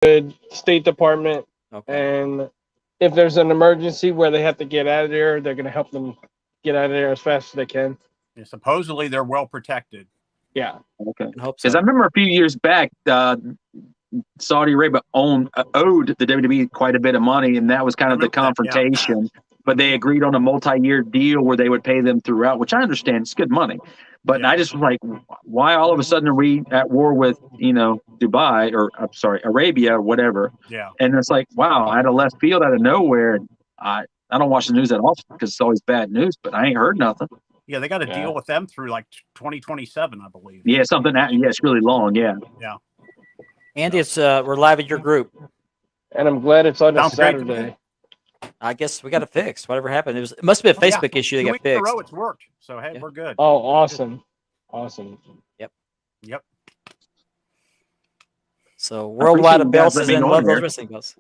good State Department, Okay. and if there's an emergency where they have to get out of there, they're gonna help them get out of there as fast as they can. Yeah, supposedly they're well protected. Yeah. Okay. I hope Because so. I remember a few years back, Saudi Arabia owed the WWE quite a bit of money, and that was kind of the remember that, yeah. confrontation. But they agreed on a multi-year deal where they would pay them throughout, which I understand it's good money. But Yeah. I just was like, why all of a sudden are we at war with Dubai or I'm sorry Arabia or whatever? Yeah. And it's like, wow, out of left field, out of nowhere. I don't watch the news that often because it's always bad news, but I ain't heard nothing. Yeah, they got a Yeah. deal with them through like 2027, I believe. Yeah, it's really long. Yeah. Yeah. Andy, it's we're live at your group. And I'm glad it's on a Sounds great to me. Saturday. I guess we got it fixed. Whatever happened, it must have been a Yeah. Facebook issue that 2 got weeks in a fixed. row, it's worked. So hey, Yeah. we're good. Oh, awesome. Awesome. Yep. So worldwide you of guys belts is letting me in on love those here. wrestling belts.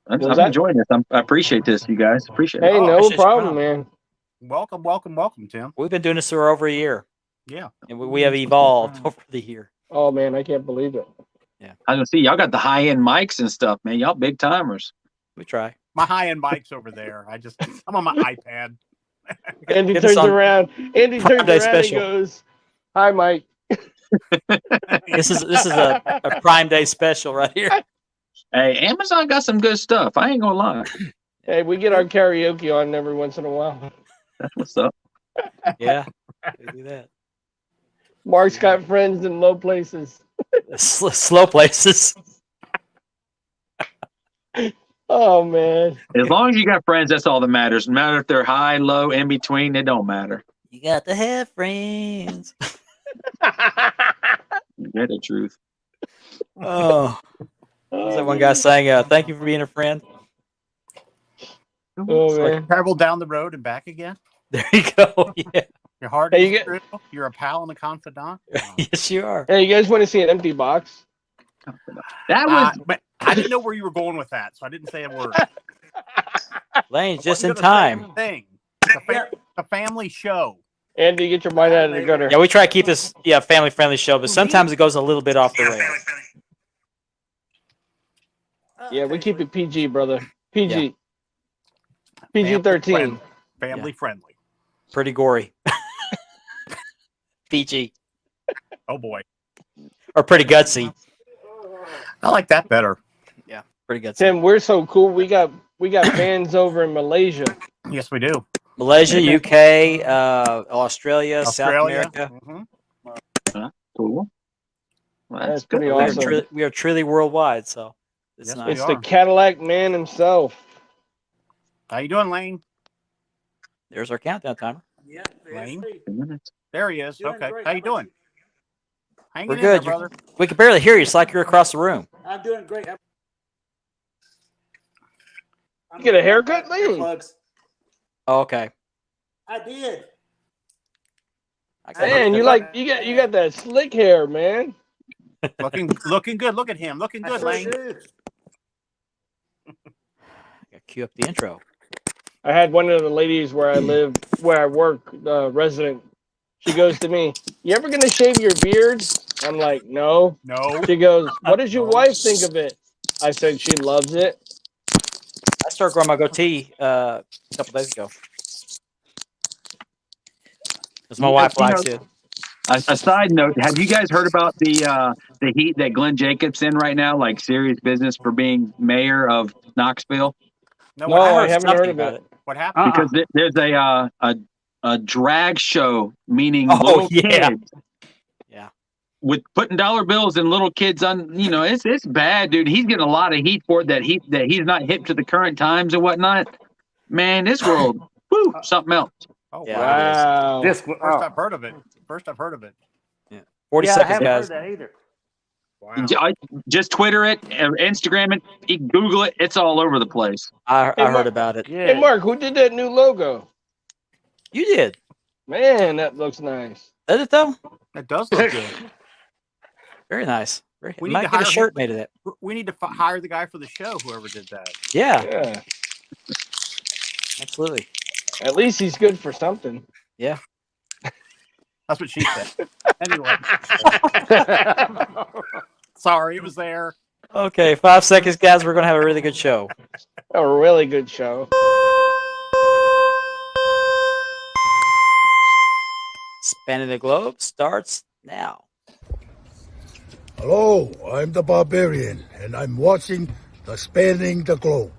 I'm Was that- enjoying this. I appreciate this, you guys. Appreciate Hey, it. Oh, no appreciate you problem, coming man. Welcome, Tim. We've been doing this for over a year, Yeah. and we have evolved over the year. Oh man, I can't believe it. I was gonna see y'all got the high end mics and stuff, man. Y'all big timers. We try. My high-end mic's over there. I'm on my iPad. Andy Get us turns on around. Andy Prime turns Day around and special. goes, "Hi, Mike." This is a Prime Day special right here. Hey, Amazon got some good stuff. I ain't gonna lie. Hey, we get our karaoke on every once in a while. That's what's up. Yeah, we do that. Mark's got friends in low places. Slow places. Oh man. As long as you got friends, that's all that matters. No matter if they're high, low, in between, it don't matter. You got to have friends. Get the truth. Oh, what's that one guy saying? Thank you for being a friend. Oh man. Travel down the road and back again. There you go. Yeah. Your heart Hey, is you get- true. You're a pal and a confidant. Yes, you are. Hey, you guys want to see an empty box? That was But I didn't know where you were going with that, so I didn't say a word. Lane, just Wasn't in gonna say time. anything. It's a family show. Andy, get your mind out of the gutter. Yeah, we try to keep this family friendly show, but sometimes it goes a little bit off the rails. Yeah, we keep it PG, brother. PG. Yeah. PG-13. Family friendly. Pretty gory. PG. Oh boy, Or pretty gutsy. I like that better. Yeah, pretty gutsy. Tim, we're so cool. We got fans over in Malaysia. Yes, we do. Malaysia, UK, Australia, South Australia. America. Mhm. cool. Well, That's good. pretty We are, awesome. we are truly worldwide, so it's Yes, we nice. It's are. the Cadillac man himself. How you doing, Lane? There's our countdown timer. Yeah, Lane? 2 minutes. There he is. Doing Okay. great. How you doing? Hanging We're in good. there, brother. We can barely hear you. It's like you're across the room. I'm doing great. You get a haircut, Lee? Plugs. Oh, okay. I did. I got Man, it. you got that slick hair, man. Looking good. Look at him. Looking I good, sure Lane. do. Gotta cue up the intro. I had one of the ladies where I work, resident. She goes to me, "You ever gonna shave your beard?" I'm like, "No." No. She goes, "What does your wife think of it?" I said, "She loves it." I started growing my goatee a couple days ago. Because my wife likes it. A side note: have you guys heard about the heat that Glenn Jacobs in right now? Like serious business for being mayor of Knoxville. No. No, What I happened? haven't something heard of about it. What happened? Because there's a drag show, meaning Oh, little yeah. kids. Yeah. With putting dollar bills in little kids on, it's bad, dude. He's getting a lot of heat for it that he's not hip to the current times and whatnot. Man, this world, woo, something else. Oh, Yeah. wow. Wow. First I've heard of it. 40 Yeah, I seconds, haven't guys. heard that either. Wow. Just Twitter it, Instagram it, you can Google it. It's all over the place. I Hey, heard Mark. about it. Yeah. Hey, Mark, who did that new logo? You did. Man, that looks nice. Did it, though? That does look good. Very nice. Very, We need might to get a hire shirt him. made of that. We need to hire the guy for the show. Whoever did that. Yeah, Yeah. absolutely. At least he's good for something. That's what she said. Anyway, sorry, it was there. Okay, 5 seconds, guys. We're going to have a really good show. A really good show. Spanning the Globe starts now. Hello, I'm the Barbarian, and I'm watching the Spanning the Globe.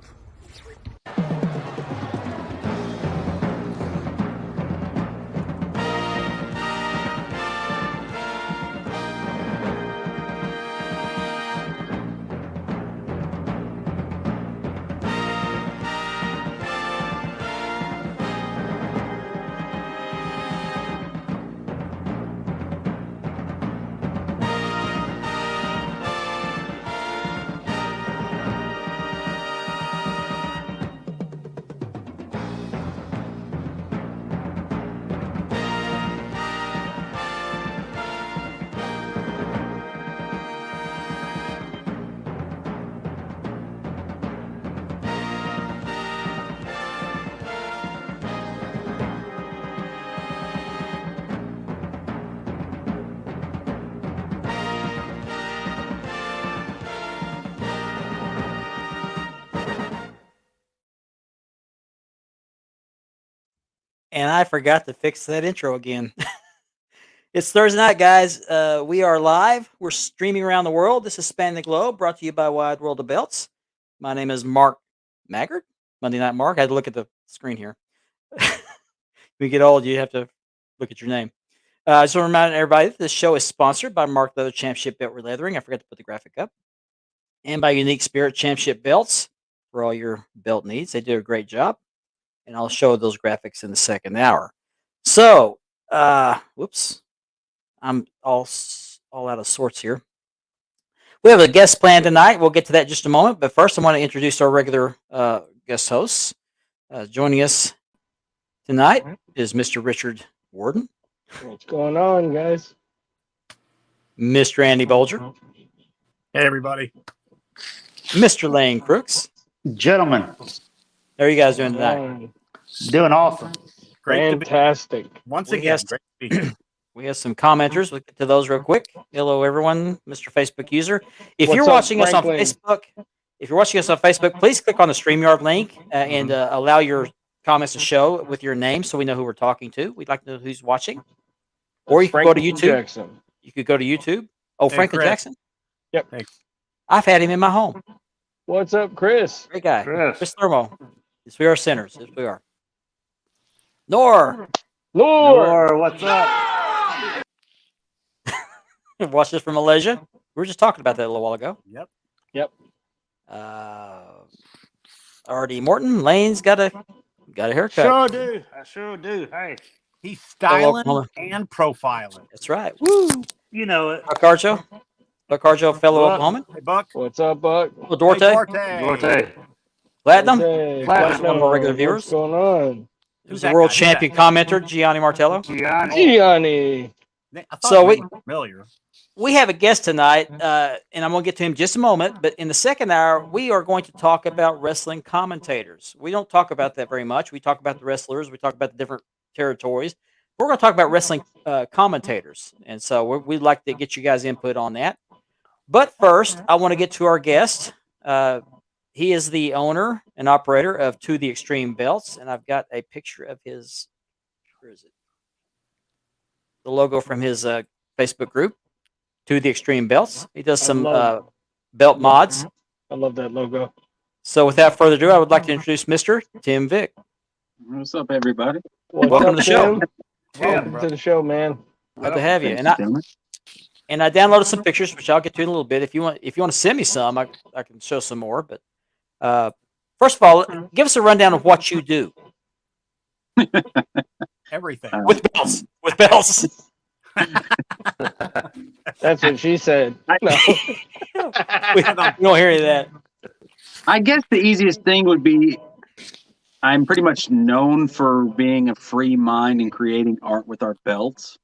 And I forgot to fix that intro again. It's Thursday night, guys. We are live. We're streaming around the world. This is Spanning the Globe, brought to you by Wide World of Belts. My name is Mark Maggard, Monday Night Mark. I had to look at the screen here. When you get old, you have to look at your name. I just want to remind everybody that this show is sponsored by Mark Leather Championship Belt Leathering. I forgot to put the graphic up. And by Unique Spirit Championship Belts for all your belt needs. They do a great job. And I'll show those graphics in the second hour. So, whoops. I'm all out of sorts here. We have a guest plan tonight. We'll get to that in just a moment. But first, I want to introduce our regular guest hosts. Joining us tonight is Mr. Richard Warden, What's going on, guys? Mr. Andy Bolger, Hey, everybody. Mr. Lane Crooks. Gentlemen, How are you guys doing tonight? On. doing awesome. Great to be Fantastic. once We again. have- Great to be here. We have some commenters. We'll get to those real quick. Hello, everyone, Mr. Facebook user. If What's you're up, watching us on Franklin? Facebook, please click on the StreamYard link and allow your comments to show with your name so we know who we're talking to. We'd like to know who's watching. Or you can go to Franklin YouTube. Jackson. You could go to YouTube. Oh, Hey, Franklin Chris. Jackson? Yep. Hey. I've had him in my home. What's up, Chris? Great guy. Chris. Chris Thermo. Yes, we are sinners. Yes, we are. Nor. Lord. Nor, what's up? Watch this from Malaysia. We were just talking about that a little while ago. Yep. R.D. Morton. Lane's got a haircut. Sure do. I sure do. Hey, He's Hello, styling Oklahoma. and profiling. That's right. Woo. you know it. Buck Arjo. Buck Arjo, fellow Buck. Oklahoman. Hey, Buck. What's up, Buck? Well, Duarte. Hey, Duarte. Duarte. Platinum. Hey, Platinum. One of our regular viewers. What's going on? Who's Who's the that world guy? champion commenter, Gianni Martello. Gianni. Gianni. I thought So we were familiar. We have a guest tonight, and I'm going to get to him in just a moment. But in the second hour, we are going to talk about wrestling commentators. We don't talk about that very much. We talk about the wrestlers. We talk about the different territories. We're going to talk about wrestling commentators. And so we'd like to get you guys' input on that. But first, I want to get to our guest. He is the owner and operator of To the Extreme Belts. And I've got a picture of his, where is it? The logo from his Facebook group. To the Extreme Belts. He does some belt mods. I love that logo. So without further ado, I would like to introduce Mr. Tim Vick. What's up, everybody? What's Welcome up, to the show. Tim? Welcome to the show, man. Glad to have you. Thanks, And I gentlemen. downloaded some pictures, which I'll get to in a little bit. If you want to send me some, I can show some more. But first of all, give us a rundown of what you do Everything. with belts. With belts. That's what she said. No. We don't hear any of that. I guess the easiest thing would be I'm pretty much known for being a free mind and creating art with our belts.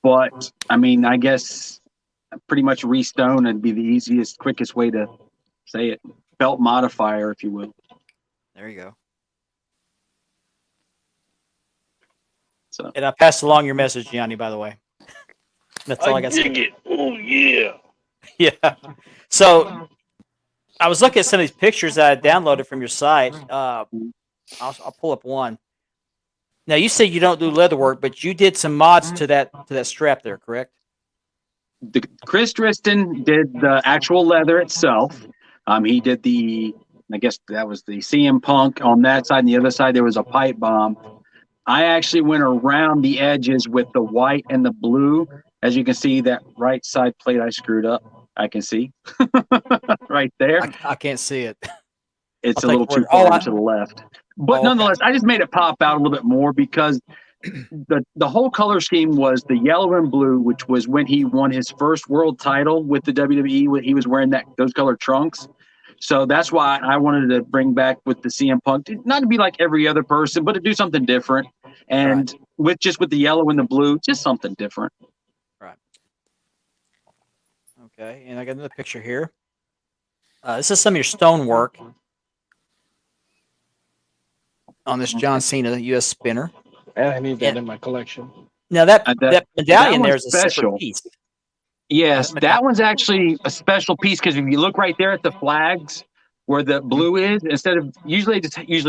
But I mean, I guess pretty much restone would be the easiest, quickest way to say it. Belt modifier, if you will. There you go. So And I passed along your message, Gianni, by the way. That's all I got to say. dig it. Oh, yeah. Yeah. So I was looking at some of these pictures that I downloaded from your site. I'll pull up one. Now you say you don't do leather work, but you did some mods to that strap there, correct? Chris Driston did the actual leather itself. He did I guess that was the CM Punk on that side, and the other side there was a pipe bomb. I actually went around the edges with the white and the blue. As you can see, that right side plate I screwed up. I can see right there. I can't see it. It's I'll a take little your too word. far to the left. But okay. nonetheless, I just made it pop out a little bit more because the whole color scheme was the yellow and blue, which was when he won his first world title with the WWE. When he was wearing those colored trunks. So that's why I wanted to bring back with the CM Punk, not to be like every other person, but to do something different. And with the yellow and the blue, just something different. Right. Okay, and I got another picture here. This is some of your stonework on this John Cena U.S. spinner. I need that in my collection. Now that medallion that there is a special. separate piece. Yes, that one's actually a special piece because if you look right there at the flags where the blue is, instead of usually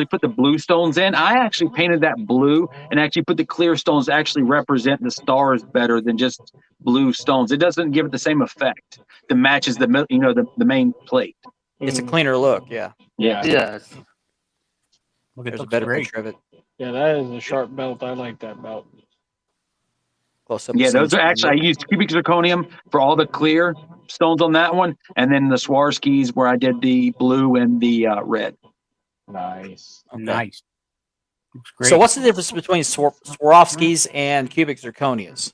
put the blue stones in, I actually painted that blue and actually put the clear stones to actually represent the stars better than just blue stones. It doesn't give it the same effect that matches the main plate. It's a cleaner look, yeah. Yeah. Yes. Look, it There's a looks better great. picture of it. Yeah, that is a sharp belt. I like that belt. Close up. Yeah, those are actually, I used cubic zirconium for all the clear stones on that one, and then the Swarovskis where I did the blue and the red. Nice. Okay. Nice. Looks great. So what's the difference between Swarovskis and cubic zirconias?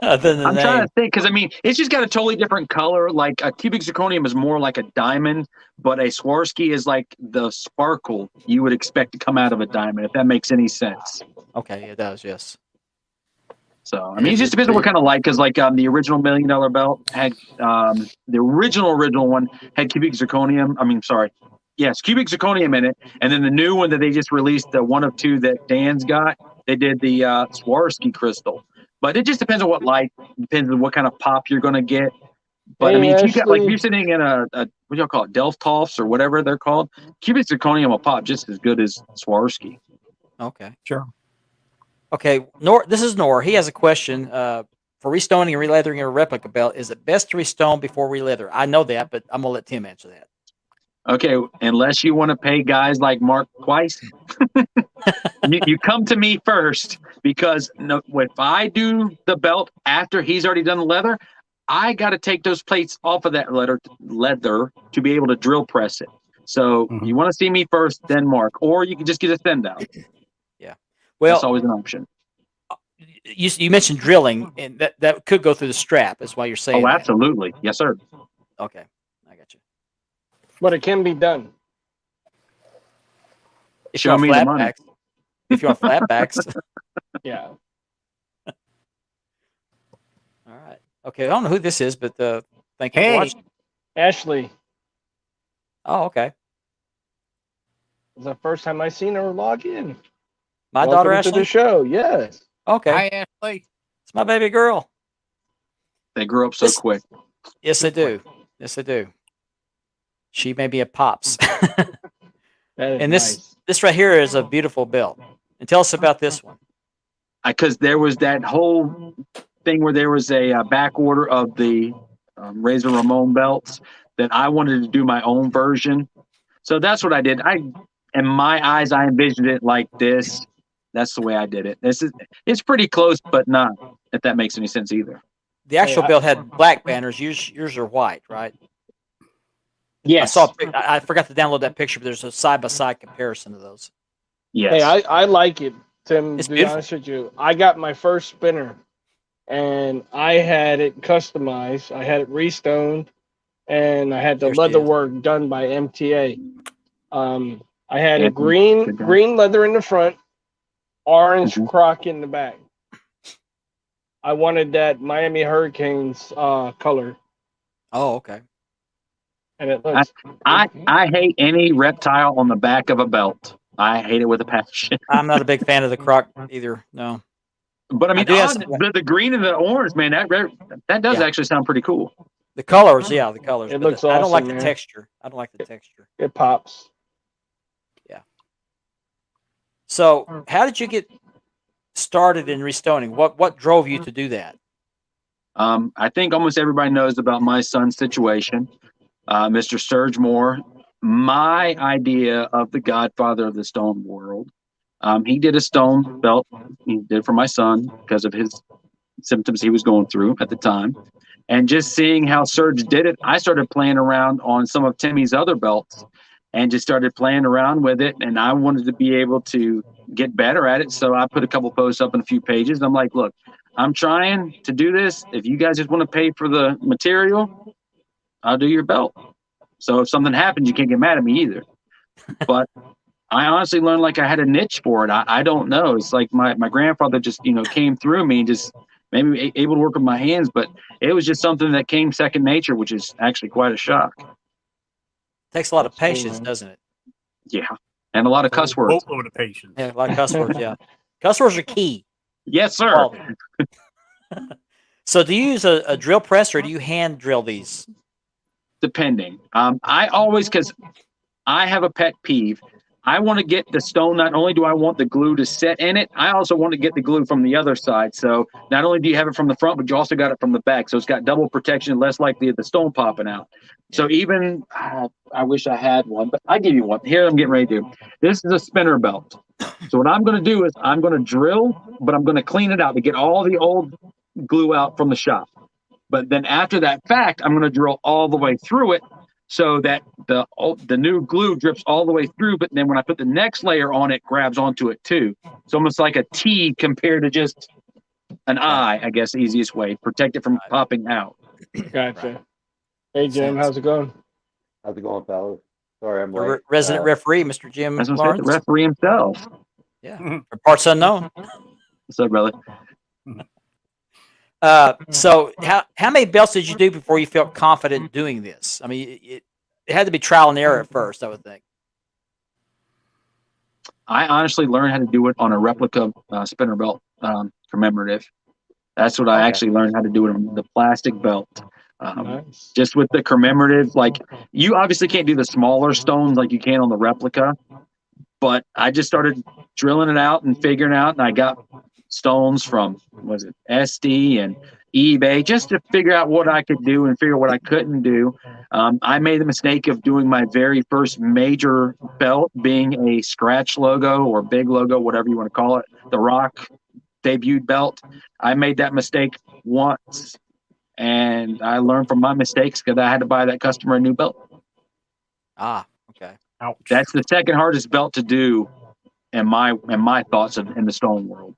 Other than I'm trying to think because it's just got a totally different color. Like a cubic zirconium is more like a diamond, but a Swarovski is like the sparkle you would expect to come out of a diamond. If that makes any sense. Okay, it does. Yes. So it just depends on what kind of light. Because the original $1 million belt had the original one had cubic zirconium. Yes, cubic zirconium in it, and then the new one that they just released, the one of two that Dan's got, they did the Swarovski crystal. But it just depends on what light, depends on what kind of pop you're going to get. But Hey, if you got Ashley. if you're sitting in a what do y'all call it, Delft-Toffs or whatever they're called, cubic zirconium will pop just as good as Swarovski. Okay. Sure. Okay. This is Nor. He has a question. For restoning and releathering a replica belt, is it best to restone before releather? I know that, but I'm gonna let Tim answer that. Okay, unless you want to pay guys like Mark twice, you come to me first because if I do the belt after he's already done the leather, I got to take those plates off of that leather to be able to drill press it. So you want to see me first, then Mark, or you can just get a send out. Yeah, well, that's always an option. You mentioned drilling, and that could go through the strap. Is why you're saying. Oh, absolutely, yes, sir. Okay, I got you. But it can be done. If Show me the money. Flatbacks, if you want flatbacks. Yeah. All right. Okay. I don't know who this is, but thank you for Hey. watching. Ashley. Oh, okay. It's the first time I seen her log in. My Welcome daughter to Ashley. the show. Yes. Okay. Hi, Ashley. It's my baby girl. They grew up so quick. Yes, they do. Yes, they do. She may be a pops. That is And nice. this right here is a beautiful belt. And tell us about this one. Because there was that whole thing where there was a back order of the Razor Ramon belts that I wanted to do my own version. So that's what I did. In my eyes, I envisioned it like this. That's the way I did it. It's pretty close, but not, if that makes any sense either. The actual belt had black banners. Yours are white, right? Yes. I forgot to download that picture, but there's a side-by-side comparison of those. Yes. Hey, I like it, Tim. It's To be beautiful. honest with you, I got my first spinner, and I had it customized. I had it restoned, and I had the There she leather is. work done by MTA. I had Yeah, a green good job. green leather in the front, orange Mhm. croc in the back. I wanted that Miami Hurricanes color, Oh, okay. and it looks. I hate any reptile on the back of a belt. I hate it with a passion. I'm not a big fan of the croc either. No. But I mean, do have the green and the orange, man, that does actually sound pretty cool. the colors. Yeah, the colors. It but looks I don't like awesome, the man. texture. I don't like the texture. It pops. So, how did you get started in restoning? What drove you to do that? I think almost everybody knows about my son's situation, Mr. Sturge Moore. My idea of the godfather of the stone world. He did a stone belt. He did for my son because of his symptoms he was going through at the time. And just seeing how Serge did it, I started playing around on some of Timmy's other belts and just started playing around with it. And I wanted to be able to get better at it. So I put a couple posts up in a few pages. I'm like, look, I'm trying to do this. If you guys just want to pay for the material, I'll do your belt. So if something happens, you can't get mad at me either. But I honestly learned like I had a niche for it. I don't know. It's like my grandfather just, came through me and just made me able to work with my hands. But it was just something that came second nature, which is actually quite a shock. Takes a lot of That's cool, patience, man. doesn't it? Yeah. And a lot of cuss words. Boatload of patience. Yeah, a lot of cuss words. Yeah, cuss words are key. Yes, sir. Quality. So, do you use a drill press or do you hand drill these? Depending. I always, because I have a pet peeve. I want to get the stone. Not only do I want the glue to set in it, I also want to get the glue from the other side. So not only do you have it from the front, but you also got it from the back. So it's got double protection, less likely of the stone popping out. So even, I wish I had one, but I give you one. Here, I'm getting ready to do. This is a spinner belt. So what I'm going to do is I'm going to drill, but I'm going to clean it out to get all the old glue out from the shop. But then after that fact, I'm going to drill all the way through it so that the new glue drips all the way through. But then when I put the next layer on, it grabs onto it too. It's almost like a T compared to just an I guess the easiest way. Protect it from popping out. Gotcha. Hey, Jim, how's it going? How's it going, fellas? Sorry, I'm Your late. resident referee, Mr. Jim That's what I said, Lawrence. the referee himself. Yeah, for parts unknown. What's up, brother? So how many belts did you do before you felt confident doing this? I mean, it had to be trial and error at first, I would think. I honestly learned how to do it on a replica spinner belt commemorative. That's what I actually learned how to do it on the plastic belt. Nice. Just with the commemorative, like you obviously can't do the smaller stones like you can on the replica, but I just started drilling it out and figuring out, and I got stones from SD and eBay just to figure out what I could do and figure what I couldn't do. I made the mistake of doing my very first major belt being a scratch logo or big logo, whatever you want to call it, the Rock debuted belt. I made that mistake once, and I learned from my mistakes because I had to buy that customer a new belt. Okay. Ouch. That's the second hardest belt to do in my thoughts in the stone world.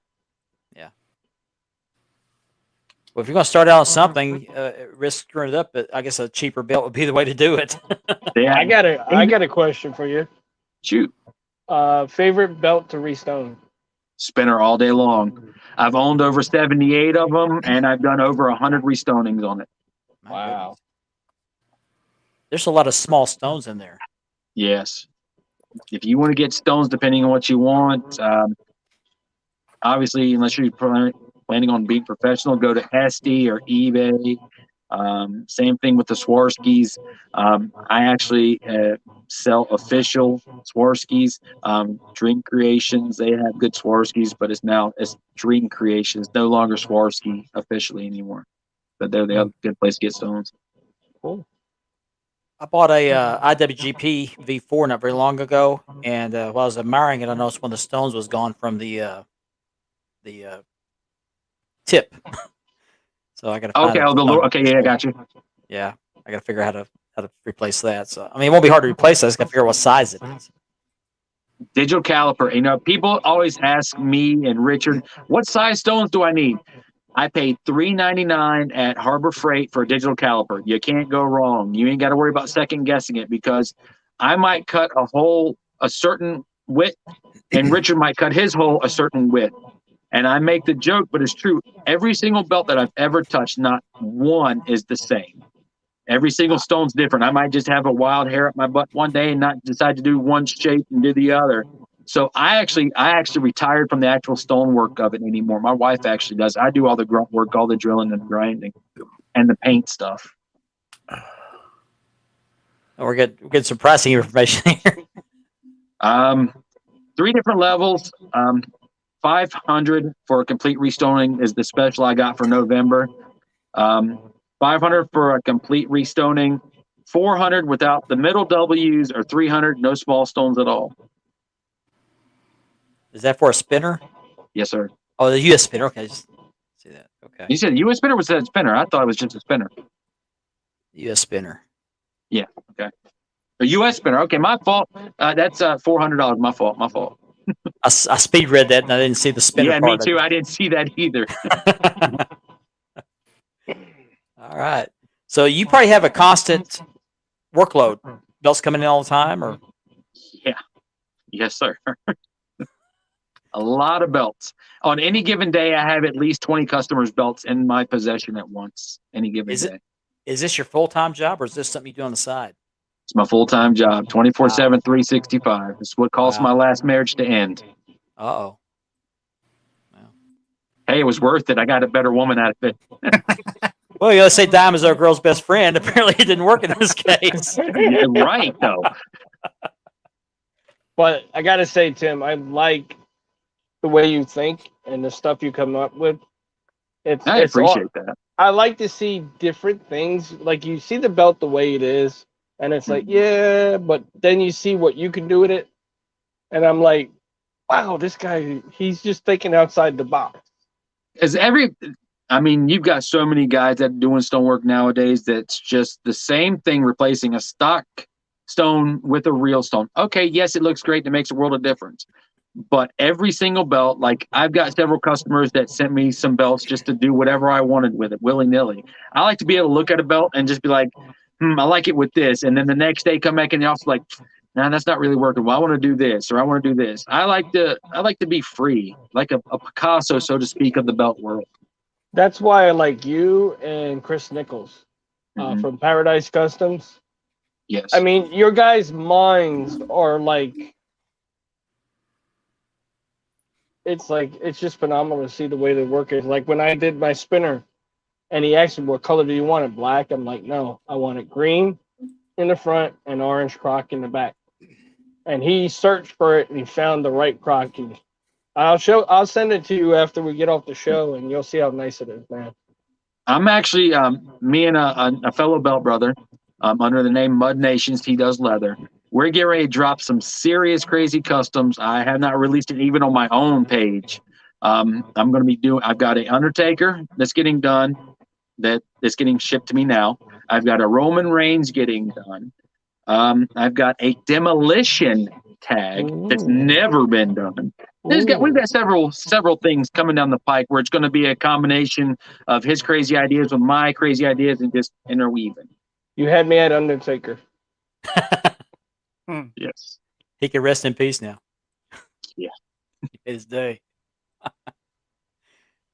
Well, if you're going to start out on something, risk screwing it up, but I guess a cheaper belt would be the way to do it. Yeah, I got a question for you. shoot. Favorite belt to restone? Spinner all day long. I've owned over 78 of them, and I've done over 100 restonings on it. My Wow. goodness. There's a lot of small stones in there. Yes. If you want to get stones, depending on what you want, obviously, unless you're planning on being professional, go to SD or eBay. Same thing with the Swarskis. I actually sell official Swarskis. Dream Creations, they have good Swarskis, but it's Dream Creations, no longer Swarovski officially anymore. But they're the other good place to get stones. Cool. I bought a IWGP V4 not very long ago, and while I was admiring it, I noticed one of the stones was gone from the tip. So I got to Okay, I got you. Yeah, I got to figure out how to replace that. So I mean, it won't be hard to replace. I just got to figure out what size it is. Digital caliper. People always ask me and Richard, what size stones do I need? I paid $3.99 at Harbor Freight for a digital caliper. You can't go wrong. You ain't got to worry about second guessing it because I might cut a hole a certain width, and Richard might cut his hole a certain width. And I make the joke, but it's true. Every single belt that I've ever touched, not one is the same. Every single stone's different. I might just have a wild hair up my butt one day and not decide to do one shape and do the other. So I actually retired from the actual stonework of it anymore. My wife actually does. I do all the grunt work, all the drilling and grinding, and the paint stuff. We're getting some pricing information here. 3 different levels. 500 for a complete restoning is the special I got for November. 500 for a complete restoning. 400 without the middle W's, or 300 no small stones at all. Is that for a spinner? Yes, sir. Oh, the U.S. spinner. Okay, just see that. Okay, You said U.S. spinner, was that spinner? I thought it was just a spinner. U.S. spinner. Yeah. Okay. A U.S. spinner. Okay, my fault. That's $400. My fault. My fault. I speed read that and I didn't see the spinner Yeah, part. me too. I didn't see that either. All right. So you probably have a constant workload. Belts coming in all the time, or Yeah. Yes, sir. A lot of belts. On any given day, I have at least 20 customers' belts in my possession at once. Any given day. Is this your full-time job, or is this something you do on the side? It's my full-time job, 24/7, 365. It's what caused my last marriage to end. Uh-oh. Hey, it was worth it. I got a better woman out of it. Well, you gotta say Dime is our girl's best friend. Apparently, it didn't work in this case. Yeah, right, though. But I gotta say, Tim, I like the way you think and the stuff you come up with. I appreciate that. I like to see different things. Like you see the belt the way it is, and it's like, yeah, but then you see what you can do with it, and I'm like, wow, this guy, he's just thinking outside the box. You've got so many guys that are doing stonework nowadays that's just the same thing, replacing a stock stone with a real stone. Okay, yes, it looks great and it makes a world of difference. But every single belt, like I've got several customers that sent me some belts just to do whatever I wanted with it, willy-nilly. I like to be able to look at a belt and just be like, I like it with this. And then the next day come back in the office like, nah, that's not really working. Well, I want to do this, or I want to do this. I like to be free, like a Picasso, so to speak, of the belt world. That's why I like you and Chris Nichols from Paradise Customs. Yes. I mean, your guys' minds are like, it's just phenomenal to see the way they work it. Like when I did my spinner and he asked me, what color do you want it? Black? I'm like, no, I want it green in the front and orange crock in the back. And he searched for it and he found the right crock. I'll send it to you after we get off the show and you'll see how nice it is, man. I'm actually me and a fellow belt brother under the name Mud Nations. He does leather. We're getting ready to drop some serious crazy customs. I have not released it even on my own page. I'm going to be doing. I've got an Undertaker that's getting done. That's getting shipped to me now. I've got a Roman Reigns getting done. I've got a demolition tag that's never been done. We've got several things coming down the pike where it's going to be a combination of his crazy ideas with my crazy ideas and just interweaving. You had me at Undertaker. Yes. He can rest in peace now. Yeah. His day.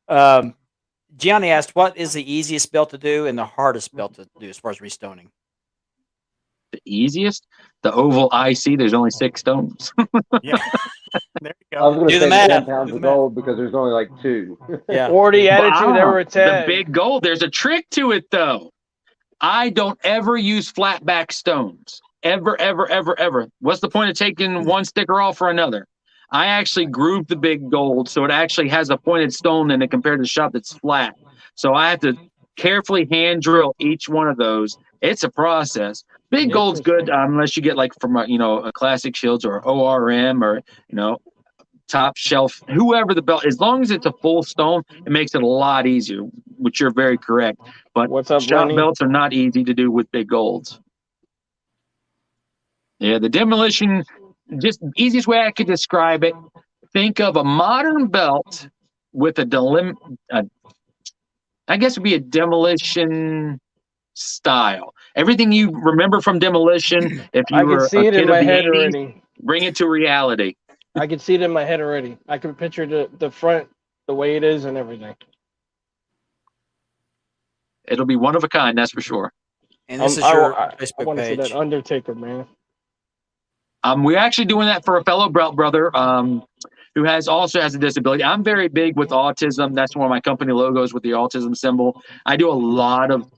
Gianni asked, what is the easiest belt to do and the hardest belt to do as far as restoning? The easiest? The oval IC, there's only 6 stones. Yeah. There you I was go. going to Do the say math. 10 pounds of gold because there's only like 2. Yeah. Or the attitude there were 10. The big gold. There's a trick to it, though. I don't ever use flat back stones. Ever, ever, ever, ever. What's the point of taking one sticker off for another? I actually groove the big gold so it actually has a pointed stone in it compared to the shop that's flat. So I have to carefully hand drill each one of those. It's a process. Big gold's good unless you get like from a Classic Shields or ORM or Top Shelf, whoever the belt. As long as it's a full stone, it makes it a lot easier, which you're very correct. But What's up, shop Lenny? belts are not easy to do with big golds. Yeah, the demolition, just the easiest way I could describe it, think of a modern belt with I guess it would be a demolition style. Everything you remember from demolition, if you I were can see a it in kid my of the head 80s, already. bring it to reality. I can see it in my head already. I can picture the front, the way it is and everything. It'll be one of a kind, that's for sure. And this is your I Facebook want to see page. that Undertaker, man. We're actually doing that for a fellow belt brother who also has a disability. I'm very big with autism. That's one of my company logos with the autism symbol. I do a lot of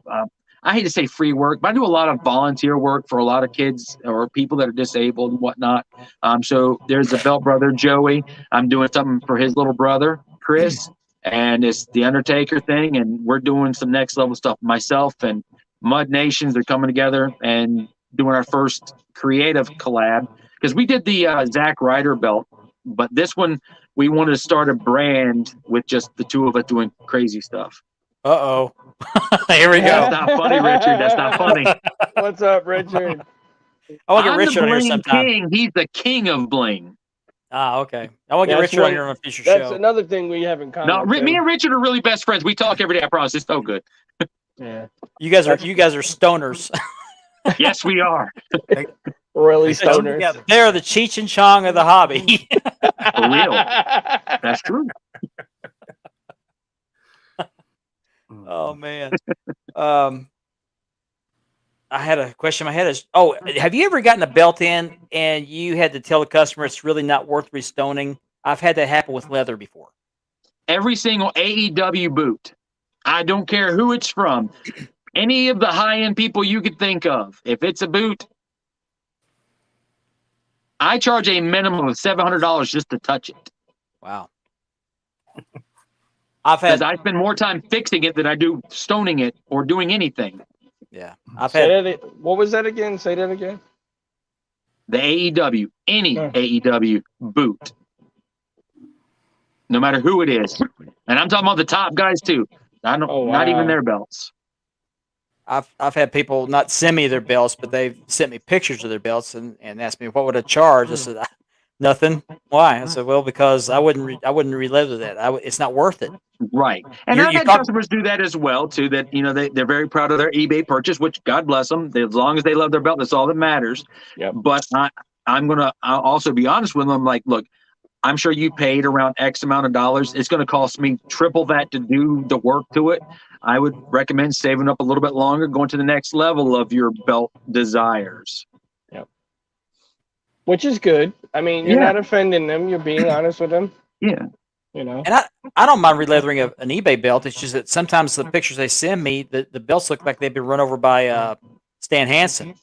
I hate to say free work, but I do a lot of volunteer work for a lot of kids or people that are disabled and whatnot. So there's a belt brother, Joey. I'm doing something for his little brother, Chris, and it's the Undertaker thing. And we're doing some next level stuff. Myself and Mud Nations are coming together and doing our first creative collab, because we did the Zack Ryder belt, but this one we wanted to start a brand with just the two of us doing crazy stuff. Uh-oh. Here we go. That's not funny, Richard. That's not funny. What's up, Richard? I want to get I'm the Richard on here bling sometime. king. He's the king of bling. Ah, okay. I want to get That's Richard on one- here on a future That's show. another thing we have in common. No, me too. and Richard are really best friends. We talk every day. I promise. It's so good. Yeah, You guys are stoners. Yes, we are. really They come stoners. together. They are the Cheech and Chong of the hobby. For real. That's true. Oh man. I had a question in my head. Have you ever gotten a belt in and you had to tell the customer it's really not worth restoning? I've had that happen with leather before. Every single AEW boot. I don't care who it's from. Any of the high-end people you could think of. If it's a boot, I charge a minimum of $700 just to touch it. Wow. I've Because had I spend more time fixing it than I do stoning it or doing anything. I've had What was that again? Say that again. The AEW, any Huh. AEW boot, no matter who it is, and I'm talking about the top guys too. I don't, Oh, not even wow. their belts. I've had people not send me their belts, but they've sent me pictures of their belts and asked me what would I charge. I said nothing. Why? I said, well, because I wouldn't re-leather that. It's not worth it. Right, and You- I've you had talk- customers do that as well too. That they're very proud of their eBay purchase, which God bless them. As long as they love their belt, that's all that matters. Yep. But I'll also be honest with them. Like, look, I'm sure you paid around X amount of dollars. It's going to cost me triple that to do the work to it. I would recommend saving up a little bit longer, going to the next level of your belt desires. Which is good. I mean, you're Yeah. not offending them. You're being honest with them. Yeah. You know. And I don't mind releathering an eBay belt. It's just that sometimes the pictures they send me, the belts look like they've been run over by Stan Hansen.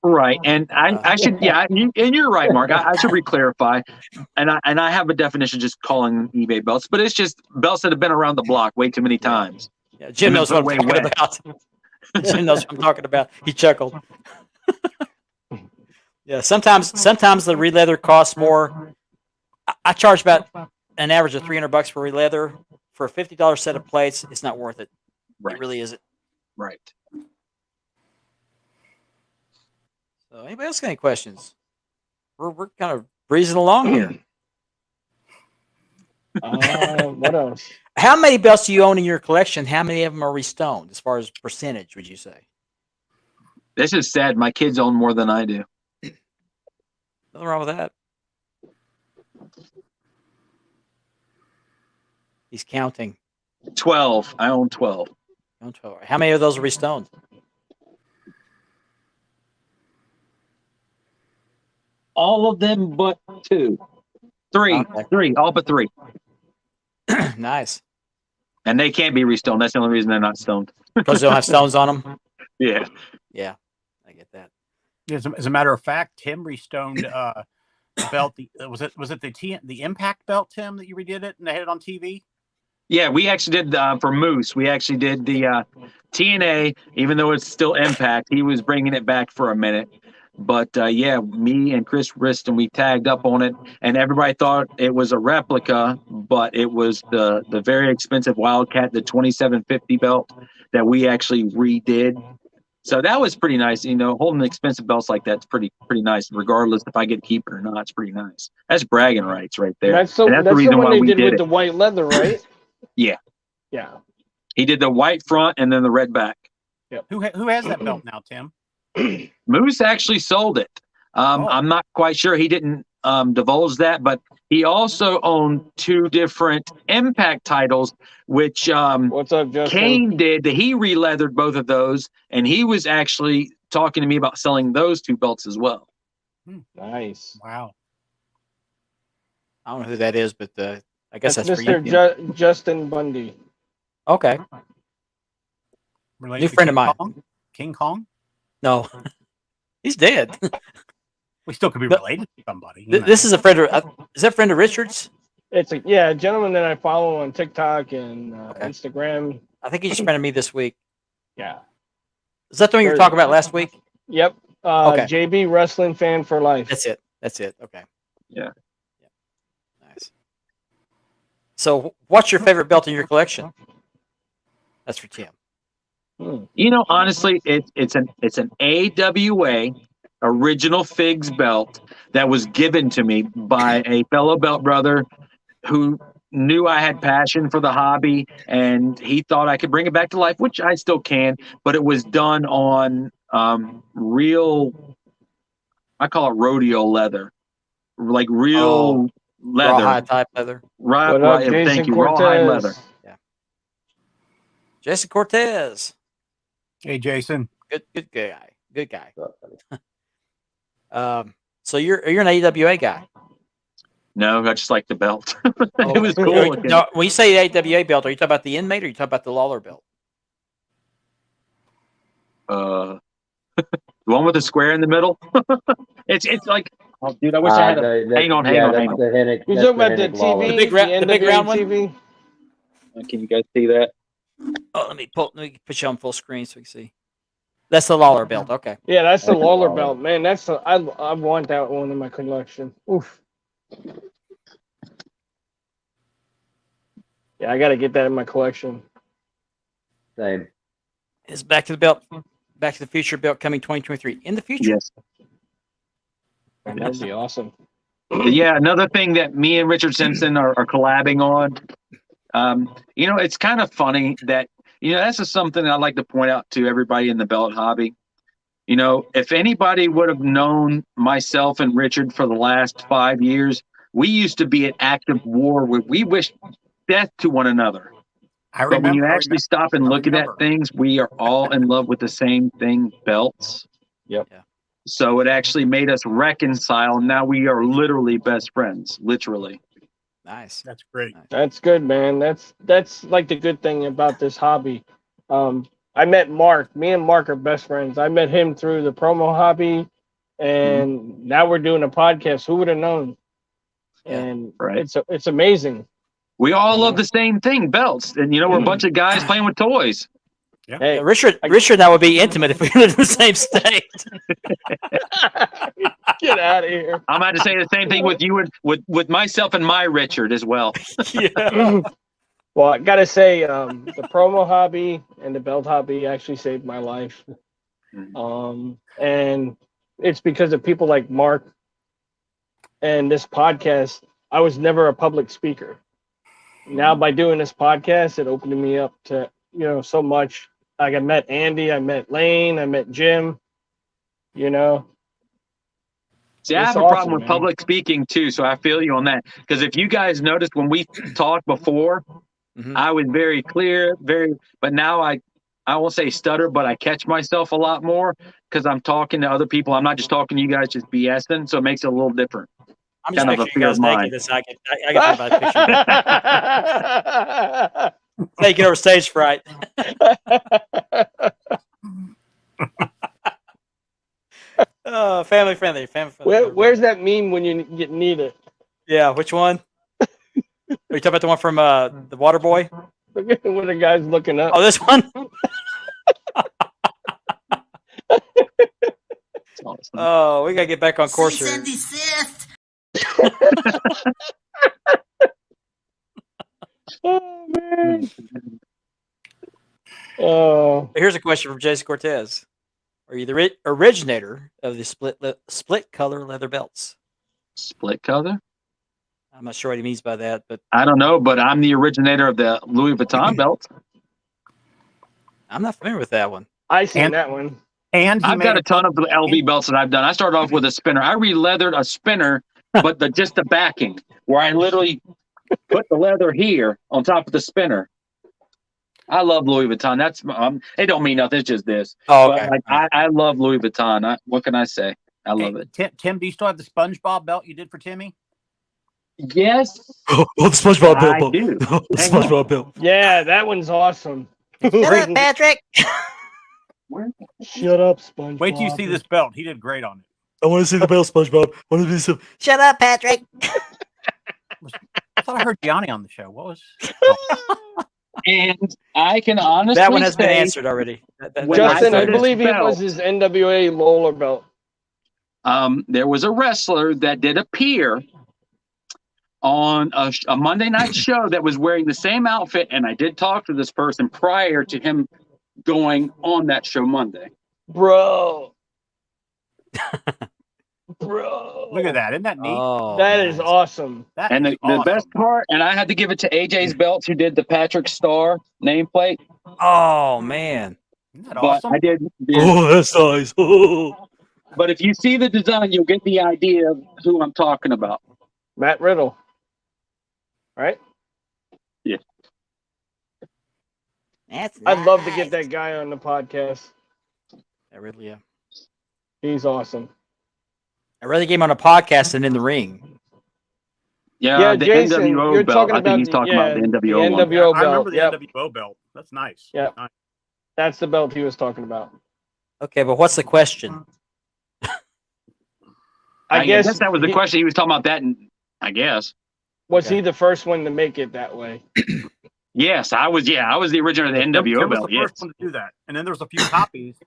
Right, and I should, and you're right, Mark. I should re-clarify, and I have a definition just calling eBay belts, but it's just belts that have been around the block way too many times. Yeah, Jim knows what I'm Way talking wet. about. Jim knows what I'm talking about. He chuckled. Yeah, sometimes the re-leather costs more. I charge about an average of $300 for re-leather. For a $50 set of plates, it's not worth it. Right, It really isn't. right. So, anybody else got any questions? We're kind of breezing along here. What else? How many belts do you own in your collection? How many of them are restoned, as far as percentage, would you say? This is sad. My kids own more than I do. Nothing wrong with that. He's counting. 12. I own 12. Own 12. How many of those are restoned? All of them but 2. 3. Okay. 3. All but 3. Nice. And they can't be restoned. That's the only reason they're not stoned. Because they don't have stones on them? Yeah. Yeah, I get that. As a matter of fact, Tim restoned the belt. Was it the Impact belt, Tim, that you redid it and they had it on TV? Yeah, we actually did for Moose. We actually did the TNA, even though it's still Impact. He was bringing it back for a minute. But yeah, me and Chris Riston, we tagged up on it, and everybody thought it was a replica, but it was the very expensive Wildcat, the 2750 belt that we actually redid. So that was pretty nice. Holding expensive belts like that's pretty nice, regardless if I get to keep it or not. It's pretty nice. That's bragging rights right there. That's And the reason one why they we did with it. the white leather, right? Yeah. Yeah. He did the white front and then the red back. Who has that belt now, Tim? Moose actually sold it. I'm not quite sure. He didn't divulge that, but he also owned 2 different Impact titles, which What's up, Justin? Kane did. He re-leathered both of those, and he was actually talking to me about selling those 2 belts as well. Nice. Wow. I don't know who that is, but I guess That's that's for you. Mr. Justin Bundy. Okay. Related New to friend of King mine. Kong? King Kong? No, he's dead. We still could be No. related to somebody. This is a friend of. Is that friend of Richard's? It's a gentleman that I follow on TikTok and Instagram. I think he just friended me this week. Yeah. Is that the one you were talking about last week? Yep. Okay. JB wrestling fan for life. That's it. That's it. Okay. Yeah. Nice. So, what's your favorite belt in your collection? That's for Tim. You know, honestly, it's an AWA original Figs belt that was given to me by a fellow belt brother who knew I had passion for the hobby, and he thought I could bring it back to life, which I still can. But it was done on real, I call it rodeo leather, like real leather, Rawhide type leather. right? What up, Right. Jason Thank you, Cortez? rawhide leather. Jason Cortez. Hey, Jason. Good guy. Good guy. So you're an AWA guy. No, I just like the belt. Oh, It was okay. cool looking. No, when you say AWA belt, are you talking about the inmate or are you talking about the Lawler belt? The one with the square in the middle. it's like, oh, dude, I wish I had a. Hang on. You're talking about the TV, the big round one? TV. Can you guys see that? Oh, let me put you on full screen so we can see. That's the Lawler belt. Okay. Yeah, that's the That's a Lawler Lawler. belt, man. I want that one in my collection. Oof. Yeah, I got to get that in my collection. Same. Is Back to the Future belt coming 2023 in the future? Yes. Man, that'd be awesome. Yeah, another thing that me and Richard Simpson are collabing on. It's kind of funny that, that's just something I'd like to point out to everybody in the belt hobby. If anybody would have known myself and Richard for the last 5 years, we used to be at active war where we wished death to one another. But when you actually stop and look at things, we are all in love with the same thing, belts. Yep. Yeah. So it actually made us reconcile. Now we are literally best friends, literally. Nice. That's great. That's good, man. That's like the good thing about this hobby. I met Mark. Me and Mark are best friends. I met him through the promo hobby, and now we're doing a podcast. Who would have known? Yeah. And Right. it's amazing. We all love the same thing, belts. And we're a bunch of guys playing with toys. Yeah. Hey, Richard and I would be intimate if we lived in the same state. get out of here. I'm about to say the same thing with you and with myself and my Richard as well. Yeah. Well, I gotta say, the promo hobby and the belt hobby actually saved my life. And it's because of people like Mark and this podcast. I was never a public speaker. Now by doing this podcast, it opened me up to, so much. Like I met Andy, I met Lane, I met Jim, See, I It's have a awesome, problem with man. public speaking too, so I feel you on that. Because if you guys noticed when we talked before, I was very clear, but now I won't say stutter, but I catch myself a lot more because I'm talking to other people. I'm not just talking to you guys, just BSing, so it makes it a little different. I'm just Kind of a picturing you fear guys of mine. naked. I get that picture. Take it over stage fright. Oh, family friendly. Where's that meme when you need it? Yeah, which one? Are you talking about the one from the Water Boy? When the guy's looking up. Oh, this one? Awesome. Oh, we gotta get back on course here. Oh man. Oh. Here's a question from Jason Cortez. Are you the originator of the split color leather belts? Split color? I'm not sure what he means by that, but I don't know, but I'm the originator of the Louis Vuitton belt. I'm not familiar with that one. I seen And- that one. And I've got a ton of LV belts that I've done. I started off with a spinner. I re-leathered a spinner, but just the backing, where I literally put the leather here on top of the spinner. I love Louis Vuitton. That's it. Don't mean nothing. It's just this. Oh, But, okay. like, I love Louis Vuitton. What can I say? I love it. Tim, do you still have the SpongeBob belt you did for Timmy? Yes, Oh, the SpongeBob I belt. do. The Hang on. SpongeBob belt. Yeah, that one's awesome. Shut up, Patrick. Shut up, SpongeBob. Wait till you see this belt. He did great on it. I want to see the belt, SpongeBob. I want to be so. Shut up, Patrick. I thought I heard Gianni on the show. What was? And I can honestly That one has been say, answered already. When Justin, I I saw believe this it was belt- his NWA roller belt. there was a wrestler that did appear on a Monday night show that was wearing the same outfit, and I did talk to this person prior to him going on that show Monday. Bro. Bro. Look at that! Isn't that neat? Oh, That is nice. awesome. That And is the awesome. best part, and I had to give it to AJ's Belts, who did the Patrick Star nameplate. Oh, man. Isn't that But awesome? I did. Oh, that's nice. Oh. But if you see the design, you'll get the idea of who I'm talking about. Matt Riddle. Right? That's I'd love to nice. get that guy on the podcast. I really, He's awesome. I'd rather get him on a podcast than in the ring. Yeah, the Jason, NWO you're belt. talking I about think he's talking about the NWO one. Yeah, I belt. remember the Yep. NWO belt. That's nice. Yep. Nice. That's the belt he was talking about. Okay, but what's the question? I guess that was the question. He was talking about that, and I guess. Was Okay. he the first one to make it that way? Yes, I was. Yeah, I was the original of the NWO Tim was belt. the Yes. first one to do that, and then there was a few copies,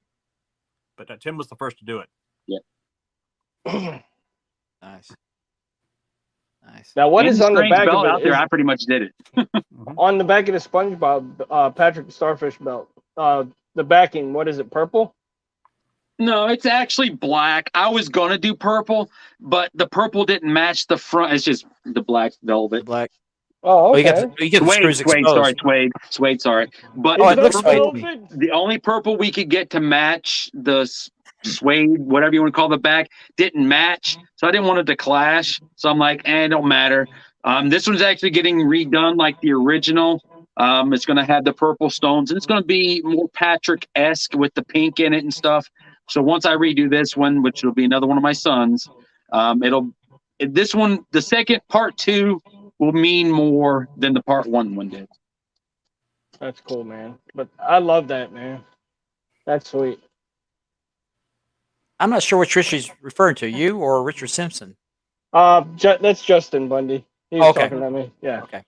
but Tim was the first to do it. Nice. Nice. Now, what Any is on the strange back belt of out it? there? I pretty much did it. On the back of the SpongeBob, Patrick the Starfish belt. The backing, what is it? Purple? No, it's actually black. I was gonna do purple, but the purple didn't match the front. It's just the black velvet. Black. Oh, Oh, okay. you get the screws exposed. Suede, sorry. But Oh, it Is looks that suede to velvet? the only purple we could get to match the suede, whatever you want to call the back, didn't match. So I didn't want it to clash. So I'm like, it don't matter. This one's actually getting redone like the original. It's going to have the purple stones, and it's going to be more Patrick-esque with the pink in it and stuff. So once I redo this one, which will be another one of my sons, this one, the second part 2 will mean more than the part 1 did. That's cool, man. But I love that, man. That's sweet. I'm not sure which Richard's referring to, you or Richard Simpson. That's Justin Bundy. He was Okay. talking about me. Yeah. Okay.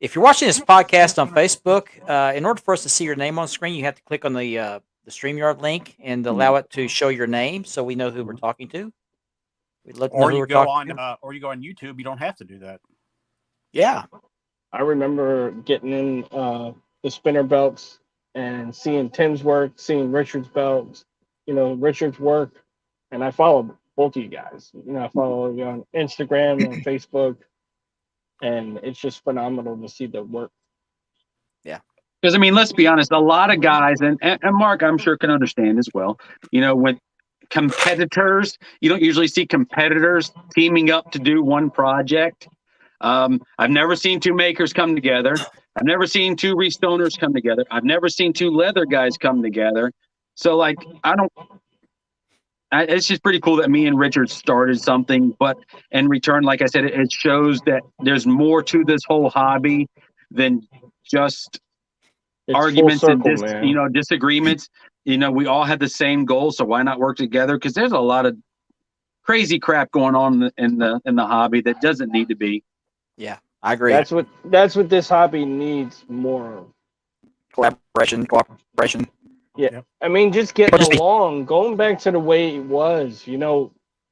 If you're watching this podcast on Facebook, in order for us to see your name on screen, you have to click on the StreamYard link and allow it to show your name so we know who we're talking to. We'd love to know Or who you we're go talking on, to. or you go on YouTube. You don't have to do that. Yeah. I remember getting in the spinner belts and seeing Tim's work, seeing Richard's belts, Richard's work. And I follow both of you guys. I follow you on Instagram and Facebook. And it's just phenomenal to see the work. Because, let's be honest, a lot of guys, and Mark, I'm sure, can understand as well, when competitors, you don't usually see competitors teaming up to do one project. I've never seen 2 makers come together. I've never seen 2 restoners come together. I've never seen 2 leather guys come together. So, it's just pretty cool that me and Richard started something, but in return, like I said, it shows that there's more to this whole hobby than just It's arguments full circle, and man. disagreements. We all have the same goal, so why not work together? Because there's a lot of crazy crap going on in the hobby that doesn't need to be. Yeah, I agree. That's what this hobby needs more of. Cooperation. Yeah. Just getting along, going back to the way it was,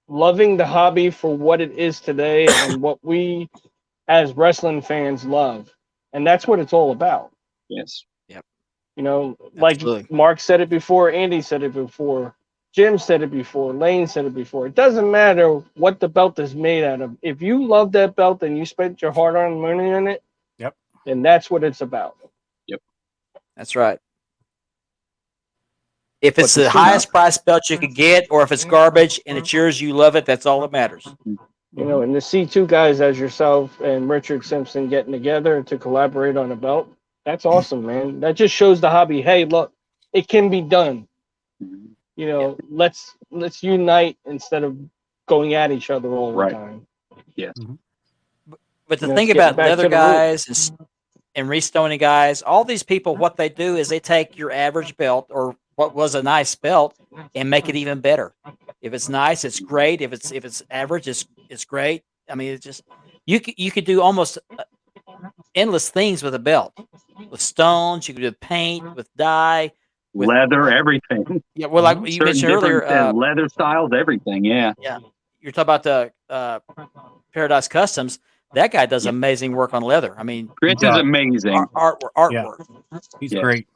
loving the hobby for what it is today and what we as wrestling fans love. And that's what it's all about. Yes. Like Absolutely. Mark said it before, Andy said it before, Jim said it before, Lane said it before. It doesn't matter what the belt is made out of. If you love that belt and you spent your hard-earned money on it, Yep. then that's what it's about. That's right. If it's But the highest price belt you could get, or if it's garbage and it's yours, you love it, that's all that matters. And to see 2 guys as yourself and Richard Simpson getting together to collaborate on a belt, that's awesome, man. That just shows the hobby, hey, look, it can be done. You know, let's unite instead of going at each other all Right. the time. Yes. But the You know, thing it's about getting back leather to the guys and restoning guys, all these people, what they do is they take your average belt or what was a nice belt and make it even better. If it's nice, it's great. If it's average, it's great. I mean, it's just you could do almost endless things with a belt, with stones. You could do paint, with dye, with Leather, everything. yeah. Well, like you Certain mentioned earlier, different leather styles, everything. Yeah. yeah, you're talking about the Paradise Customs. That guy does amazing work on leather. I mean, Chris is amazing. artwork. He's Yes. great.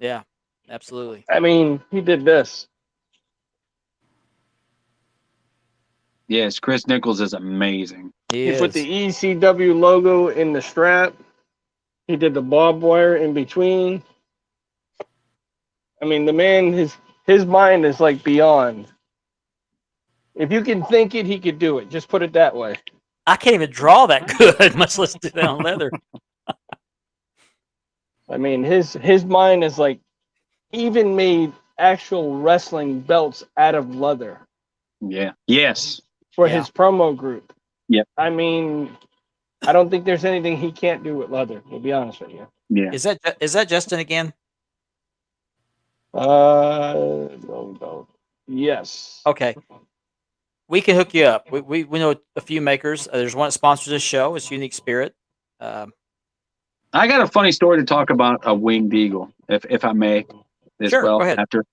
Yeah, absolutely. I mean, he did this. Yes, Chris Nichols is amazing. He He put the is. ECW logo in the strap. He did the barbed wire in between. I mean, the man, his mind is like beyond. If you can think it, he could do it. Just put it that way. I can't even draw that good, much less do that on leather. I mean, his mind is like even made actual wrestling belts out of leather Yeah. Yes. for Yeah. his promo group. Yep. I mean, I don't think there's anything he can't do with leather, to be honest with you. Yeah. Is that Justin again? Yes. Okay. We can hook you up. We know a few makers. There's one that sponsors this show. It's Unique Spirit. I got a funny story to talk about a winged eagle, if I may, as Sure, well. go ahead. After,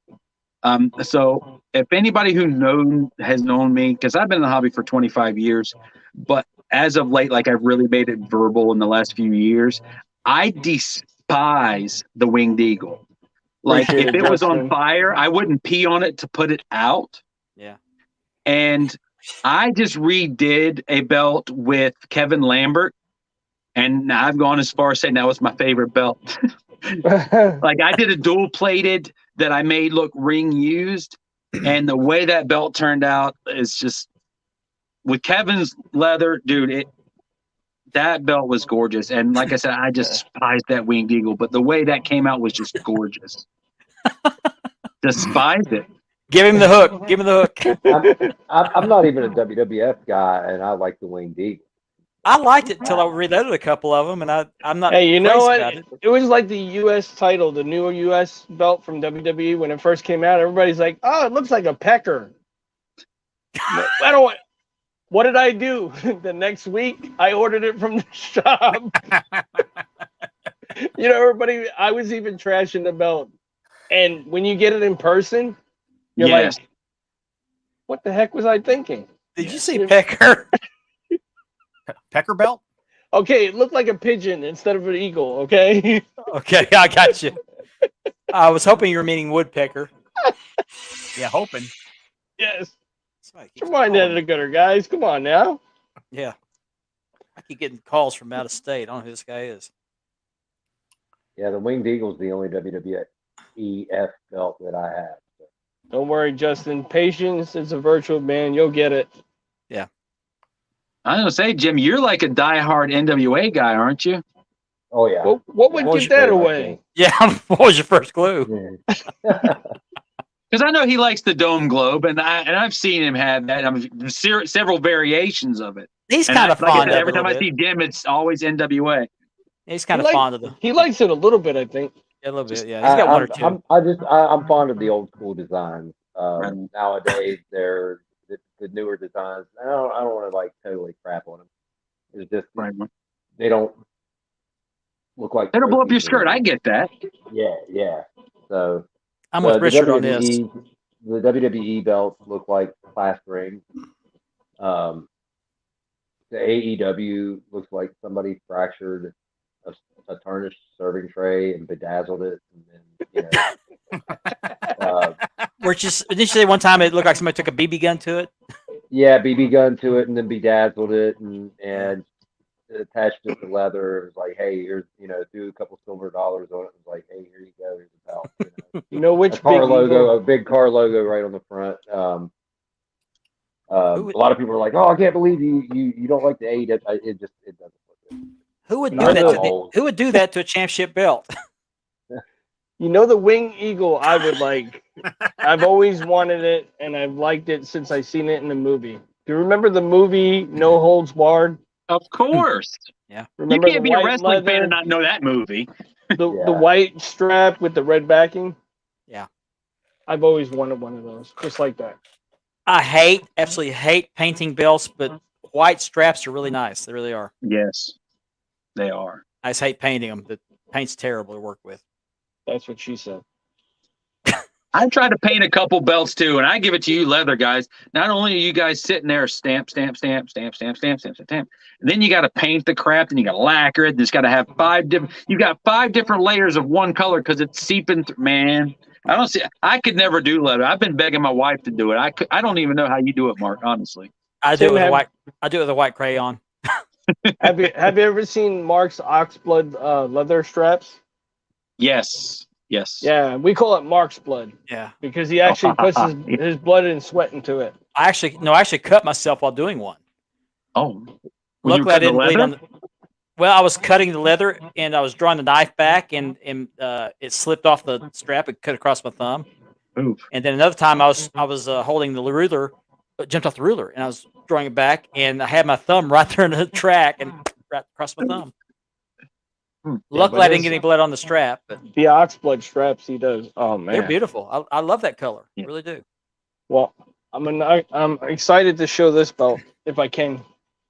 so if anybody who has known me, because I've been in the hobby for 25 years, but as of late, like I've really made it verbal in the last few years, I despise the winged eagle. Like Appreciate if it, it was on Justin. fire, I wouldn't pee on it to put it out. Yeah. And I just redid a belt with Kevin Lambert, and I've gone as far as saying that was my favorite belt. Like I did a dual plated that I made look ring used, and the way that belt turned out is just with Kevin's leather, dude. That belt was gorgeous, and like I said, I just despised that winged eagle, but the way that came out was just gorgeous. Despised it. Give him the hook. Give him the hook. I'm not even a WWF guy, and I like the winged eagle. I liked it until I reloaded a couple of them, and I'm not. Hey, you know crazy what? about it. It was like the U.S. title, the new U.S. belt from WWE when it first came out. Everybody's like, "Oh, it looks like a pecker." I don't. What did I do? The next week, I ordered it from the shop. You know, everybody. I was even trashing the belt, and when you get it in person, you're Yes. like, "What the heck was I thinking?" Did you see Pecker? Pecker belt? Okay, it looked like a pigeon instead of an eagle. Okay. Okay, I got you. I was hoping you were meaning woodpecker. Yeah, hoping. Yes. Somebody keeps Come on, calling me. the gutter guys. Come on now. Yeah. I keep getting calls from out of state. I don't know who this guy is. Yeah, the winged eagle's the only WWF belt that I have. Don't worry, Justin. Patience is a virtue, man. You'll get it. I was gonna say, Jim, you're like a diehard NWA guy, aren't you? Oh yeah. What would What was give that Very much away? Yeah. What was your first clue? so. Yeah. Because I know he likes the dome globe, and I've seen him have that. I mean, several variations of it. He's And kind of like I fond said, of every it. a time I little see bit. Jim, it's always NWA. He's kind He of like- fond of the. He likes it a little bit, I think. Yeah, a little bit. Yeah, he's got one or two. I'm fond of the old school designs. Right. Nowadays, they're the newer designs. I don't want to like totally crap on them. It's just Right. they don't look like It'll blow up your trophies skirt. I anymore. get that. Yeah. So I'm with Richard on this. The WWE belts look like class rings. The AEW looks like somebody fractured a tarnished serving tray and bedazzled it, and then Didn't you say one time it looked like somebody took a BB gun to it? yeah, BB gun to it, and then bedazzled it, and attached it to leather. It was like, hey, here's threw a couple silver dollars on it. It was like, hey, here you go, here's the belt. You know which A car big logo, eagle? a big car logo right on the front. A lot of people are like, "Oh, I can't believe you don't like the AEW." It doesn't look good. Who would do Not that? at To all. who would do that to a championship belt? You know the wing eagle I would like. I've always wanted it, and I've liked it since I seen it in the movie. Do you remember the movie No Holds Barred? Of course. Yeah. Remember You can't the be a white wrestling fan leather, and not know that movie. the Yeah. white strap with the red backing? Yeah. I've always wanted one of those, just like that. I absolutely hate painting belts, but white straps are really nice. They really are. Yes, they are. I just hate painting them. The paint's terrible to work with. That's what she said. I tried to paint a couple belts too, and I give it to you, leather guys. Not only are you guys sitting there, stamp, stamp, stamp, stamp, stamp, stamp, stamp, stamp, and then you got to paint the crap, and you got to lacquer it. There's got to have 5 different. You got 5 different layers of one color because it's seeping through. Man, I don't see. I could never do leather. I've been begging my wife to do it. I don't even know how you do it, Mark. Honestly, I do it with Tim, a white. I do it with a white crayon. Have you ever seen Mark's oxblood leather straps? yes. Yeah, we call it Mark's blood Yeah. because he actually puts his blood and sweat into it. I actually cut myself while doing one. Oh, when you were Luckily, I cutting didn't the bleed leather? on the. Well, I was cutting the leather and I was drawing the knife back and it slipped off the strap and cut across my thumb. Oof. And then another time I was holding the ruler, jumped off the ruler and I was drawing it back and I had my thumb right there in the track and right across my thumb. Luckily, I didn't get any blood on the strap, but The oxblood straps he does. Oh man, they're beautiful. I love that color. Yeah. I really do. Well, I'm excited to show this belt if I can.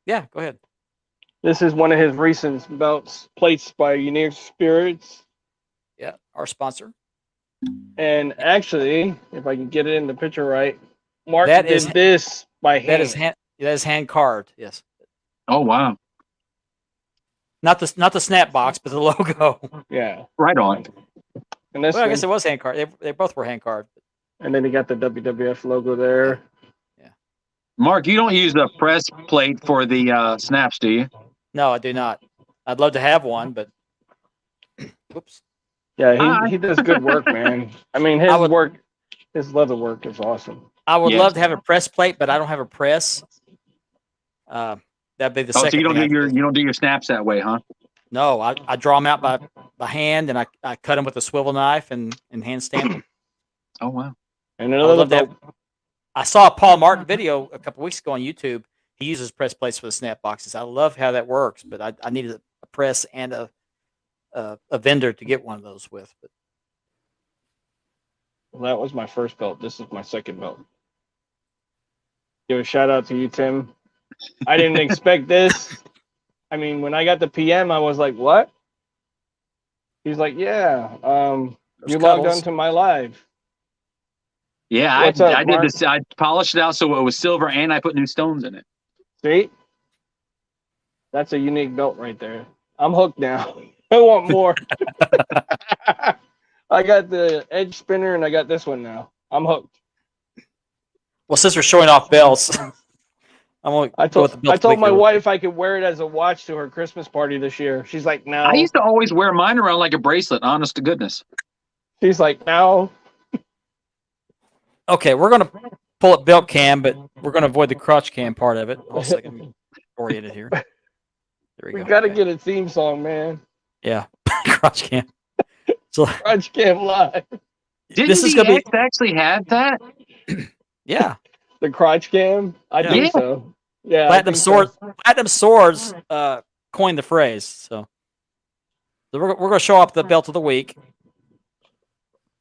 Yeah, go ahead. This is one of his recent belts, plates by Unique Spirits. Yeah, our sponsor. And actually, if I can get it in the picture right, Mark That did is- this by hand. That is hand carved. Yes, Oh wow. not the snap box, but the logo. Yeah. Right on. And this Well, I guess one- it was hand carved. They both were hand carved. and then he got the WWF logo there. Mark, you don't use the press plate for the snaps, do you? No, I do not. I'd love to have one, but whoops. Yeah, Hi. he does good work, man. I mean, his leather work is awesome. I would Yes. love to have a press plate, but I don't have a press. That'd be the Oh, second. so you don't thing do I'd you don't do your snaps that way, huh? No, I draw them out by hand, and I cut them with a swivel knife and hand stamp them. Oh wow. And I would another love to belt, have- I saw a Paul Martin video a couple weeks ago on YouTube. He uses press plates for the snap boxes. I love how that works, but I needed a press and a vendor to get one of those with. But that was my first belt. This is my second belt. Give a shout out to you, Tim. I didn't expect this. I mean, when I got the PM, I was like, "What?" He's like, "Yeah, you logged Cuddles. onto my live." Yeah, What's up, I did Mark? this. I polished it out so it was silver, and I put new stones in it. See, that's a unique belt right there. I'm hooked now. I want more. I got the edge spinner, and I got this one now. I'm hooked. well, since we're showing off belts, I'm gonna I go with told the belt. my wife I could wear it as a watch to her Christmas party this year. She's like, "No." I used to always wear mine around like a bracelet. Honest to goodness. She's like, "No." Okay, we're gonna pull up belt cam, but we're gonna avoid the crotch cam part of it. Also, I can orient it here. There we We go. gotta Okay. get a theme song, man. Yeah, crotch cam. So Crunch Cam Live. Didn't this is the gonna X actually have that? yeah. The crotch cam? I Yeah. think so. Yeah. I Platinum think so. Swords coined the phrase. So we're gonna show off the belt of the week.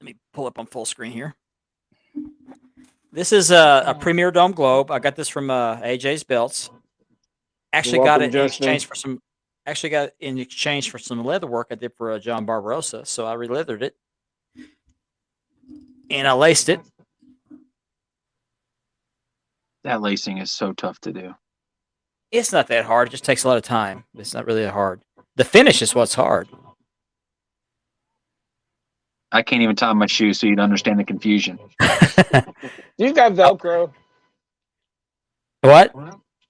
Let me pull up on full screen here. This is a Premier Dome Globe. I got this from AJ's Belts. Actually You're got welcome, it in Justin. exchange for some. Actually got it in exchange for some leather work I did for John Barbarossa. So I re-leathered it, and I laced it. That lacing is so tough to do. It's not that hard. It just takes a lot of time. It's not really that hard. The finish is what's hard. I can't even tie my shoes, so you'd understand the confusion. You got Velcro. What?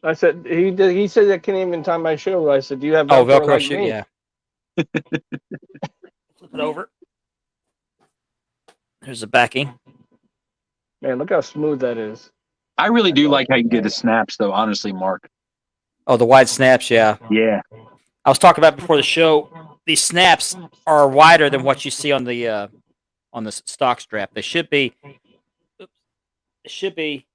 I said he said I can't even tie my shoe. I said, "Do you have Velcro?" Oh, Velcro like shoe. me?" Yeah. Flip it over. There's the backing. Man, look how smooth that is. I really do like how you did the snaps, though. Honestly, Mark. Oh, the wide snaps. Yeah. Yeah. I was talking about before the show. These snaps are wider than what you see on the stock strap. They should be It should be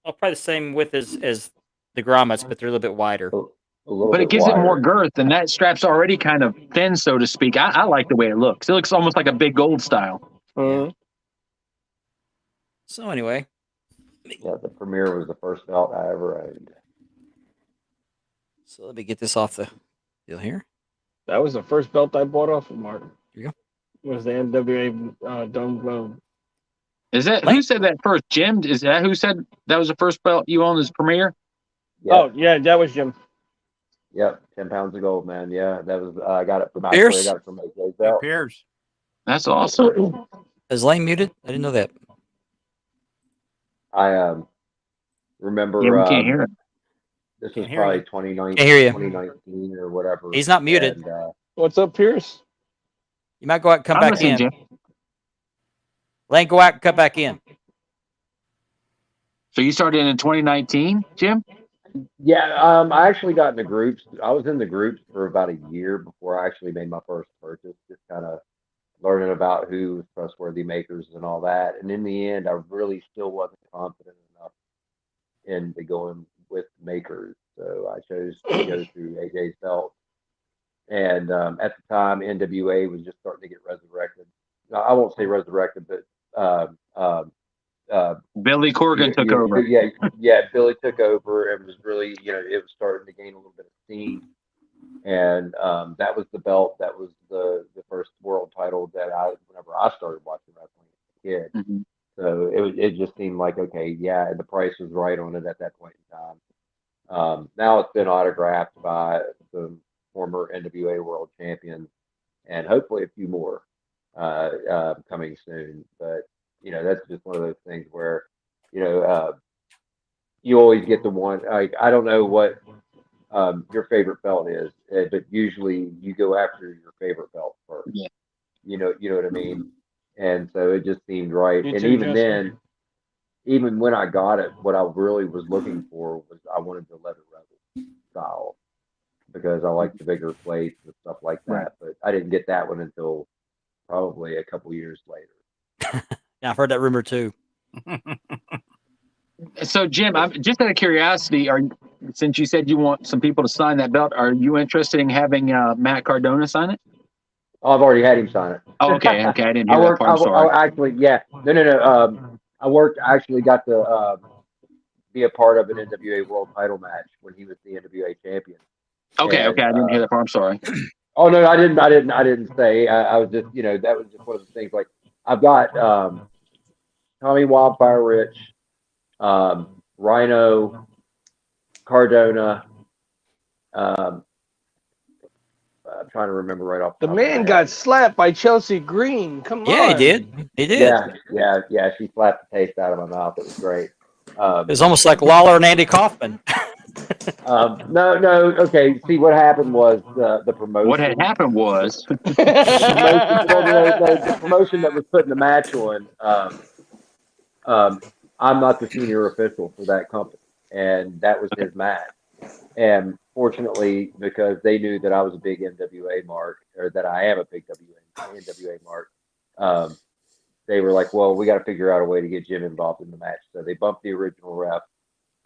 probably the same width as the grommets, but they're a little bit wider. A little But it bit gives it more wider. girth, and that strap's already kind of thin, so to speak. I like the way it looks. It looks almost like a big gold style. Mhm. So anyway, Yeah, the Premier was the first belt I ever owned. so let me get this off the deal here. That was the first belt I bought off of Martin. Here you go. Was the NWA Dome Globe. Is that Lane? who said that first? Jim? Is that who said that was the first belt you owned as Premier? Yep. Oh yeah, that was Jim. Yep, 10 pounds of gold, man. Yeah, that was. I got it from Pierce? actually. I got it from AJ's It belt. appears. That's awesome. Is Lane muted? I didn't know that. I remember. Yeah, we can't hear it. This Can't was hear probably you. 2019, Can't hear you. 2019 or whatever. He's not muted. And, What's up, Pierce? You might go out and come I'm back listening, in. Jim. Lane, go out and come back in. So you started in 2019, Jim? yeah, I actually got in the groups. I was in the groups for about a year before I actually made my first purchase. Just kind of learning about who was trustworthy makers and all that. And in the end, I really still wasn't confident enough into going with makers. So I chose to go through AJ's belt. And at the time, NWA was just starting to get resurrected. No, I won't say resurrected, but Billy Corgan took over. yeah, Billy took over and was really, it was starting to gain a little bit of steam. And that was the belt. That was the first world title that whenever I started watching wrestling as a kid. Mm-hmm. So it just seemed like, okay, yeah, and the price was right on it at that point in time. Now it's been autographed by some former NWA world champions and hopefully a few more coming soon. But, that's just one of those things where, you always get the one. I don't know what your favorite belt is, but usually you go after your favorite belt first. Yeah. You know what I mean? And so it just seemed right. You And too, even Justin. then, even when I got it, what I really was looking for was I wanted the leather rebel style because I like the bigger plates and stuff like that. Right. But I didn't get that one until probably a couple years later. Yeah, I've heard that rumor too. So, Jim, I'm just out of curiosity. Since you said you want some people to sign that belt, are you interested in having Matt Cardona sign it? Oh, I've already had him sign it. Oh, okay. I didn't hear that part. I'm sorry. Actually, yeah. No. I actually got to be a part of an NWA World Title match when he was the NWA champion. Okay. And, I didn't hear that part. I'm sorry. Oh no, I didn't say. I was just, that was just one of the things. Like I've got Tommy Wildfire Rich, Rhino, Cardona. I'm trying to remember right off. The top of my man head. got slapped by Chelsea Green. Come Yeah, on. he did. He did. Yeah. She slapped the taste out of my mouth. It was great. It was almost like Lawler and Andy Kaufman. No. Okay. See, what happened was the promotion. What had happened was the promotion that was putting the match on. I'm not the senior official for that company, and that was his match. And fortunately, because they knew that I was a big NWA mark, or that I am a big NWA mark, they were like, "Well, we got to figure out a way to get Jim involved in the match." So they bumped the original ref.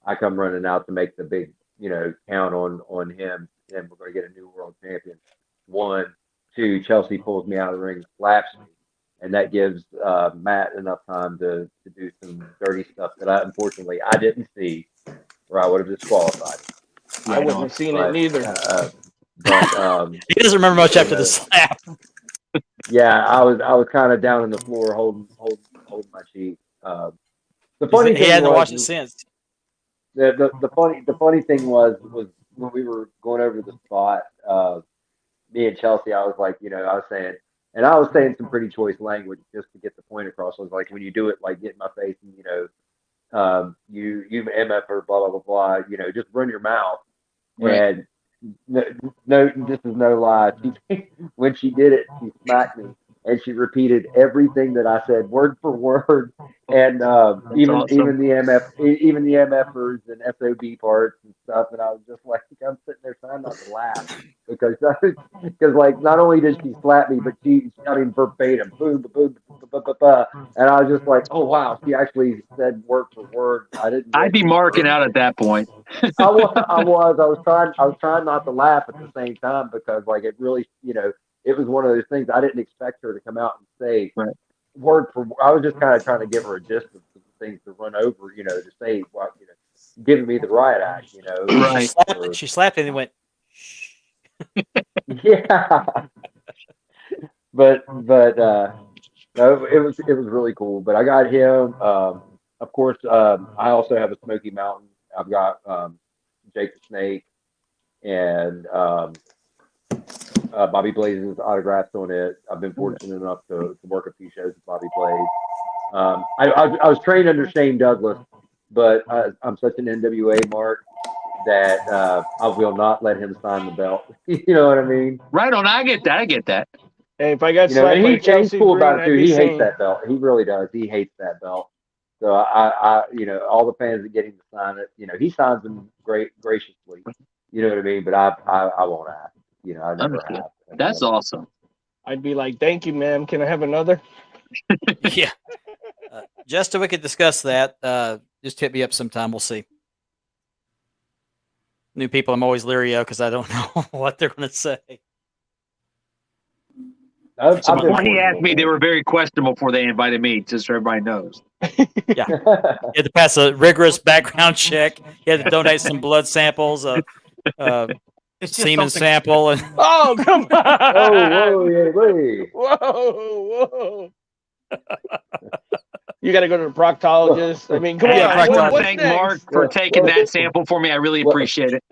I come running out to make the big, count on him, and we're going to get a new world champion. 1, 2, Chelsea pulls me out of the ring, slaps me, and that gives Matt enough time to do some dirty stuff that unfortunately I didn't see, or I would have disqualified him. I wouldn't have seen it neither. He doesn't remember much after the slap. Yeah, I was kind of down on the floor holding my cheek. The funny He thing hadn't was, watched it since. the funny thing was when we were going over the spot, me and Chelsea, I was like, I was saying some pretty choice language just to get the point across. I was like, when you do it, like get in my face and you MF or blah blah blah blah, just run your mouth. Right. And no, this is no lie. When she did it, she smacked me, and she repeated everything that I said word for word, and even awesome. the even the MFers and SOB parts and stuff. And I was just like, I'm sitting there trying not to laugh because like not only did she slap me, but she shouting verbatim, boom, boom, boom, boom, boom, boom, and I was just like, oh wow, she actually said word for word. I didn't I'd get be any marking out verbiage. at that point. I was trying not to laugh at the same time because like it really, it was one of those things I didn't expect her to come out and say Right. word for. I was just kind of trying to give her a gist of the things to run over, to say what, giving me the riot act, Right. She slapped it and went, shh. yeah. But no, it was really cool. But I got him. Of course, I also have a Smoky Mountain. I've got Jake the Snake and Bobby Blaze's autographs on it. I've been fortunate enough to work a few shows with Bobby Blaze. I was trained under Shane Douglas, but I'm such an NWA mark that I will not let him sign the belt. You know what I mean? Right on. I get that. I get that. Hey, if I got You know, slapped and by he's Chelsea cool Green, about it I'd too. be He hates saying, that belt. He really does. He hates that belt. So all the fans that get him to sign it, he signs them graciously. You know what I mean? But I won't ask. I never Understood. have. That's awesome. I'd be like, "Thank you, ma'am. Can I have another?" Yeah. Just so we could discuss that, just hit me up sometime. We'll see. New people, I'm always leery of because I don't know what they're going to say. I've been Before he asked fortunate, me, they man. were very questionable before they invited me, just so everybody knows. Yeah. You had to pass a rigorous background check. You had to donate some blood samples, It's just semen something. sample, and Oh, come on! Oh, whoa, yeah, wait. Whoa! You got to go to the proctologist. I mean, come Hey, Yeah, I on. just want to What's thank Mark next? for taking that sample for me. I really appreciate it.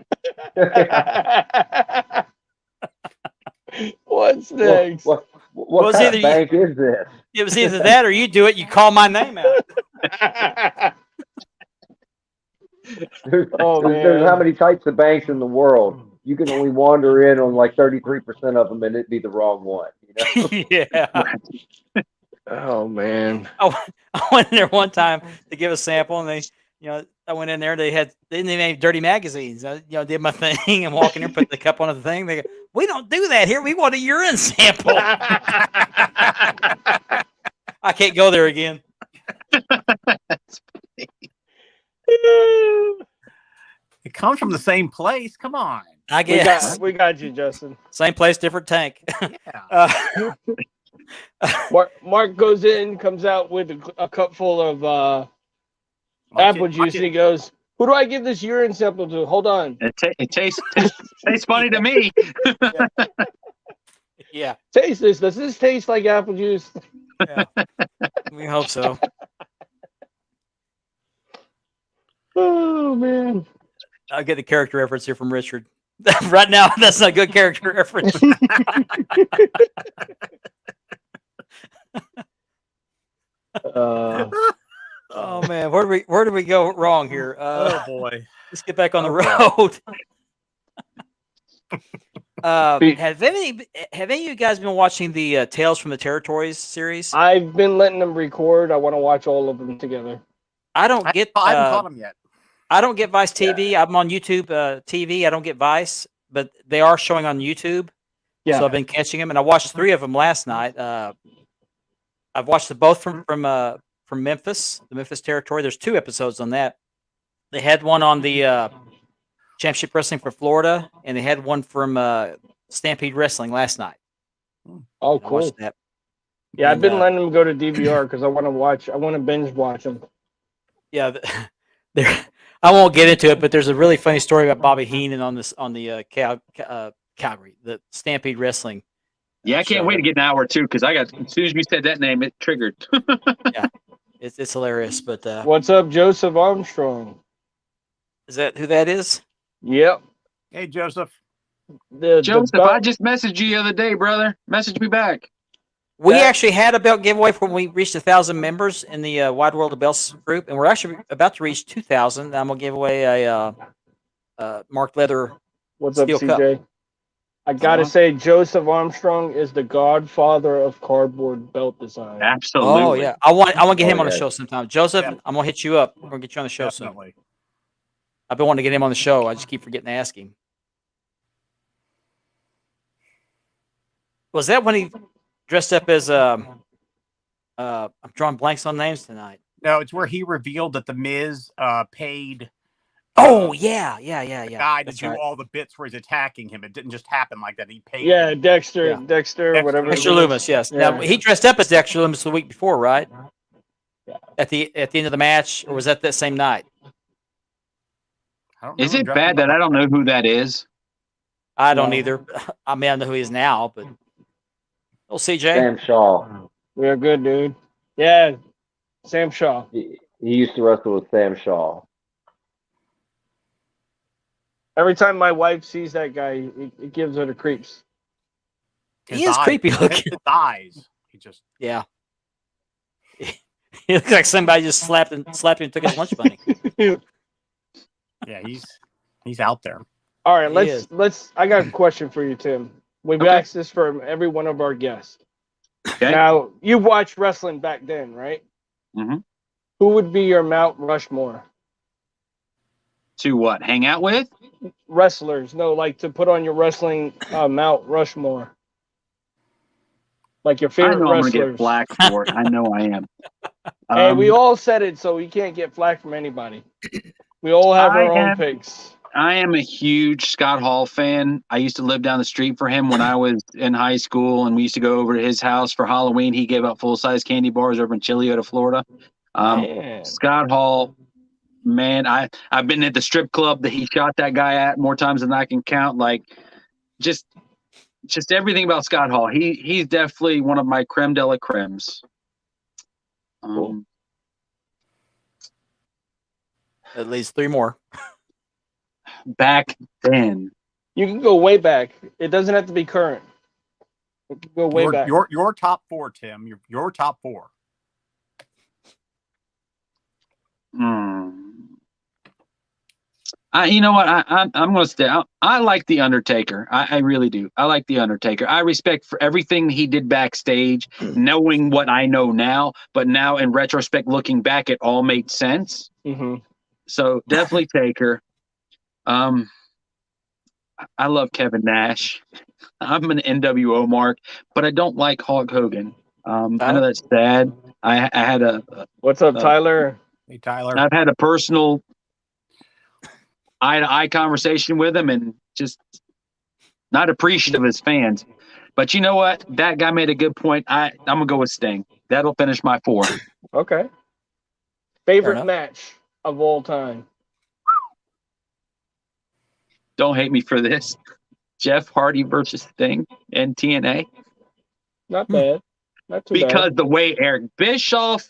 What's what, next? what, well, what it's kind either of bank is this? it was either that or you do it. You call my name out. Oh There's how man. many types of banks in the world? You can only wander in on like 33% of them and it'd be the wrong one, Yeah. Oh man. I went in there one time to give a sample, and I went in there. They didn't even have dirty magazines. I, did my thing and walk in there, put the cup on the thing. They go, "We don't do that here. We want a urine sample." I can't go there again. It comes from the same place. Come on. I guess we got you, Justin. same place, different tank. Yeah. Mark goes in, comes out with a cup full of apple juice, and he goes, "Who do I give this urine sample to? Hold on." It tastes funny to me. Yeah. Taste this. Does this taste like apple juice? Yeah. We hope so. Oh man. I'll get the character reference here from Richard. Right now, that's not a good character reference. Oh man, where do we go wrong here? Oh boy. Let's get back on the road. Have any of you guys been watching the Tales from the Territories series? I've been letting them record. I want to watch all of them together. I don't get. I haven't caught them yet. I don't get Vice TV. I'm on YouTube TV. I don't get Vice, but they are showing on YouTube. Yeah. So I've been catching them, and I watched 3 of them last night. I've watched them both from Memphis, the Memphis territory. There's 2 episodes on that. They had one on the Championship Wrestling for Florida, and they had one from Stampede Wrestling last night. Oh, I cool. watched that. Yeah, I've And, been letting them go to DVR because I want to binge watch them. Yeah, I won't get into it, but there's a really funny story about Bobby Heenan on the Calgary, the Stampede Wrestling. Yeah, I can't wait to get an hour or 2 because as soon as you said that name, it triggered. Yeah, it's hilarious. But What's up, Joseph Armstrong? is that who that is? Yep. Hey, Joseph. Joseph, I just messaged you the other day, brother. Message me back. We actually had a belt giveaway when we reached 1,000 members in the Wide World of Belts group, and we're actually about to reach 2,000. I'm gonna give away a Mark Leather What's up, steel CJ? cup. I gotta say, Joseph Armstrong is the godfather of cardboard belt design. Absolutely. Oh yeah, I want to get him Oh, on the yeah. show sometime. Joseph, Yeah. I'm gonna hit you up. We're gonna get you on the show soon. Definitely. I've been wanting to get him on the show. I just keep forgetting to ask him. Was that when he dressed up as I'm drawing blanks on names tonight. No, it's where he revealed that the Miz paid Oh yeah. the guy to That's do right. all the bits where he's attacking him. It didn't just happen like that. He paid Yeah, him. Dexter, Yeah. Dexter, whatever. Dexter his name Loomis, is. yes. Yeah. Now he dressed up as Dexter Loomis the week before, right? At the end of the match, or was that same night? I don't Is remember it bad that I don't know who that is? I don't No. either. I mean, I know who he is now, but oh, CJ. Sam Shaw. We are good, dude. Yeah, Sam Shaw. He used to wrestle with Sam Shaw. Every time my wife sees that guy, it gives her the creeps. His He is eyes. creepy looking. His eyes. He just Yeah. He looks like somebody just slapped him and took his lunch money. yeah, he's out there. All right, He is. let's. I got a question for you, Tim. We've Okay. asked this for every one of our guests. Okay. Now, you watched wrestling back then, right? Mhm. Who would be your Mount Rushmore? To what? Hang out with? Wrestlers, no, like to put on your wrestling Mount Rushmore. Like your I favorite know I'm going to wrestlers. get flack for it. I know I am. Hey, we all said it, so we can't get flack from anybody. We all have our own picks. I am a huge Scott Hall fan. I used to live down the street for him when I was in high school, and we used to go over to his house for Halloween. He gave out full-size candy bars over in Chiliota, Florida. Man. Scott Hall, man, I've been at the strip club that he shot that guy at more times than I can count. Like, just everything about Scott Hall. He's definitely one of my creme de la cremes. Cool. At least 3 more. Back then. You can go way back. It doesn't have to be current. It can go way back. Your top 4, Tim. Your top 4. You know what? I'm going to stay. I like The Undertaker. I really do. I like The Undertaker. I respect for everything he did backstage, knowing what I know now. But now, in retrospect, looking back, it all made sense. Mm-hmm. So definitely Taker. I love Kevin Nash. I'm an NWO mark, but I don't like Hulk Hogan. I know that's sad. I had a. What's up, Tyler? Hey, Tyler. I've had a personal eye-to-eye conversation with him, and just not appreciative of his fans. But you know what? That guy made a good point. I'm gonna go with Sting. That'll finish my 4. Okay. Favorite match of all time? Don't hate me for this. Jeff Hardy versus Sting in TNA. Not bad. Not too Because bad. the way Eric Bischoff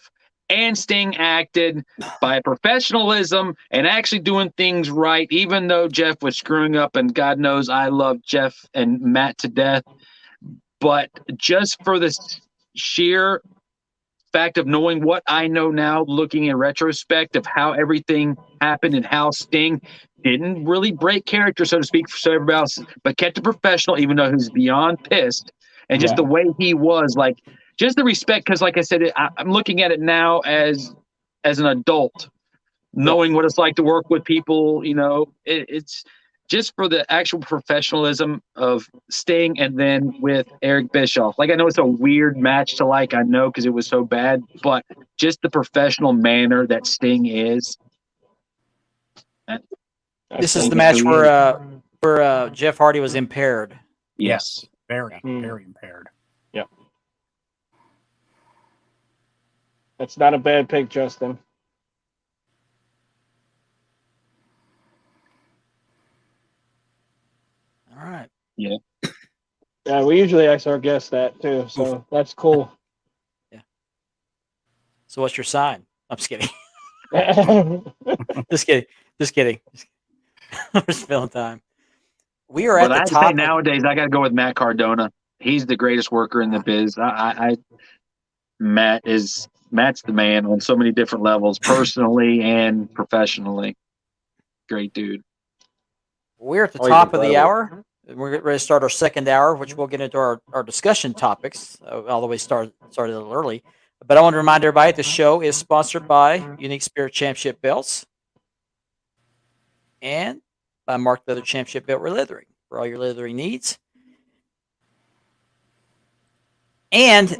and Sting acted by professionalism and actually doing things right, even though Jeff was screwing up, and God knows I love Jeff and Matt to death. But just for the sheer fact of knowing what I know now, looking in retrospect of how everything happened and how Sting didn't really break character, so to speak, for everybody else, but kept it professional, even though he was beyond pissed. And just the way he was, like, just the respect, because like I said, I'm looking at it now as an adult, knowing what it's like to work with people, it's just for the actual professionalism of Sting, and then with Eric Bischoff. Like, I know it's a weird match to like, I know, because it was so bad, but just the professional manner that Sting is. This is the match where Jeff Hardy was impaired. Yes. Very, very impaired. Yep. That's not a bad pick, Justin. All right. Yeah. Yeah, we usually ask our guests that too, so that's cool. Yeah. So what's your sign? I'm just kidding. Just kidding. We're just filling time. We are at the top. Nowadays, I got to go with Matt Cardona. He's the greatest worker in the biz. Matt's the man on so many different levels, personally and professionally. Great dude. We're at the top of the hour. We're getting ready to start our second hour, which we'll get into our discussion topics. All the way started a little early. But I want to remind everybody the show is sponsored by Unique Spirit Championship Belts and by Mark Leather Championship Belt Leathering for all your leathering needs. And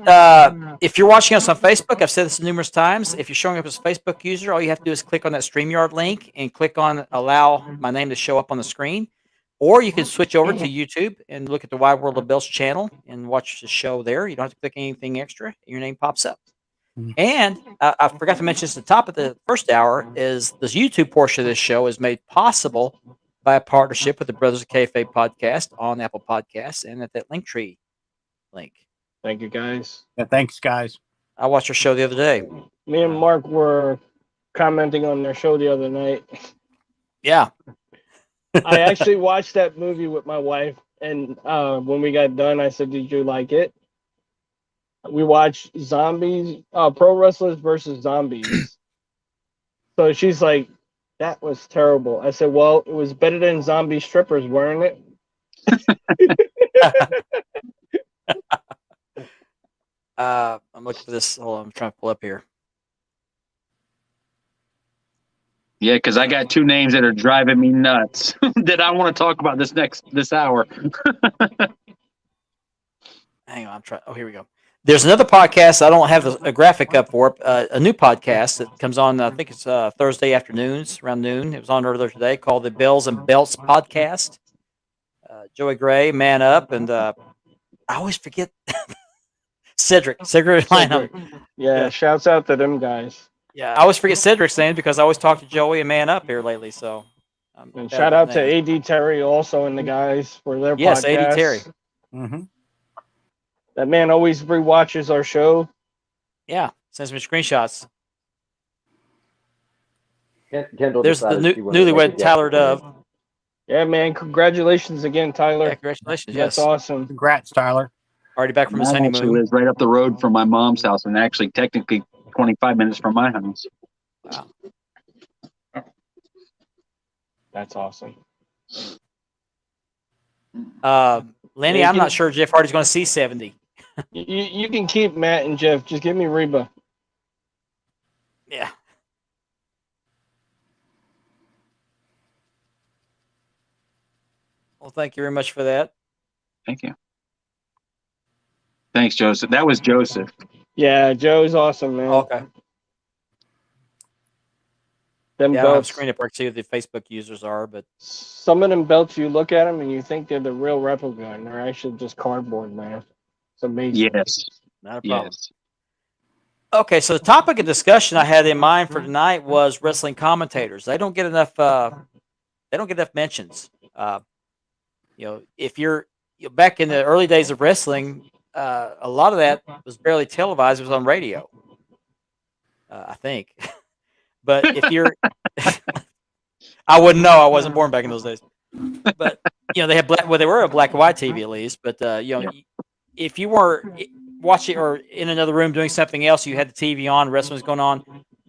if you're watching us on Facebook, I've said this numerous times. If you're showing up as a Facebook user, all you have to do is click on that StreamYard link and click on allow my name to show up on the screen. Or you can switch over to YouTube and look at the Wide World of Belts channel and watch the show there. You don't have to click anything extra. Your name pops up. And I forgot to mention this at the top of the first hour is this YouTube portion of this show is made possible by a partnership with the Brothers of Kayfabe podcast on Apple Podcasts and at that Linktree link. Thank you, guys. Yeah, thanks, guys. I watched their show the other day. Me and Mark were commenting on their show the other night. Yeah. I actually watched that movie with my wife, and when we got done, I said, "Did you like it?" We watched zombies, pro wrestlers versus zombies. So she's like, "That was terrible." I said, "Well, it was better than zombie strippers, weren't it?" I'm looking for this. Hold on, I'm trying to pull up here. Yeah, because I got two names that are driving me nuts that I want to talk about this hour. Hang on, I'm trying. Oh, here we go. There's another podcast. I don't have a graphic up for it. A new podcast that comes on. I think it's Thursday afternoons around noon. It was on earlier today called the Bells and Belts Podcast. Joey Gray, Man Up, and I always forget Cedric Lineham. Yeah, shouts out to them guys. Yeah, I always forget Cedric's name because I always talk to Joey and Man Up here lately. So, and shout out to AD Terry also and the guys for their podcast. AD Terry. Mm-hmm. That man always rewatches our show. Yeah, sends me screenshots. Kendall There's the decided she wanted to make newlywed a Tyler guess today. Dove. Yeah, man, congratulations again, Tyler. Yeah, congratulations. That's Yes, awesome. Congrats, Tyler. already back from his Mom actually honeymoon. lives right up the road from my mom's house, and actually technically 25 minutes from my house. Wow. That's awesome. Lenny, Yeah, I'm not sure Jeff Hardy's going to see 70. You can keep Matt and Jeff. Just give me Reba. Yeah. Well, thank you very much for that. Thank you. Thanks, Joseph. That was Joseph. Yeah, Joe's awesome, man. Okay. Them Yeah, I don't have a belts. screen up where I can see who the Facebook users are, but Some of them belts, you look at them and you think they're the real replica, and they're actually just cardboard, man. It's amazing. Yes. not a problem. Yes. Okay, so the topic of discussion I had in mind for tonight was wrestling commentators. They don't get enough. They don't get enough mentions. If you're back in the early days of wrestling, a lot of that was barely televised. It was on radio, I think. But if you're, I wouldn't know. I wasn't born back in those days. But they had they were a black and white TV at least. But if you were watching or in another room doing something else, you had the TV on, wrestling was going on.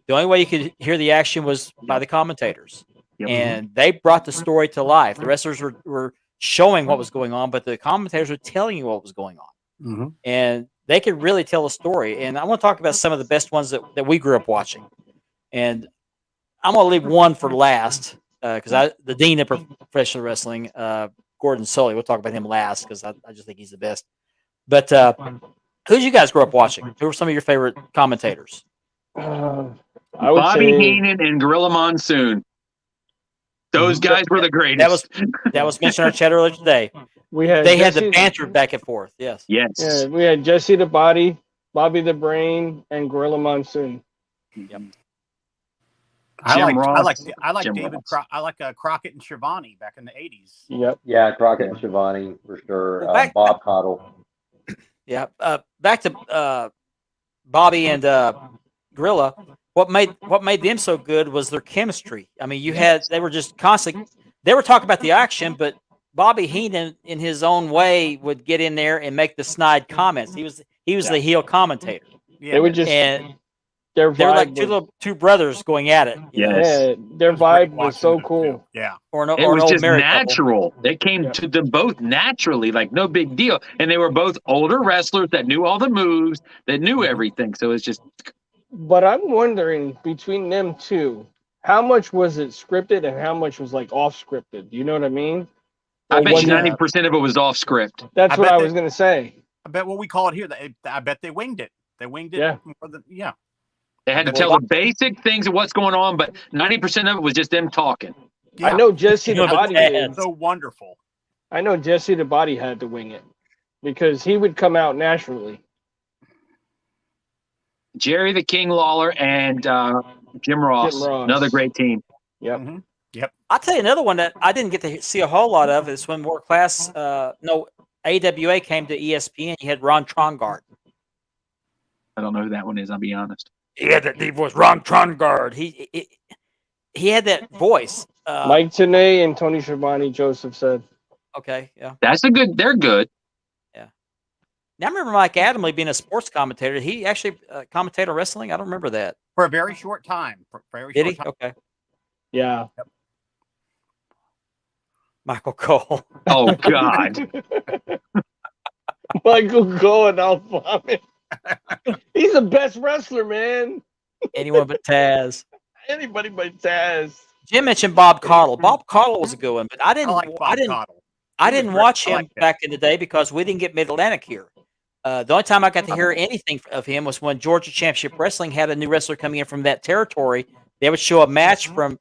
The only way you could hear the action was by the commentators, and they brought the story to life. The wrestlers were showing what was going on, but the commentators were telling you what was going on, Mm-hmm. and they could really tell a story. And I want to talk about some of the best ones that we grew up watching. And I'm going to leave one for last because the dean of professional wrestling, Gordon Sully, we'll talk about him last because I just think he's the best. But who did you guys grow up watching? Who were some of your favorite commentators? I would Bobby say Heenan and Gorilla Monsoon. Those guys were the greatest. That was mentioned in our chat earlier today. they had the banter back and forth. Yes. Yes. Yeah, we had Jesse the Body, Bobby the Brain, and Gorilla Monsoon. Yep. I like Jim David. Ross. I like Crockett and Shivani back in the 80s. Yep. Yeah, Crockett and Shivani for sure. Well, Bob Cottle. Yeah. Back to Bobby and Gorilla. What made them so good was their chemistry. I mean, they were just constantly. They were talking about the action, but Bobby Heenan, in his own way, would get in there and make the snide comments. He was the heel commentator. Yeah, They would just Their They're like vibe two brothers going at it. You know? Yes. yeah, their It was great vibe was watching so those two. cool. Yeah. Or an, It or an was old just married couple. natural. They came Yeah. to them both naturally, like no big deal. And they were both older wrestlers that knew all the moves, that knew everything. So it's just But I'm wondering between them two, how much was it scripted and how much was like off scripted? You know what I mean? I Or bet was you it- 90% of it was off script. That's I what bet I they- was gonna say. I bet what we call it here. I bet they winged it. They winged it. Yeah. More than, yeah. They had to tell the basic things of what's going on, but 90% of it was just them talking. Yeah. I know Jesse You the know, Body but- did. So wonderful. I know Jesse the Body had to wing it because he would come out naturally. Jerry the King Lawler and Jim Ross, Jim Ross. another great team. Yep. Mhm. I'll tell you another one that I didn't get to see a whole lot of is when World Class, AWA came to ESPN. You had Ron Trongard. I don't know who that one is, I'll be honest. He had that deep voice, Ron Trongard. He had that voice. Mike Tenay and Tony Schiavone, Joseph said. Okay, yeah. They're good. Now I remember Mike Adamley being a sports commentator. Did he actually commentator wrestling? I don't remember that. For a very short time. For a very Did short he? time. Okay. Yeah. Michael Cole. Oh, God. Michael going out vomit. He's the best wrestler, man. Anyone but Taz. Anybody but Taz. Jim mentioned Bob Caudle. Bob Caudle was a good one, but I I didn't. like Bob Caudle. I He was didn't great. watch I him like that. back in the day because we didn't get Mid Atlantic here. The only time I got to hear anything of him was when Georgia Championship Wrestling had a new wrestler coming in from that territory. They would show a match from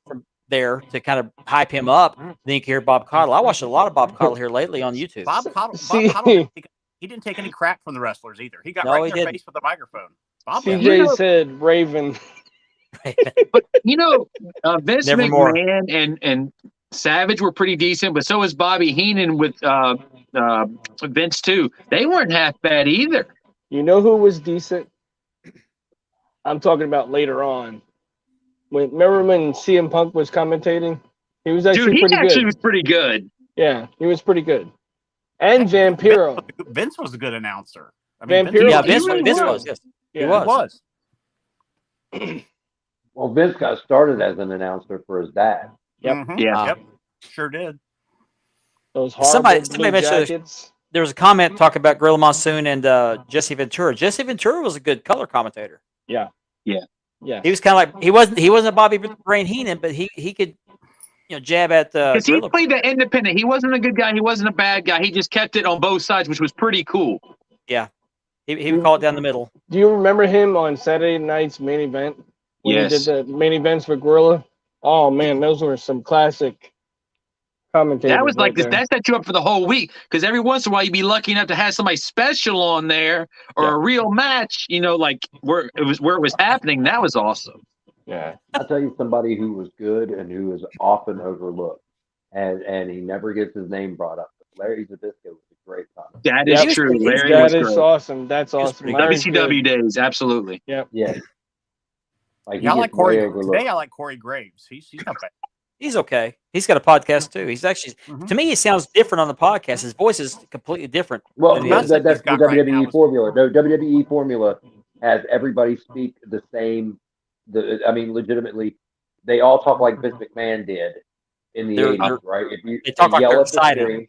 there to kind of hype him up. Then you could hear Bob Caudle. I watched a lot of Bob Caudle here lately on YouTube. Bob Caudle, See- he didn't take any crap from the wrestlers either. He got No, right he in their didn't. face with the microphone. Bob CJ said Raven. But, Vince Nevermore. McMahon and Savage were pretty decent, but so was Bobby Heenan with Vince, too. They weren't half bad either. You know who was decent? I'm talking about later on. Remember when CM Punk was commentating? He was actually Dude, he pretty actually good. was pretty good. Yeah, he was pretty good. And Vampiro. Vince was a good announcer. I mean, Vampiro. Yeah, He Vince, really Vince was. was. Yes, Yeah. he He was. was. Well, Vince got started as an announcer for his dad. Yep. Mhm. Yeah. Yep. Sure did. Those horrible Somebody blue mentioned jackets. There was a comment talking about Gorilla Monsoon and Jesse Ventura. Jesse Ventura was a good color commentator. Yeah. Yeah. Yeah. He was kind of like he wasn't a Bobby Brain Heenan, but he could jab at Because he Gorilla. played the independent. He wasn't a good guy. He wasn't a bad guy. He just kept it on both sides, which was pretty cool. He would call it down the middle. Do you remember him on Saturday night's main event? When Yes. he did the main events for Gorilla? Oh man, those were some classic commentators. That was like right this. there. That set you up for the whole week. Because every once in a while, you'd be lucky enough to have somebody special on there or Yeah. a real match. Like where it was happening. That was awesome. Yeah. I'll tell you somebody who was good and who is often overlooked, and he never gets his name brought up. Larry Zbyszko was a great comment. That Yep. is true. Larry That was is great. awesome. That's was awesome. pretty Larry's WCW good. days, absolutely. Yes. Like he Yeah, I like gets way Corey. overlooked. Today, I like Corey Graves. He's not bad. He's okay. He's got a podcast too. He's actually Mhm. to me he sounds different on the podcast. His voice is completely different. Well, than he the is. best that's he's the got right now WWE is- formula. No, WWE formula has everybody speak the same. Legitimately, they all talk like Vince McMahon did in the They're- 80s, right? If you they talk like yell they're at the excited. screen,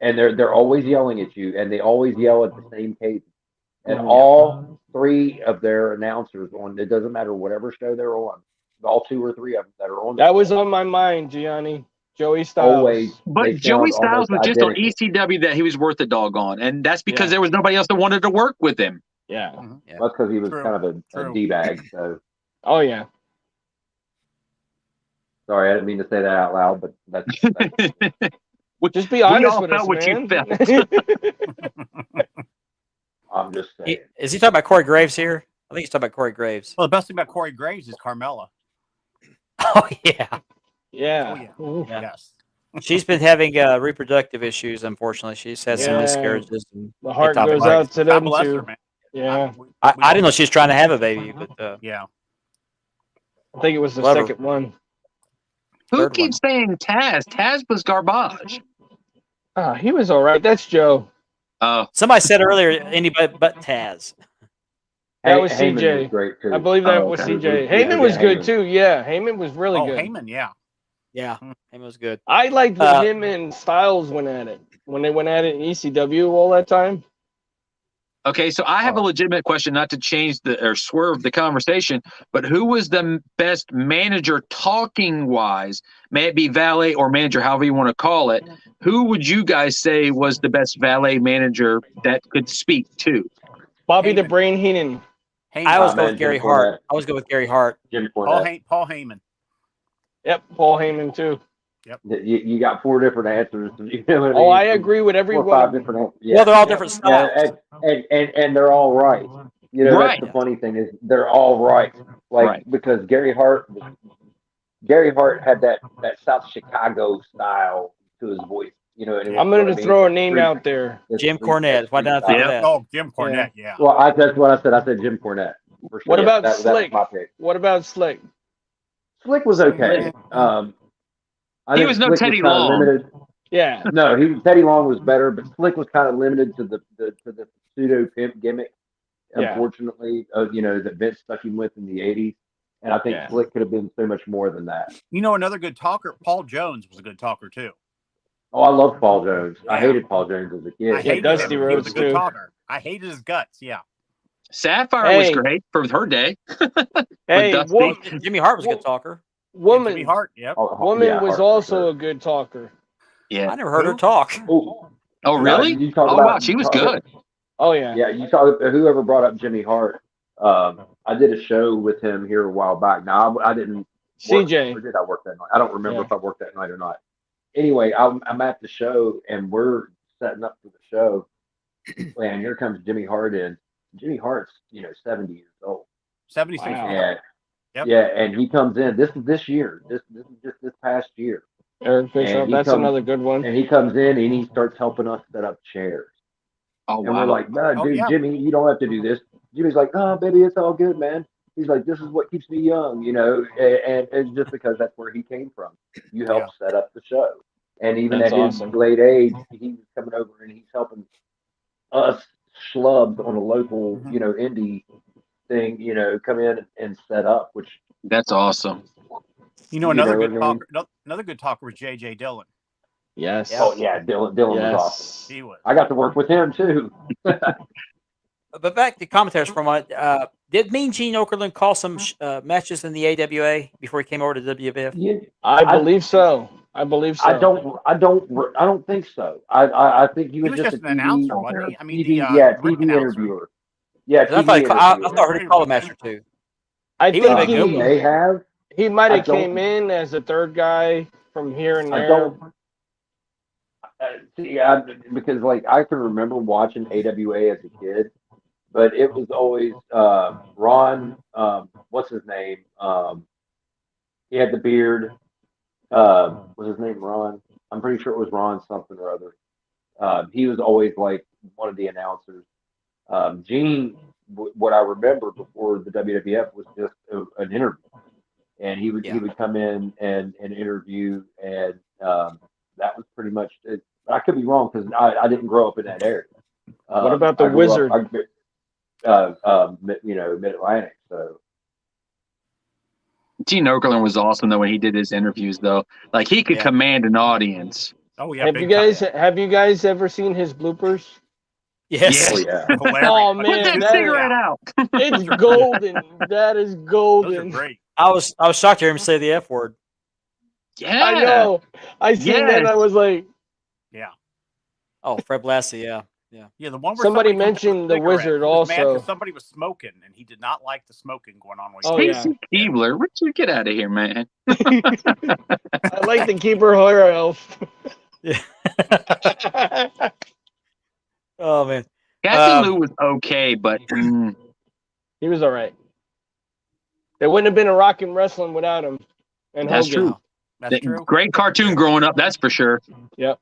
and they're always yelling at you, and they always yell at the same cadence. And Mhm. all three of their announcers on it doesn't matter whatever show they're on, all two or three of them that are on. That was on my mind, Gianni. Joey Styles. always. But they Joey sound Styles was almost just on identical. ECW that he was worth a doggone, and that's because Yeah. there was nobody else that wanted to work with him. Yeah. Yeah. That's because he was True. kind of a True. D-bag. So Oh yeah. sorry, I didn't mean to say that out loud, but that's Just be honest all with felt us, what you man. felt. I'm just saying. Is he talking about Corey Graves here? I think he's talking about Corey Graves. Well, the best thing about Corey Graves is Carmella. Oh yeah, Yeah. Oh, Ooh. Yeah. Yes. she's been having reproductive issues. Unfortunately, she's had some Yeah. miscarriages. And The heart atopic goes breast. out to God them bless too. her, man. Yeah. I didn't know she was trying to have a baby, but Yeah. I think it was the Clever. second one. Who Third keeps saying Taz? Taz was garbage. Ah, he was all right. That's Joe. Oh, somebody said earlier anybody but Taz. That was Heyman CJ. was great too. I believe that Oh, was okay. CJ. We Heyman forget was good Heyman. too. Yeah, Heyman was really Oh, good. Heyman, yeah. Yeah, it was good. I liked when Uh, him and Styles went at it. When they went at it in ECW all that time. Okay, so I have a Oh. legitimate question, not to change the or swerve the conversation, but who was the best manager talking wise? May it be valet or manager, however you want to call it. Who would you guys say was the best valet manager that could speak to? Bobby the Heyman. Brain Heenan. Heyman. I always go man, with Gary Jim Hart. Cornette. I always go with Gary Hart. Jim Cornette. Paul Heyman. Yep, Paul Heyman too. You got 4 different answers. You know what I Oh, mean? I agree with every 4 or one 5 of them. different answers. Yeah. Well, they're all different styles. And they're all right. You know, Right. that's the funny thing is they're all right. Like Right. because Gary Hart had that South Chicago style to his voice. You know what I mean? I'm going What to I mean? throw a That name street- out there. that Jim street- Cornette. that Why street did I think of style. that? Oh, Jim Cornette, yeah. Well, that's what I said. I said Jim Cornette. For sure. What about that Slick? was my pick. What about Slick? Slick was okay. I He think was no Slick Teddy kinda Long. limited. Yeah. No, Teddy Long was better, but Slick was kind of limited to the pseudo pimp gimmick. Yeah. Unfortunately, that Vince stuck him with in the '80s, and I think Yeah. Slick could have been so much more than that. You know, another good talker, Paul Jones was a good talker too. Oh, I love Paul Jones. I Yeah. hated Paul Jones as a kid. I hated Dusty him. He was Rhodes, a good too. talker. I hated his guts. Yeah. Sapphire was Hey. great for her day. Hey, Dusty. Jimmy Hart was a good talker. woman, Jimmy Hart. Yep. woman Yeah, was Hart for also sure. a good talker. Yeah. I never heard her Who? talk. Oh, Oh, really? You talk Oh, about wow. She was good. Oh yeah. Yeah, you talk. Whoever brought up Jimmy Hart, I did a show with him here a while back. Now I didn't. Work, CJ. or did I work that night? I don't remember Yeah. if I worked that night or not. Anyway, I'm at the show and we're setting up for the show. And here comes Jimmy Hart in. Jimmy Hart's 70 years old. 76. Wow. Yeah, Yep. yeah, and he comes in. This is this year. This is just this past year. Eric Bischoff. he That's comes- another good one. And he comes in and he starts helping us set up chairs. Oh, And we're like, no, Oh, dude, yeah. Jimmy, you don't have to do this. Jimmy's like, oh, baby, it's all good, man. He's like, this is what keeps me young, and it's just because that's where he came from. You helped set up the show. And even That's at his awesome. late age, he was coming over and he's helping us schlubs on a local, indie thing, come in and set up, which, That's awesome. You know, another what good I mean? talker. Another good talker was J.J. Dillon. Yes. Oh, yeah, Dylan was awesome. He was. I got to work with him, too. But back to commentators for a moment. Did Mean Gene Okerlund call some matches in the AWA before he came over to WWF? Yeah, I believe so. I believe so. I don't think so. I think he was just an a announcer, TV, wasn't he? I mean, TV, the ring TV announcer. interviewer. Yeah, 'Cause I TV thought, I interviewer. thought he'd call a match or two. I He would've think been good He one. may have. he might I have don't- came in as a third guy from here and I there. don't. Because like I can remember watching AWA as a kid, but it was always Ron. What's his name? He had the beard. Was his name Ron? I'm pretty sure it was Ron something or other. He was always like one of the announcers. Gene, what I remember before the WWF was just an interview, and he would come in and interview, and that was pretty much it. I could be wrong because I didn't grow up in that area. What about the I grew Wizard? Mid Atlantic. So Gene Okerlund was awesome though when he did his interviews though. Like he could Yeah. command an audience. Oh yeah. Have big you guys ever seen his bloopers? Yes. oh yeah. time. Hilarious. Oh Put man, that that cigarette out. it's golden. That is Those are golden. great. I was shocked to hear him say the F word. Yeah. I know. I seen that and I was like, Yeah. Oh, Fred Blassie, yeah. Yeah, the one where Somebody comes in with mentioned the cigarette. Wizard He was mad 'cause also. somebody was smoking, and he did not like the smoking going on. Oh, yeah. Casey Keebler, where'd you get out of here, man? I like to keep her horror elf. Yeah. Oh man. Captain Lou was okay, but He was all right. There wouldn't have been a Rockin' Wrestling without him. And that's Hogan. true. That's true. Great cartoon growing up, that's for sure. Yep.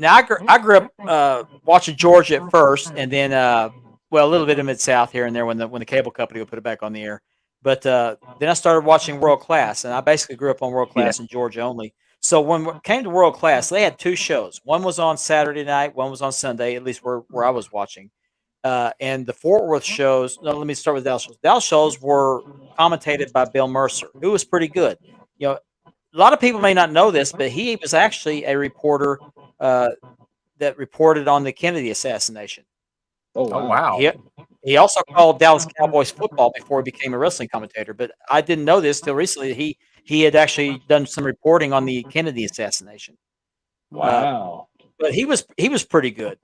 Now I grew up watching Georgia at first, and then a little bit of Mid South here and there when the cable company would put it back on the air. But then I started watching World Class, and I basically grew up on World Class in Georgia only. So when it came to World Class, they had two shows. One was on Saturday night, one was on Sunday, at least where I was watching. And the Fort Worth shows. No, let me start with Dallas shows. Dallas shows were commentated by Bill Mercer, who was pretty good. You know, a lot of people may not know this, but he was actually a reporter that reported on the Kennedy assassination. Oh Oh wow. wow. He also called Dallas Cowboys football before he became a wrestling commentator. But I didn't know this till recently. He had actually done some reporting on the Kennedy assassination. Wow. But he was pretty good.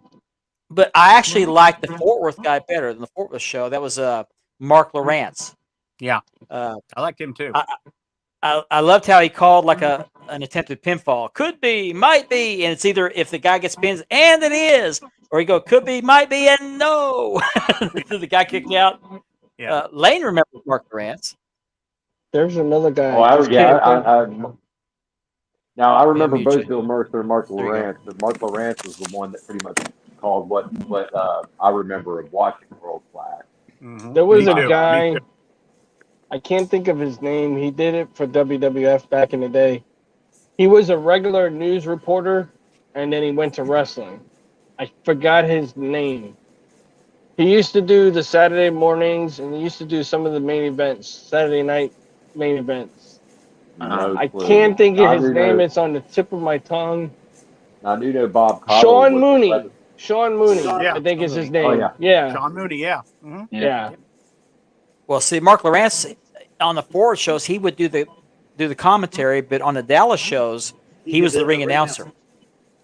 But I actually liked the Fort Worth guy better than the Fort Worth show. That was Mark Lawrence. Yeah, Uh, I liked him too. I loved how he called like an attempted pinfall. Could be, might be, and it's either if the guy gets pinned and it is, or he go could be, might be, and no. The guy kicked out. Yeah. Lane remembers Mark Lawrence. There's another guy. Oh, I, just yeah. can't think- Now I remember mute both you. Bill Mercer and Mark There you go. Lawrence, but Mark Lawrence was the one that pretty much called what I remember of watching World Class. Mhm. There was Me a too, me guy. too. I can't think of his name. He did it for WWF back in the day. He was a regular news reporter, and then he went to wrestling. I forgot his name. He used to do the Saturday mornings, and he used to do some of the main events, Saturday night main events. No I clue. can't think of I his do name. know- It's on the tip of my tongue. I do know Bob Cottle Sean was the Mooney. president. Sean Mooney, Yeah, I think Sean is his Mooney. name. Oh, yeah. Yeah. Sean Mooney. Yeah. Mhm. Yeah. Well, see, Mark Lawrence on the Ford shows he would do the commentary, but on the Dallas shows he was the ring announcer.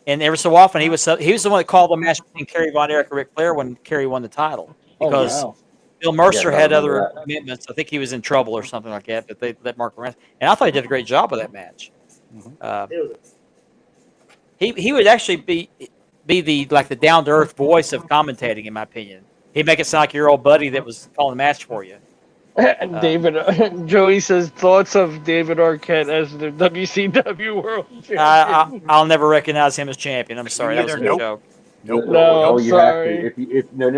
And every so often he was the one that called the match between Kerry Von Erich and Ric Flair when Kerry won the title because Oh, wow. Bill Mercer Yes, I had remember other that. commitments. I think he was in trouble or something like that, but they let Mark Lawrence. And I thought he did a great job with that match. He would actually be the the down to earth voice of commentating, in my opinion. He'd make it sound like your old buddy that was calling the match for you. David Joey says thoughts of David Arquette as the WCW World Champion. I'll never recognize him as champion. I'm sorry, that was a Neither. Nope. joke. Nope. No, Oh, I'm you sorry. have to. If no.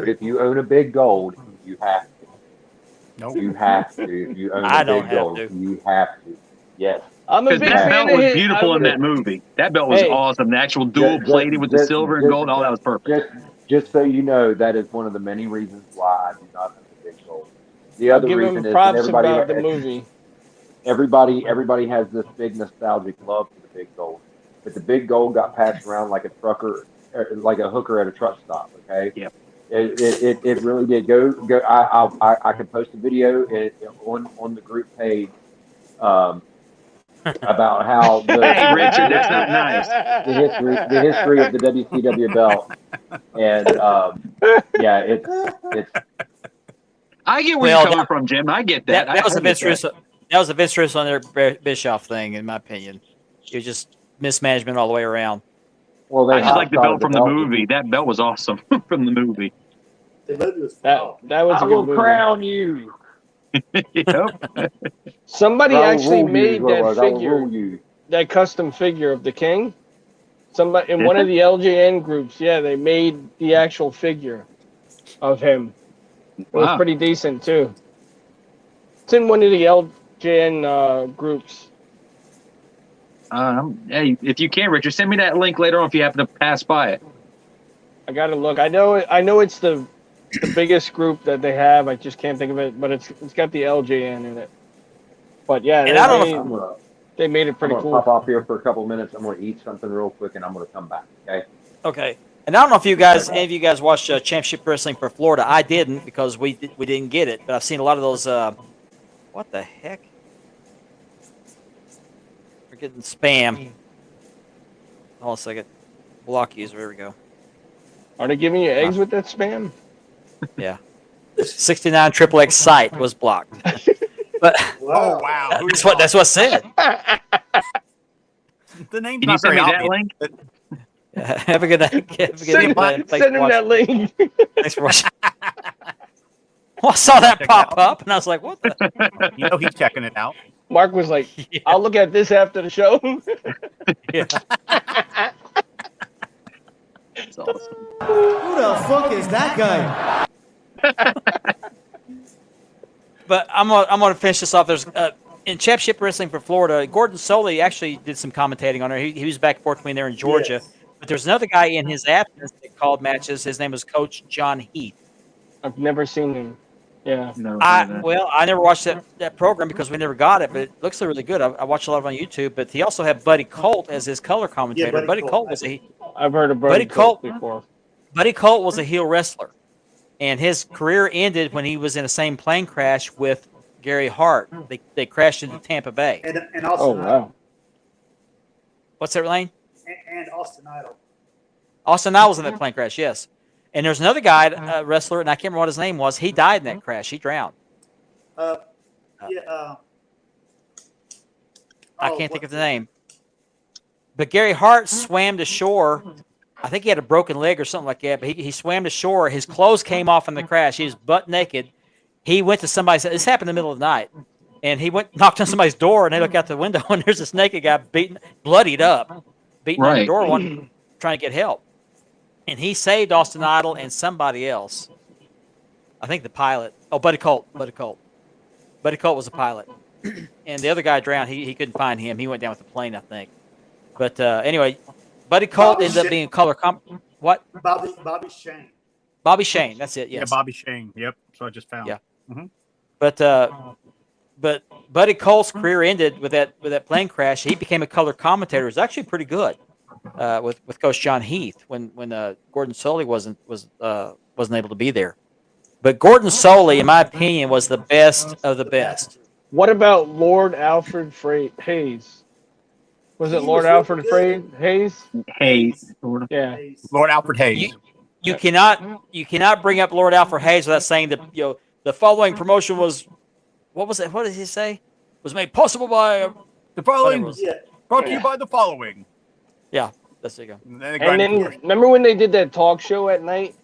If you own a big gold, you have to. Nope. You have to. If you own I a don't big have gold, to. you have to. Yes. I'm a Because big that fan belt of was his. beautiful in that movie. That belt was Hey. awesome. The actual dual plated with the silver and gold. Oh, that was perfect. Just so you know, that is one of the many reasons why I do not own a big gold. The I'll other give reason him is that props everybody about the movie. everybody has this big nostalgic love for the big gold, but the big gold got passed around like a trucker, like a hooker at a truck stop. Okay. Yep. It really did. Go. I can post a video on the group page about how Hey, Richard, that's not nice. the history of the WCW belt, and yeah, it's I get where Well, you're coming from, Jim. I get that. That was I a Vince get that. Russo. That was a Vince Russo on their Bischoff thing, in my opinion. It was just mismanagement all the way around. well. I just like the outside belt of from the belt- movie. That belt was awesome from the movie. That was I a will good movie. crown you. Yep. Somebody I will actually rule you, made is what it that was. I will figure, rule you. that custom figure of the King. Somebody in Did one of they? the LJN groups, yeah, they made the actual figure of him. It was Wow. pretty decent too. It's in one of the LJN groups. Hey, if you can, Richard, send me that link later on if you happen to pass by it. I gotta look. I know it's the biggest group that they have. I just can't think of it, but it's got the LJN in it. But yeah, And I don't know I'm gonna they made it I'm pretty gonna cool. pop off here for a couple minutes. I'm gonna eat something real quick, and I'm gonna come back. Okay. Okay. And I don't know if any of you guys watched Championship Wrestling for Florida. I didn't because we didn't get it, but I've seen a lot of those. What the heck? We're getting spam. Hold on a second. Block user. There we go. Are they giving you eggs with that spam? Yeah. 69 XXX site was blocked. But Oh wow. Who that's what I said. The name's Can you not send very me that obvious. link? Have a good night. Have a good night. Thanks Send for him that watching. link. Thanks for watching. Well, I saw that Check it pop out. up, and I was like, "What the?" You know he's checking it out. Mark was like, Yeah. "I'll look at this after the show." Yeah. That's awesome. Who the fuck is that guy? But I'm gonna finish this off. There's in Championship Wrestling for Florida, Gordon Soley actually did some commentating on there. He was back and forth between there and Georgia. Yes. But there's another guy in his absence that called matches. His name was Coach John Heath. I've never seen him. Yeah. No, I never watched that program because we never got it, but it looks really good. I watched a lot of it on YouTube. But he also had Buddy Colt as his color commentator. Buddy Buddy Colt. Colt was I've heard of Buddy Buddy Colt Colt. before. Buddy Colt was a heel wrestler, and his career ended when he was in the same plane crash with Gary Hart. They crashed into Tampa Bay. And Oh, Austin Idol. wow. What's that, Lane? And Austin Idol. Austin Idol was in that plane crash, yes. And there's another guy, wrestler, and I can't remember what his name was. He died in that crash. He drowned. Yeah. I can't think of the name. But Gary Hart swam to shore. I think he had a broken leg or something like that, but he swam to shore. His clothes came off in the crash. He was butt naked. He went to somebody's – this happened in the middle of the night. And he knocked on somebody's door, and they look out the window, and there's this naked guy bloodied up, beating on the door, trying to get help. And he saved Austin Idol and somebody else. I think the pilot. Oh, Buddy Colt. Buddy Colt was a pilot. And the other guy drowned. He couldn't find him. He went down with the plane, I think. But anyway, Buddy Colt ended up being color what? Bobby Shane. Bobby Shane. That's it. Yes. Yeah, Bobby Shane. Yep. So I just found. Yeah. Mhm. But Buddy Colt's career ended with that plane crash. He became a color commentator. It was actually pretty good with Coach John Heath when Gordon Soley wasn't able to be there. But Gordon Soley, in my opinion, was the best of the best. What about Lord Alfred Hayes? Was it Lord Alfred Hayes? Hayes, sort of. Yeah. Lord Alfred Hayes. You cannot bring up Lord Alfred Hayes without saying that the following promotion was, what was it? What did he say? Was made possible by The following was. brought to you by the following. Yeah, that's it. And then remember when they did that talk show at night?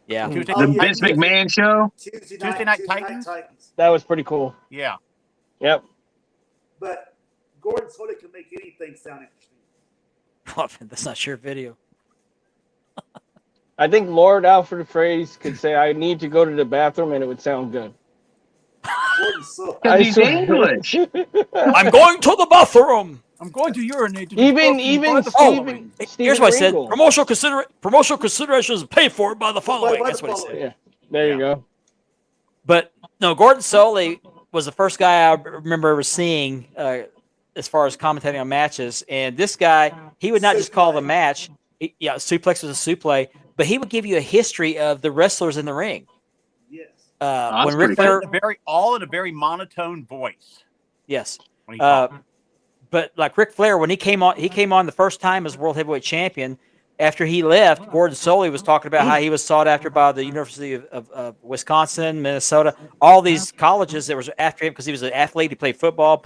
Yeah. Tuesday The Night Vince Titans. McMahon show. Tuesday Night Titans? That was pretty cool. Yeah. Yep. But Gordon Soley can make anything sound interesting. That's not your video. I think Lord Alfred Hayes could say, "I need to go to the bathroom," and it would sound good. Gordon Soley. I He's swear. English. I'm going to the bathroom. I'm going to urinate. To Even Here's Steven what I said. Regal. Promotional considerations paid for by the following. By That's the what he said. following. Yeah, there you go. But no, Gordon Soley was the first guy I remember ever seeing as far as commentating on matches. And this guy, he would not just call the match. Suplex was a suplex, but he would give you a history of the wrestlers in the ring. Yes. When Ric Flair, all in a very monotone voice. yes. When he talked. But like Ric Flair, when he came on the first time as World Heavyweight Champion, after he left, Gordon Soley was talking about how he was sought after by the University of Wisconsin, Minnesota, all these colleges that was after him because he was an athlete. He played football,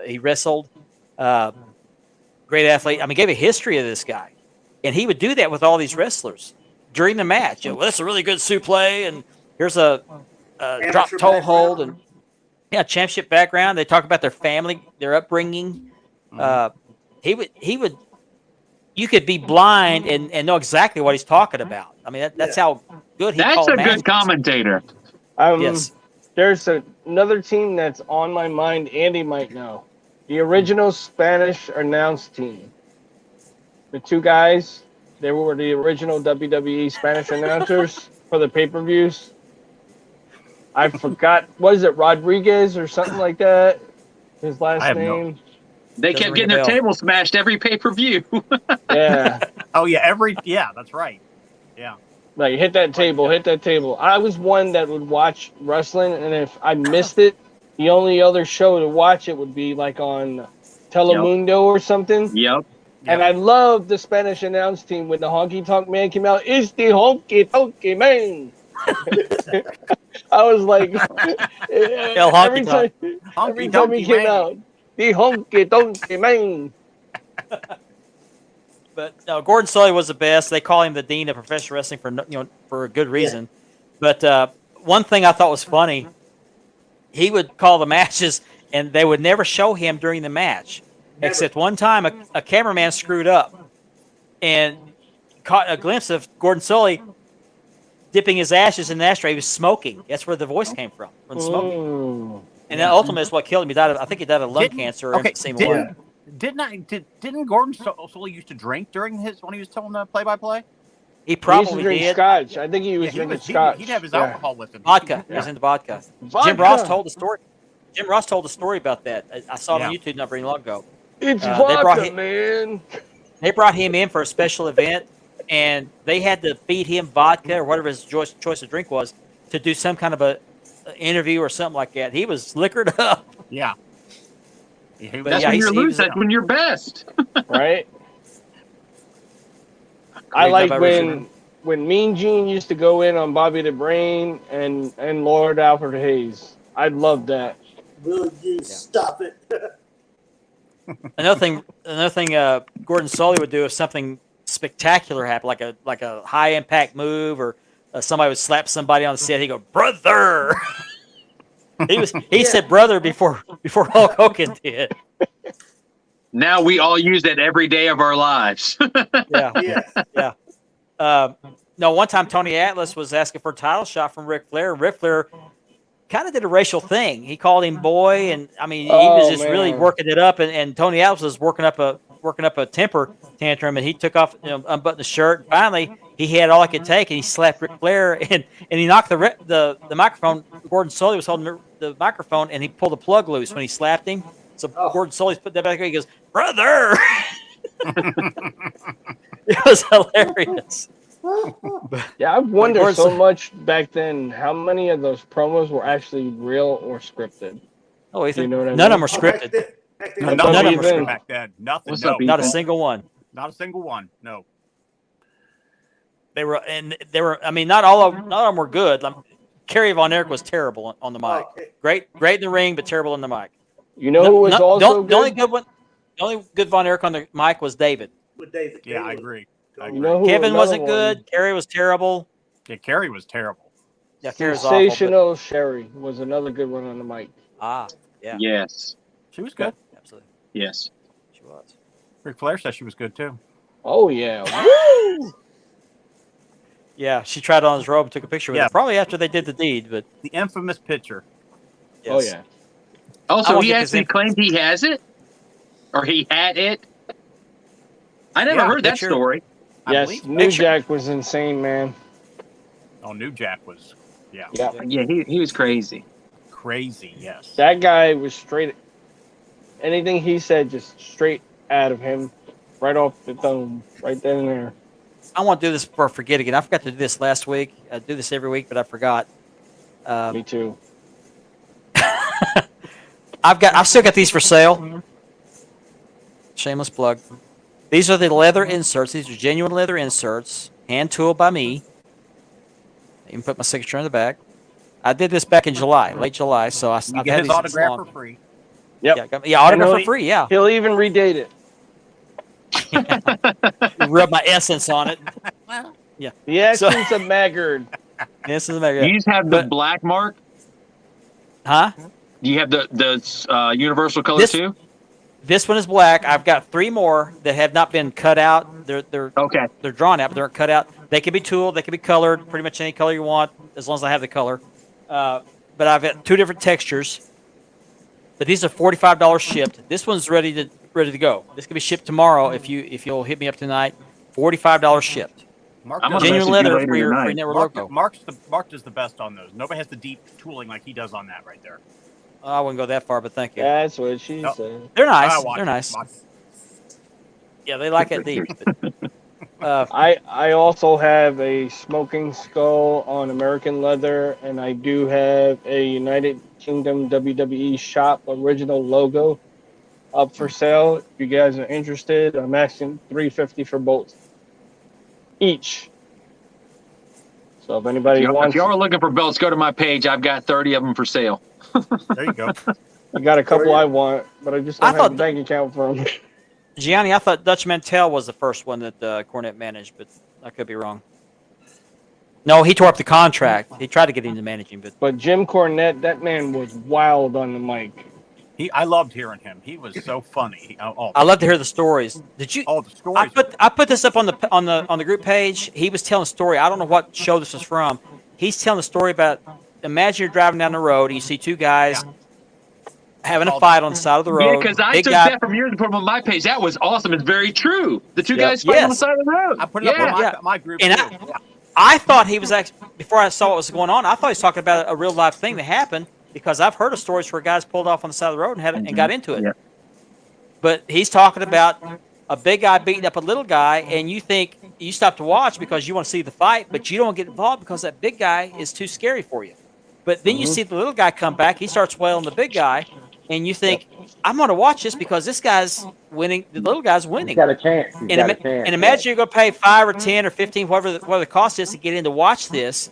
he wrestled. Great athlete. I mean, gave a history of this guy. And he would do that with all these wrestlers during the match. Well, that's a really good suplex, and here's a drop toe hold, and championship background. They talk about their family, their upbringing. He would. You could be blind and know exactly what he's talking about. I mean, that's how good he. That's a good commentator. Yes. There's another team that's on my mind. Andy might know. The original Spanish announce team. The two guys, they were the original WWE Spanish announcers for the pay-per-views. I forgot, what is it, Rodriguez or something like that? His last name. They kept getting their table smashed every pay-per-view. Yeah. Oh yeah, that's right. Yeah. Like hit that table. I was one that would watch wrestling, and if I missed it, the only other show to watch it would be like on Telemundo or something. Yep. And I loved the Spanish announce team when the Honky Tonk Man came out. It's the Honky Tonk Man. I was like, every time he came out, the Honky Tonk Man. But no, Gordon Soley was the best. They call him the dean of professional wrestling for a good reason. Yeah. But one thing I thought was funny, he would call the matches, and they would never show him during the match. Never. Except one time, a cameraman screwed up and caught a glimpse of Gordon Soley dipping his ashes in the ashtray. He was smoking. That's where the voice came from smoking. And then ultimately, that's what killed him. I think he died of lung cancer. Didn't Gordon Solie used to drink during when he was telling the play-by-play? He He used to probably drink did. scotch. I think he was Yeah, drinking he'd scotch. have his Yeah. alcohol with him. Vodka. He was into vodka. Jim Ross told the story. Jim Ross told the story about that. I saw it on YouTube not very long ago. It's They vodka, brought him, man. they brought him in for a special event, and they had to feed him vodka or whatever his choice of drink was to do some kind of a interview or something like that. He was liquored up. Yeah. That's when you're loose. That's when you're best. Right? I like when Mean Gene used to go in on Bobby the Brain and Lord Alfred Hayes. I loved that. Will you stop it? Another thing, Gordon Solie would do if something spectacular happened, like a high impact move, or somebody would slap somebody on the set. He'd go, "Brother." He said "brother" before Hulk Hogan did. Now we all use that every day of our lives. Yeah. No, one time Tony Atlas was asking for a title shot from Ric Flair. Ric Flair kind of did a racial thing. He called him boy, and I mean he was just really working it up. And Tony Atlas was working up a temper tantrum, and he took off, unbuttoned the shirt. And finally, he had all he could take, and he slapped Ric Flair, and he knocked the microphone. Gordon Solie was holding the microphone, and he pulled the plug loose when he slapped him. So Gordon Solie's put that back there. He goes, "Brother." It was hilarious. Yeah, I've wondered so much back then how many of those promos were actually real or scripted. Oh, Ethan, you know what I mean? none of them were scripted. None of them were scripted back then. Nothing. Not a single one. Not a single one. No. They were. I mean, not all of them were good. Kerry Von Erich was terrible on the mic. Great in the ring, but terrible on the mic. You know who was also good? The only good one. The only good Von Erich on the mic was David. With David. Yeah, I agree. Kevin wasn't good. Kerry was terrible. Yeah, Kerry was terrible. Yeah, Kerry was Sensational awful. Sherry was another good one on the mic. Yeah. Yes. She was good. Absolutely. Yes. She was. Ric Flair said she was good too. Oh yeah. Woo! Yeah, she tried on his robe and took a picture with him. Probably after they did the deed, but the infamous picture. Yes. Oh yeah. Also, he actually claimed he has it, or he had it. I never heard that story. Yes, New Jack was insane, man. Oh, New Jack was, yeah, he was crazy. Crazy, yes. That guy was straight. Anything he said, just straight out of him, right off the dome, right then and there. I want to do this before I forget again. I forgot to do this last week. I do this every week, but I forgot. Me too. I've still got these for sale. Shameless plug. These are the leather inserts. These are genuine leather inserts, hand tooled by me. I even put my signature on the back. I did this back in July, late July. So I've get had his these autograph for free. Yep. Yeah, autograph for free. Yeah. He'll even redate it. Rub my essence on it. Yeah. The essence of Maggard. This is Maggard. You just have the black mark? Huh? Do you have the universal color too? This one is black. I've got 3 more that have not been cut out. They're okay. They're drawn out, but they're cut out. They can be tooled. They can be colored. Pretty much any color you want, as long as I have the color. But I've got 2 different textures. But these are $45 shipped. This one's ready to go. This can be shipped tomorrow if you'll hit me up tonight. $45 shipped. Genuine leather for your network logo. Mark does the best on those. Nobody has the deep tooling like he does on that right there. I wouldn't go that far, but thank you. That's what she said. They're nice. They're nice. Yeah, they like it deep. But, I also have a smoking skull on American leather, and I do have a United Kingdom WWE shop original logo up for sale. If you guys are interested, I'm asking $350 for both each. So if anybody wants, if y'all are looking for belts, go to my page. I've got 30 of them for sale. There you go. I got a couple I want, but I just don't have a bank account for them. Gianni, I thought Dutch Mantell was the first one that Cornette managed, but I could be wrong. No, he tore up the contract. He tried to get him to manage him, but Jim Cornette, that man was wild on the mic. I loved hearing him. He was so funny. I love to hear the stories. Did you? Oh, the stories. I put this up on the group page. He was telling a story. I don't know what show this was from. He's telling a story about. Imagine you're driving down the road and you see 2 guys having a fight on the side of the road. Yeah, because I Big took guy. that from yours and put it on my page. That was awesome. It's very true. The two Yep. guys fighting on the Yes. side of the road. I put it up on Yeah. my group And too. I thought he was actually, before I saw what was going on, I thought he was talking about a real life thing that happened, because I've heard of stories where guys pulled off on the side of the road and and got into it. Yeah. But he's talking about a big guy beating up a little guy, and you stop to watch because you want to see the fight, but you don't get involved because that big guy is too scary for you. But then you see the little guy come back, he starts wailing the big guy, and you think, I'm going to watch this because this guy's winning. The little guy's winning. He's got a chance. He's got a chance. And imagine you're going to pay 5 or 10 or 15, whatever the cost is to get in to watch this,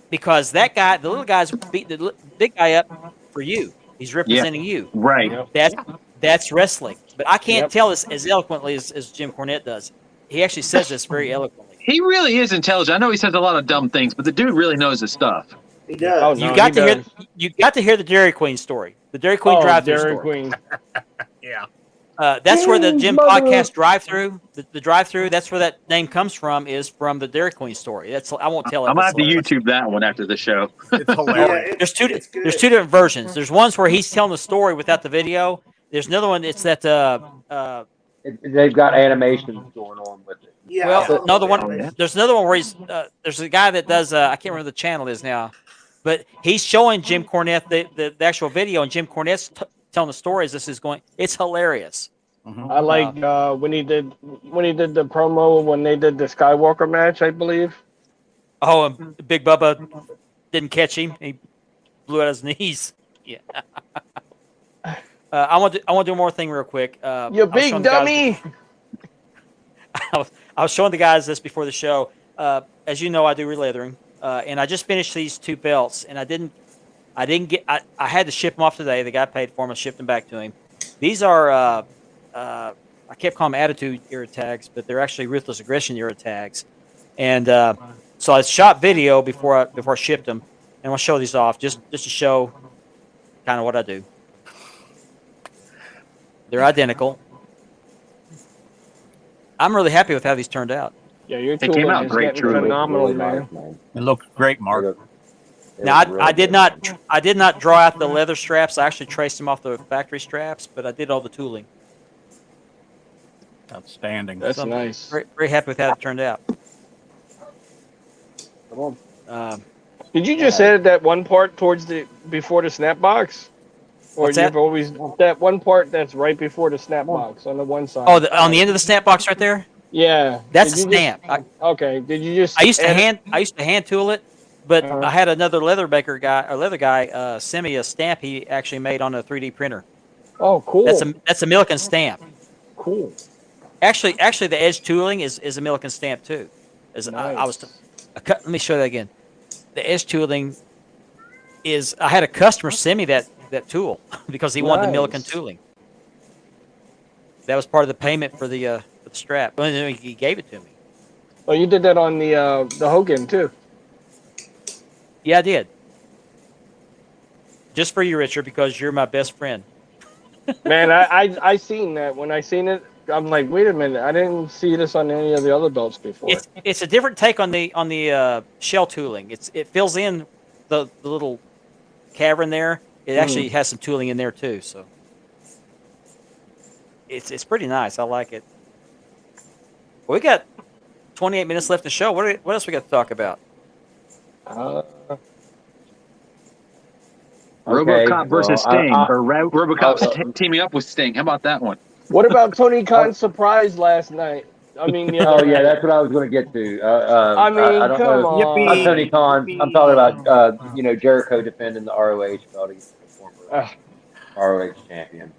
because that guy, the little guy's beating the big guy up for you. He's representing you. Right. That's wrestling. But I can't tell this as eloquently as Jim Cornette does. He actually says this very eloquently. He really is intelligent. I know he says a lot of dumb things, but the dude really knows his stuff. He does. Oh, no, You got he to does. hear the Dairy Queen story. The Dairy Queen drive-through Dairy story. Queen. Yeah. That's where the Jim podcast drive-through, the drive-through. That's where that name comes from. Is from the Dairy Queen story. I won't tell it. I'm gonna have to YouTube that one after the show. It's hilarious. Yeah, There's two good. different versions. There's ones where he's telling the story without the video. There's another one. It's that They've got animations going on with it. Yeah. well, another one. Yeah. There's another one where he's there's a guy that does I can't remember the channel is now, but he's showing Jim Cornette the actual video, and Jim Cornette's telling the stories. This is going. It's hilarious. I like when he did the promo when they did the Skywalker match, I believe. Oh, and Big Bubba didn't catch him. He blew out his knees. Yeah. I want to do one more thing real quick. You big dummy. I was showing the guys this before the show. As you know, I do releathering, and I just finished these 2 belts, and I had to ship them off today. The guy paid for them. I shipped them back to him. These are I kept calling them attitude era tags, but they're actually ruthless aggression era tags. And so I shot video before I shipped them, and I'll show these off just to show kind of what I do. They're identical. I'm really happy with how these turned out. Yeah, your They came tooling out is great, getting truly. phenomenal, Really man. nice, man. It looked great, Mark. Now I did not draw out the leather straps. I actually traced them off the factory straps, but I did all the tooling. Outstanding. That's So I'm nice. very, very happy with how it turned out. Come on. Did you just edit that one part towards before the snap box? Or What's you've that? always that one part that's right before the snap box on the one side? Oh, on the end of the snap box right there. yeah. That's a Did you just- stamp. okay. Did you just? I used to edit- hand tool it, but Uh-huh. I had another leather guy send me a stamp he actually made on a 3D printer. Oh, cool. That's a Milliken stamp. cool. Actually, the edge tooling is a Milliken stamp too. Nice. Let me show you that again. The edge tooling is. I had a customer send me that tool because he wanted the Milliken Nice. tooling. That was part of the payment for the strap. Well, he gave it to me. Oh, you did that on the Hogan too. Yeah, I did. Just for you, Richard, because you're my best friend. Man, I seen that. When I seen it, I'm like, wait a minute, I didn't see this on any of the other belts before. It's a different take on the shell tooling. It fills in the little cavern there. It actually has some tooling in there too, so it's pretty nice. I like it. Well, we got 28 minutes left to show. What else we got to talk about? RoboCop versus Sting, or RoboCop Oh, teaming up with Sting. How about that one? What about Tony Khan's surprise last night? I mean, yeah. Oh yeah, that's what I was going to get to. I mean, I don't come know. on. Not Tony Khan. I'm talking about Jericho defending the ROH belt against the former ROH champion.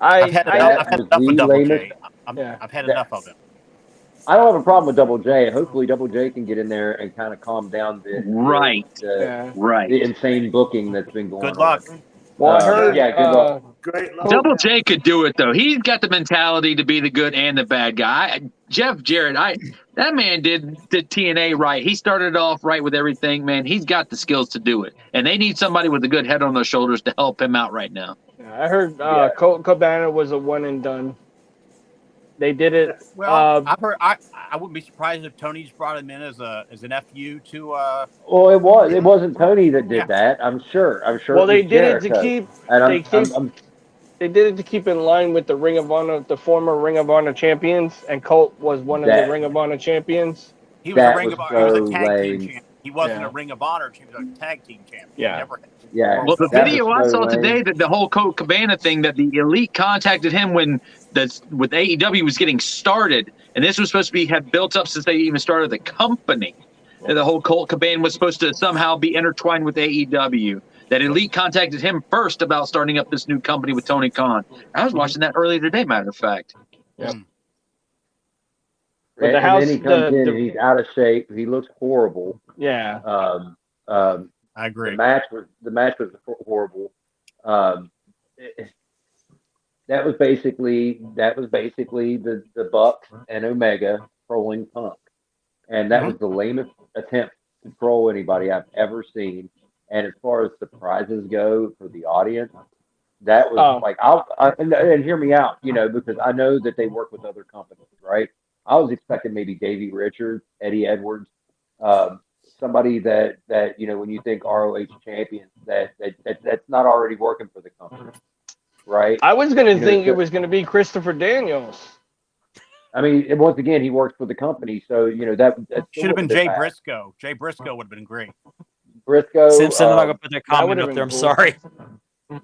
I've had enough of Double J. Yeah. I've had enough of it. I don't have a problem with Double J. Hopefully, Double J can get in there and kind of calm down the insane booking that's been going on. Good luck. Well, I heard. Yeah, good luck. Great luck. Double J could do it though. He's got the mentality to be the good and the bad guy. Jeff Jarrett, that man did TNA right. He started off right with everything, man. He's got the skills to do it, and they need somebody with a good head on their shoulders to help him out right now. I heard Colt Cabana was a one and done. They did it. Well, I've heard. I wouldn't be surprised if Tony's brought him in as an FU to. Well, it wasn't Tony that did that. I'm sure Well, it they was did it to Jericho. keep. And I'm They did it to keep in line with the Ring of Honor, the former Ring of Honor champions, and Colt was one of the Ring of Honor champions. He was a that Ring was of Honor. so He was a tag team lame. champion. He wasn't Yeah. a Ring of Honor champion. He was a tag team champion. Yeah. He never had Yeah. Well, the That video I was so saw today, lame. that the whole Colt Cabana thing, that the Elite contacted him when with AEW was getting started, and this was supposed to have built up since they even started the company. And the whole Colt Cabana was supposed to somehow be intertwined with AEW. That Elite contacted him first about starting up this new company with Tony Khan. I was watching that earlier today, matter of fact. Yep. And then he comes in and he's out of shape. He looks horrible. Yeah. I agree. The match was horrible. That was basically the Bucks and Omega trolling Punk, and that was the lamest attempt to troll anybody I've ever seen. And as far as surprises go for the audience, that was and hear me out, because I know that they work with other companies, right? I was expecting maybe Davey Richards, Eddie Edwards, somebody that when you think ROH champions, that's not already working for the company, right? I was going to think it was going to be Christopher Daniels. I mean, once again, he works for the company, so that should have been Jay Briscoe. Jay Briscoe would have been great. Briscoe. Simpson, I'm not going to put that comment up there. I'm sorry. Well,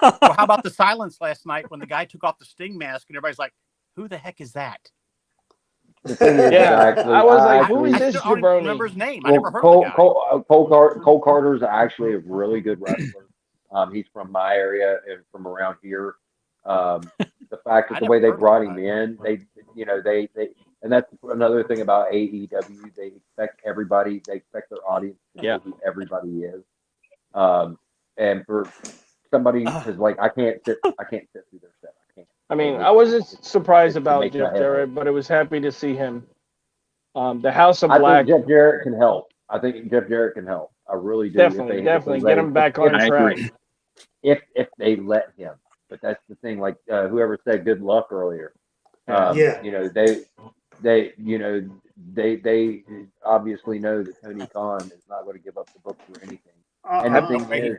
how about the silence last night when the guy took off the Sting mask and everybody's like, "Who the heck is that?" The thing is, I was like, "Who is this jabroni? I don't remember his name. I never heard of the guy. Cole Carter's actually a really good wrestler. He's from my area and from around here. The fact that the way they brought him in, they and that's another thing about AEW. They expect everybody. They expect their audience to know who everybody is. And for somebody, because I can't sit through their set. I can't. I mean, I wasn't surprised about Jeff Jarrett, but I was happy to see him. The House of Black. I think Jeff Jarrett can help. I really do. Definitely get him back on track. If they let him. But that's the thing. Like whoever said good luck earlier. They obviously know that Tony Khan is not going to give up the book for anything. And the thing is,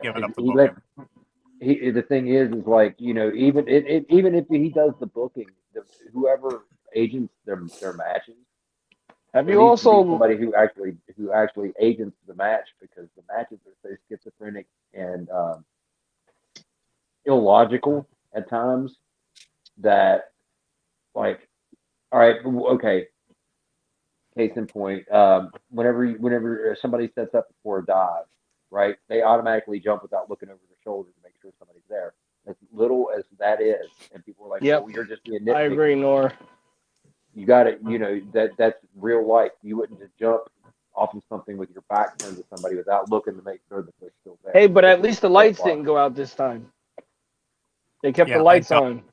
the thing is like, even if he does the booking, whoever agents their matches. Have you also somebody who actually agents the match, because the matches are so schizophrenic and illogical at times that, like, all right, okay. Case in point, whenever somebody sets up for a dive, right, they automatically jump without looking over their shoulder to make sure somebody's there. As little as that is, and people are like, "Oh, you're just being nitpicky." I agree, Nor. You got it. That's real life. You wouldn't just jump off of something with your back turned to somebody without looking to make sure that they're still there. Hey, but at least the lights didn't go out this time. They kept the lights on.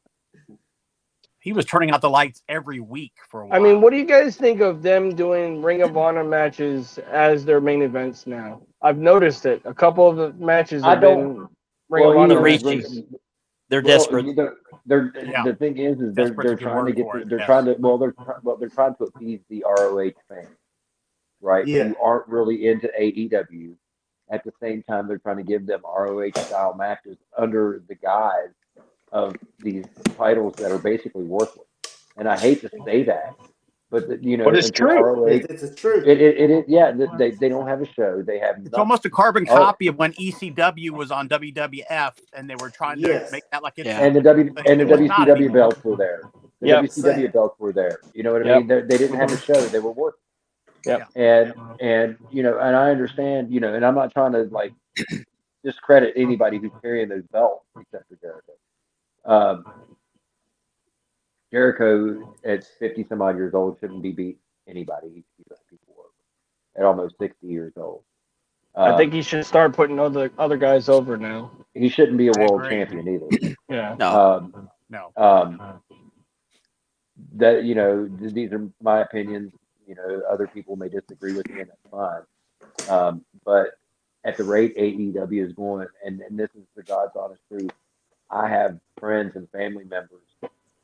He was turning out the lights every week for a while. I mean, what do you guys think of them doing Ring of Honor matches as their main events now? I've noticed it. A couple of the matches have been Ring of Honor matches. They're desperate. The thing is they're trying to get. They're trying to appease the ROH fans, right? Yeah. Who aren't really into AEW. At the same time, they're trying to give them ROH style matches under the guise of these titles that are basically worthless. And I hate to say that, but but it's true. ROH, it's true. It is. Yeah, they don't have a show. They have. It's almost a carbon copy of when ECW was on WWF, and they were trying to make that like it's. And the WCW belts were there. The WCW belts were there. You know what I mean? They didn't have a show. They were worthless. Yep. And and I understand, and I'm not trying to like discredit anybody who's carrying those belts except for Jericho. Jericho at 50 some odd years old shouldn't be beat anybody. He should be people over at almost 60 years old. I think he should start putting other guys over now. He shouldn't be a world champion either. Yeah. No. That these are my opinions. Other people may disagree with me, and that's fine. But at the rate AEW is going, and this is the God's honest truth, I have friends and family members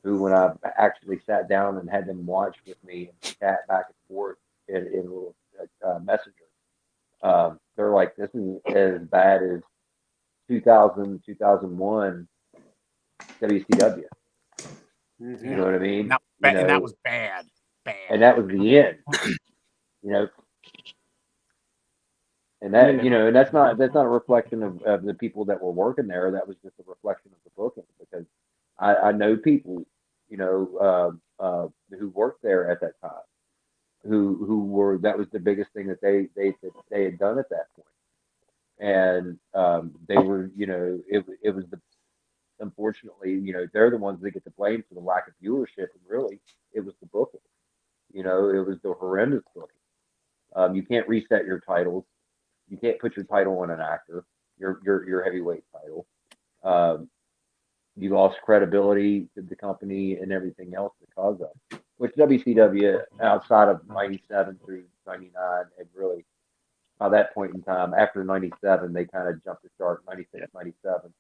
who, when I actually sat down and had them watch with me and chat back and forth in a little messenger, they're like, this is as bad as 2000, 2001 WCW. Mm-hmm. You know what I mean? And that was bad. And that was the end. You know, and that and that's not a reflection of the people that were working there. That was just a reflection of the booking, because I know people, who worked there at that time, who were, that was the biggest thing that they had done at that point. And they were, it was the, unfortunately, they're the ones that get the blame for the lack of viewership, and really it was the booking. It was the horrendous booking. You can't reset your titles. You can't put your title on an actor, your heavyweight title. You lost credibility to the company and everything else because of, which WCW outside of 97 through 99 had really, by that point in time, after 97, they kind of jumped the shark, 96, 97.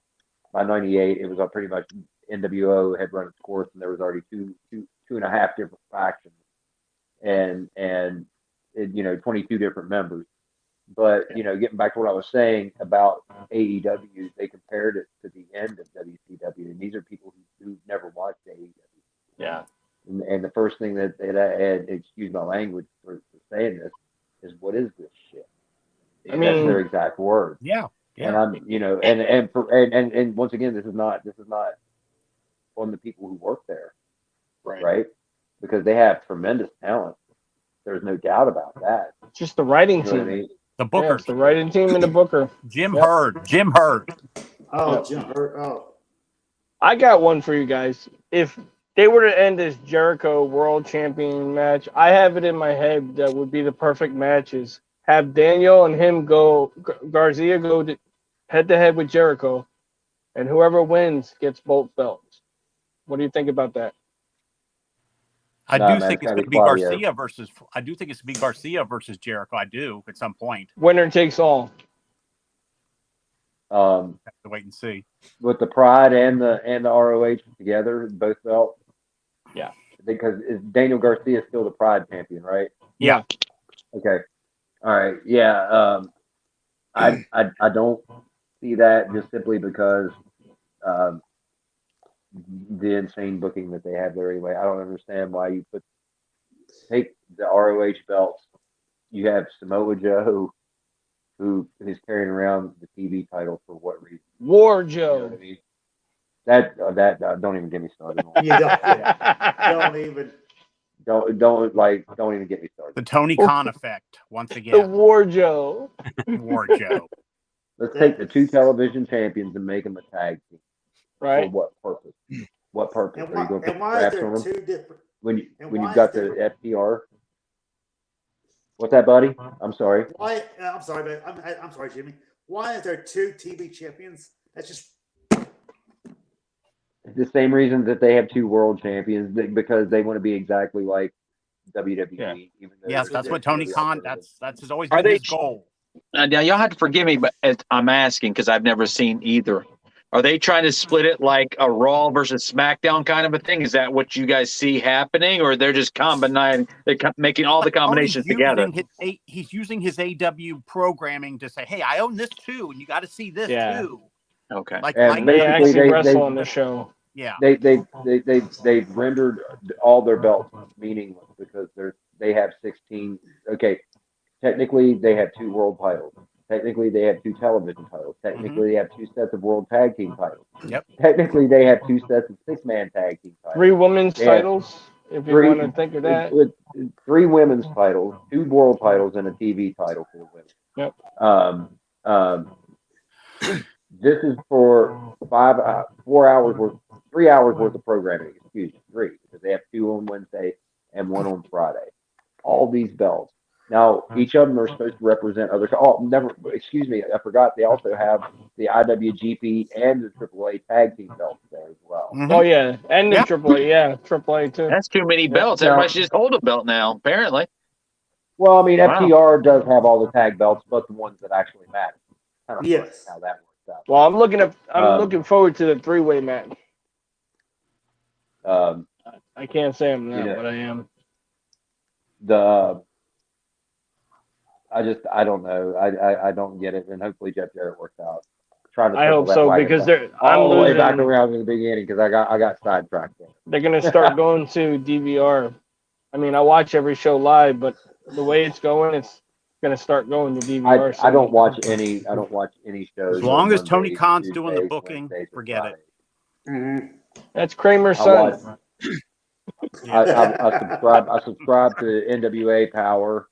By 98, it was pretty much NWO had run its course, and there was already two and a half different factions, and 22 different members. But getting back to what I was saying about AEW, they compared it to the end of WCW, and these are people who've never watched AEW. Yeah. And the first thing that and excuse my language for saying this, is, what is this shit? I mean, that's their exact word. Yeah. And I'm, and once again, this is not on the people who work there, right? Because they have tremendous talent. There's no doubt about that. Just the writing team. I mean? The booker. Yeah, it's the writing team and the booker. Jim Hurd. Oh, Jim Hurd. Oh. I got one for you guys. If they were to end this Jericho World Champion match, I have it in my head that would be the perfect matches. Have Daniel and him go, Garcia go head to head with Jericho, and whoever wins gets both belts. What do you think about that? I do think it's going to be Garcia versus. I do think it's going to be Garcia versus Jericho. I do at some point. Winner takes all. Have to wait and see. With the Pride and the ROH together, both belts. Yeah. Because Daniel Garcia is still the Pride champion, right? Yeah. Okay. All right. Yeah. I don't see that, just simply because the insane booking that they have there anyway. I don't understand why you take the ROH belts. You have Samoa Joe, who is carrying around the TV title for what reason? War Joe. You know what I mean? That don't even get me started. Don't even. Don't even get me started. The Tony Khan effect once again. The War Joe. War Joe. Let's take the two television champions and make them a tag team. Right. For what purpose? What purpose? And Are you going to put why is straps there on them? two different? When you've got the FTR? What's that, buddy? I'm sorry. Why? I'm sorry, but I'm sorry, Jimmy. Why is there two TV champions? That's just The same reason that they have two world champions, because they want to be exactly like WWE. Yeah. Even though Yes, that's what Tony Khan. That's his always been his goal. Now y'all have to forgive me, but I'm asking because I've never seen either. Are they trying to split it like a Raw versus SmackDown kind of a thing? Is that what you guys see happening, or they're just combining? They're making all the combinations together. He's using his AW programming to say, "Hey, I own this too, and you got to see this too." Okay. They actually wrestle on the show. Yeah. They've rendered all their belts meaningless, because they have 16. Okay, technically they have two world titles. Technically they have two television titles. Technically they have two sets of world tag team titles. Yep. Technically they have two sets of 6-man tag team titles. 3 women's titles, if you want to think of that. 3 women's titles, 2 world titles, and a TV title for the women. Yep. This is for 4 hours worth, 3 hours worth of programming. Excuse me, 3, because they have 2 on Wednesday and 1 on Friday. All these belts. Now, each of them are supposed to represent other. Excuse me, I forgot. They also have the IWGP and the AAA tag team belts there as well. Mm-hmm. Oh yeah, and the AAA, AAA too. That's too many belts. Everybody should just hold a belt now, apparently. Well, I mean, FTR does have all the tag belts, but the ones that actually matter. Kind of yes. How that works out. Well, I'm looking forward to the 3-way match. I can't say I'm You not, know, but I am. the I don't know. I don't get it, and hopefully Jeff Jarrett works out. Trying to I circle hope that so wagon because back I'm all the way back losing. around to the beginning because I got sidetracked They're gonna there. start going to DVR. I mean, I watch every show live, but the way it's going, it's gonna start going to DVR I don't soon. watch any As shows on long as Tony Mondays, Khan's doing the Tuesdays, booking, Wednesdays, or forget it. Fridays. That's Kramer's I watch. son. I subscribe to NWA Power.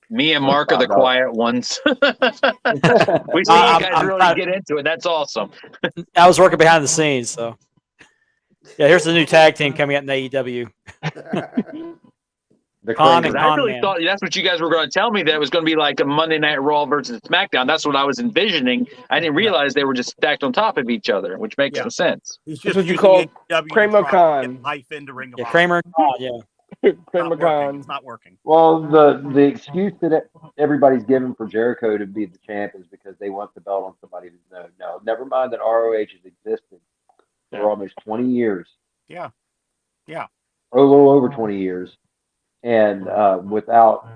Me and for Mark are the $5. quiet ones. We see you guys really get into it. That's awesome. I was working behind the scenes, so yeah. Here's the new tag team coming out in AEW. The Con and Kramer. I Con really Man. thought that's what you guys were going to tell me, that it was going to be like a Monday Night Raw versus SmackDown. That's what I was envisioning. I didn't realize they were just stacked on top of each other, which makes no sense. He's That's just what you using call AEW to Kramer try to Con. get life into Ring of Yeah, Honor. Kramer and Con. Yeah. It's Kramer not working. Con. It's not working. Well, the excuse that everybody's given for Jericho to be the champ is because they want the belt on somebody who's known. No, never mind that ROH has existed for almost 20 years. Yeah. Yeah. Or a little over 20 years. And without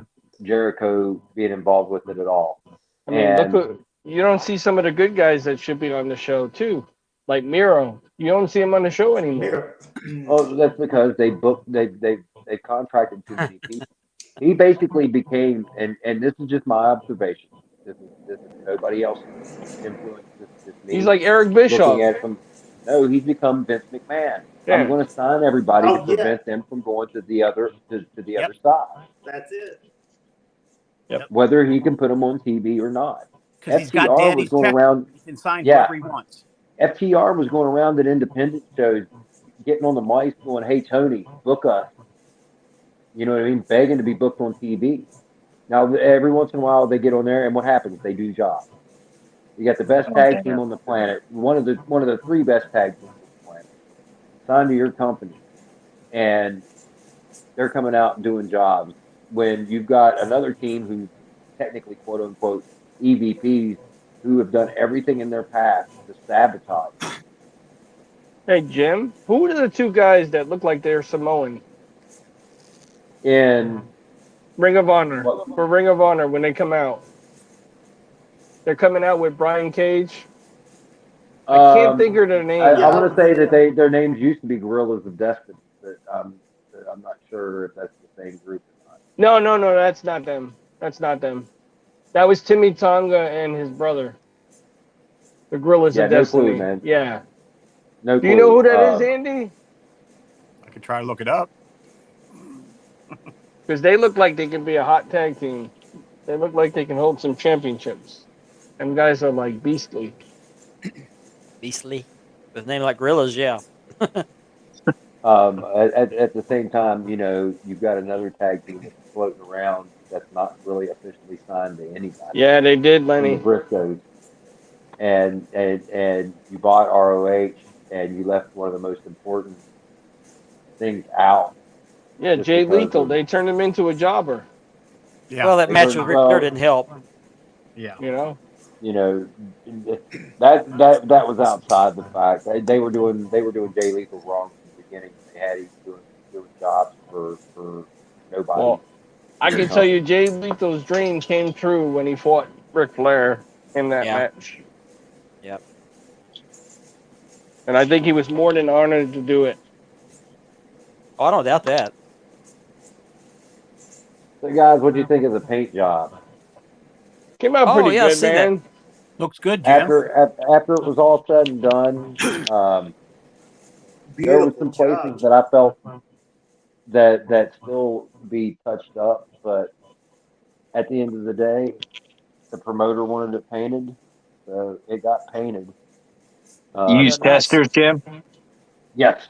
Jericho being involved with it at all. I mean, you don't see some of the good guys that should be on the show too, like Miro. You don't see him on the show anymore. Oh, that's because they contracted too many people. He basically became, and this is just my observation. This is nobody else's influence. This is just me. He's like Eric Bischoff. Looking at from, no, he's become Vince McMahon. Yeah. I'm going to sign everybody to prevent them from going to the other other side. That's it. Yep. Whether he can put them on TV or not. Because he's got FTR was Daddy's going check. around. He can sign Yeah. whoever he wants. FTR was going around at independent shows, getting on the mic, going, "Hey Tony, book us." You know what I mean? Begging to be booked on TV. Now, every once in a while, they get on there, and what happens? They do jobs. You got the best tag team on the planet, one of the three best tag teams on the planet, signed to your company, and they're coming out and doing jobs. When you've got another team who's technically quote unquote EVPs who have done everything in their path to sabotage. Hey Jim, who are the two guys that look like they're Samoan In Ring of Honor? For Ring of Honor, when they come out, they're coming out with Brian Cage. I can't think of their names. I want to say that their names used to be Gorillas of Destiny, but I'm not sure if that's the same group or not. No, that's not them. That's not them. That was Timmy Tonga and his brother. The Gorillas of Destiny. No clue, man. Yeah. No Do clue. you know who that is, Andy? I could try to look it up. Because they look like they can be a hot tag team. They look like they can hold some championships. And guys are like beastly. Beastly. With a name like Gorillas, yeah. At the same time, you know, you've got another tag team that's floating around that's not really officially signed to anybody. Yeah, they did, Lenny. The Briscoes. And you bought ROH and you left one of the most important things out. Yeah, Jay Lethal. They turned him into a jobber. Yeah. Well, that match with Ric Flair didn't help. Yeah. You know, that was outside the fact. They were doing Jay Lethal wrong from the beginning. They had him doing jobs for nobody. Well, I can tell you, Jay Lethal's dream came true when he fought Ric Flair in that match. Yep. And I think he was more than honored to do it. Oh, I don't doubt that. So, guys, what do you think of the paint job? Came out pretty good, man. That. Looks good, Jim. After it was all said and done, there were some places that I felt that still be touched up, but at the end of the day, the promoter wanted it painted, so it got painted. You use testers, Jim? Yes.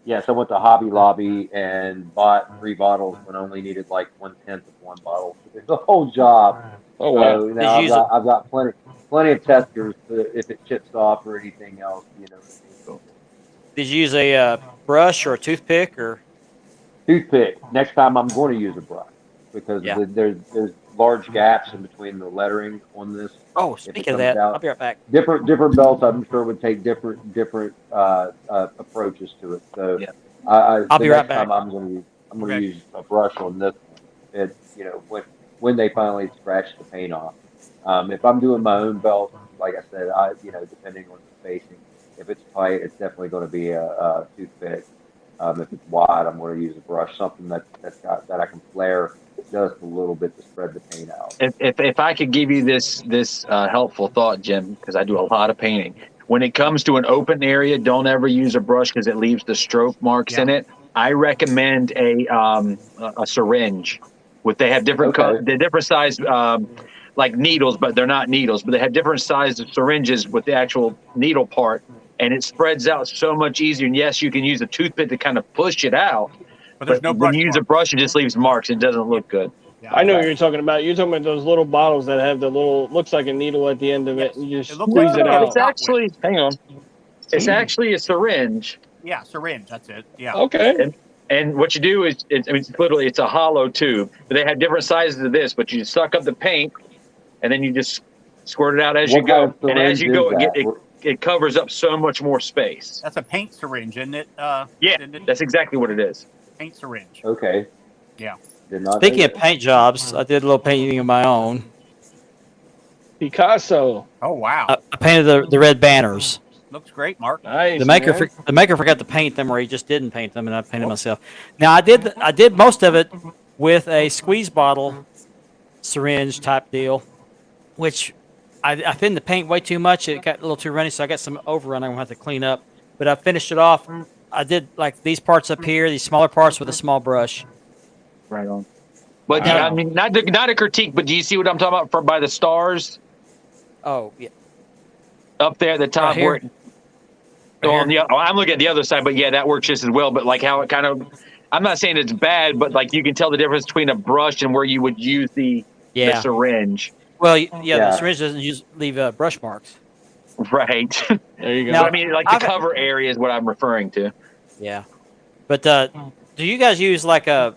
Yes, I went to Hobby Lobby and bought 3 bottles when I only needed like 1/10 of one bottle. It's the whole job. Oh wow! So now I've got plenty of testers if it chips off or anything else. You know. Did you use a brush or a toothpick or? Toothpick. Next time I'm going to use a brush because there's large gaps in between the lettering on this Oh, If it speaking of comes that, out, I'll be right back. different belts, I'm sure would take different approaches to it. So, Yeah. I'll the be right next back. time I'm gonna Okay. use a brush on this one. It when they finally scratch the paint off. If I'm doing my own belt, like I said, depending on the spacing, if it's tight, it's definitely going to be a toothpick. If it's wide, I'm going to use a brush, something that I can flare just a little bit to spread the paint out. If I could give you this helpful thought, Jim, because I do a lot of painting. When it comes to an open area, don't ever use a brush because it leaves the stroke marks in it. I recommend a syringe. They have different Okay. they're different size like needles, but they're not needles. But they have different sized syringes with the actual needle part, and it spreads out so much easier. And yes, you can use a toothpick to kind of push it out, But there's no when brush you use a mark. brush, it just leaves marks. It doesn't look good. Yeah. I know what Right. you're talking about. You're talking about those little bottles that have the little, looks like a needle at the end of Yes. it, and you just It looks squeeze like it a out. It's actually, hang on. It's actually a syringe. Yeah, syringe. That's it. Yeah. Okay. And what you do is, it's literally, it's a hollow tube. But they have different sizes of this, but you suck up the paint, and then you just squirt it out as you What kind go. of And as syringe you is go, that? it covers up so much more space. That's a paint syringe, isn't it? Yeah, Isn't it? that's exactly what it is. Paint syringe. Okay. Yeah. Did not Speaking know of that. paint jobs, I did a little painting of my own. Picasso. Oh wow. I painted the red banners. Looks great, Mark. Nice. The maker man. the maker forgot to paint them, or he just didn't paint them, and I painted myself. Now I did most of it with a squeeze bottle syringe type deal, which I thinned the paint way too much. It got a little too runny, so I got some overrun I'm gonna have to clean up. But I finished it off. I did like these parts up here, these smaller parts with a small brush. Right on. But Wow. I mean, not a critique, but do you see what I'm talking about? By the stars Oh yeah, up there at the top, Right here. where I'm looking at the other side, but yeah, that works just as well. But like how it kind of, I'm not saying it's bad, but like you can tell the difference between a brush and where you would use the syringe. Well, yeah, Yeah. the syringe doesn't leave brush marks. Right. There you go. Now- But I mean, like the cover area is what I'm referring to. Yeah, but do you guys use like a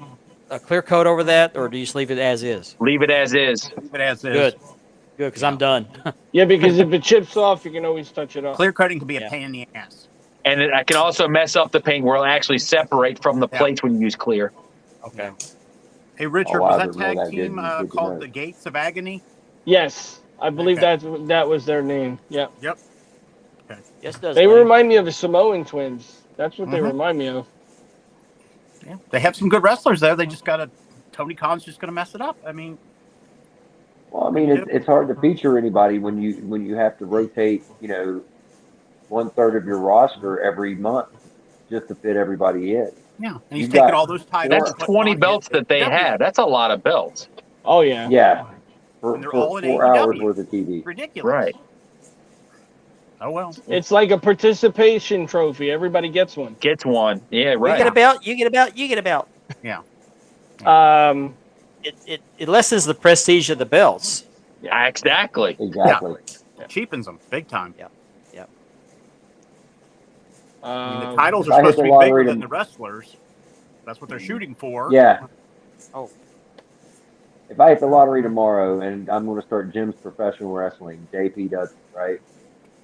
clear coat over that, or do you just leave it as is? Leave it as is. Leave it as is. Good, because I'm done. Yeah, because if it chips off, you can always touch it up. Clear coating can be a Yeah. pain in the ass. And I can also mess up the paint where it'll actually separate from the Yeah. plates when you use clear. Okay. Hey Richard, Oh, I was that didn't know tag that, team good to called know. the Gates of Agony? Yes, I believe Okay. that was their name. Yeah. Yep. Yes, it does. They buddy. remind me of the Samoan twins. That's what they Mhm. remind me of. Yeah. They have some good wrestlers there. They just gotta Tony Khan's just gonna mess it up. I mean, Well, I mean, it's hard to feature anybody when you have to rotate, 1/3 of your roster every month just to fit everybody in. yeah. And he's You taking got- all those titles. That's and putting 20 on belts his that they AEW. have. That's a lot of belts. Oh yeah. Yeah, for, And they're for all in 4 hours AEW. worth of TV. Ridiculous. Right. Oh well. It's like a participation trophy. Everybody gets one. Gets one. Yeah, You right. get a belt. You get a belt. You get a belt. Um, It lessens the prestige of the belts. Yeah, exactly. Exactly. Cheapens them big time. Yep. I mean, the um, titles if are I hit supposed to the be lottery bigger than to- the wrestlers. That's what they're shooting for. Yeah. Oh. If I hit the lottery tomorrow and I'm going to start Jim's Professional Wrestling, JPW, right?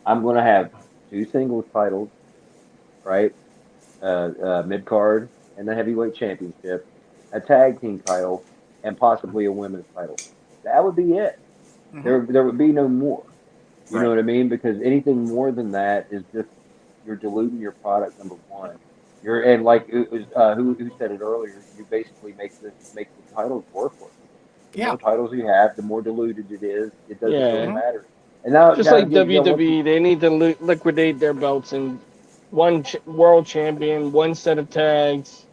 I'm going to have 2 singles titles, right? Mid card and the heavyweight championship, a tag team title, and possibly a women's title. That would be it. Mhm. There would be no more. You Right. know what I mean? Because anything more than that is just you're diluting your product. Number one, and like it was, who said it earlier. You basically make the titles worthless. The Yeah. more titles you have, the more diluted it is. It doesn't Yeah. really matter. And now, just now like you know, WWE, they need to liquidate their belts in one world champion, one set of tags.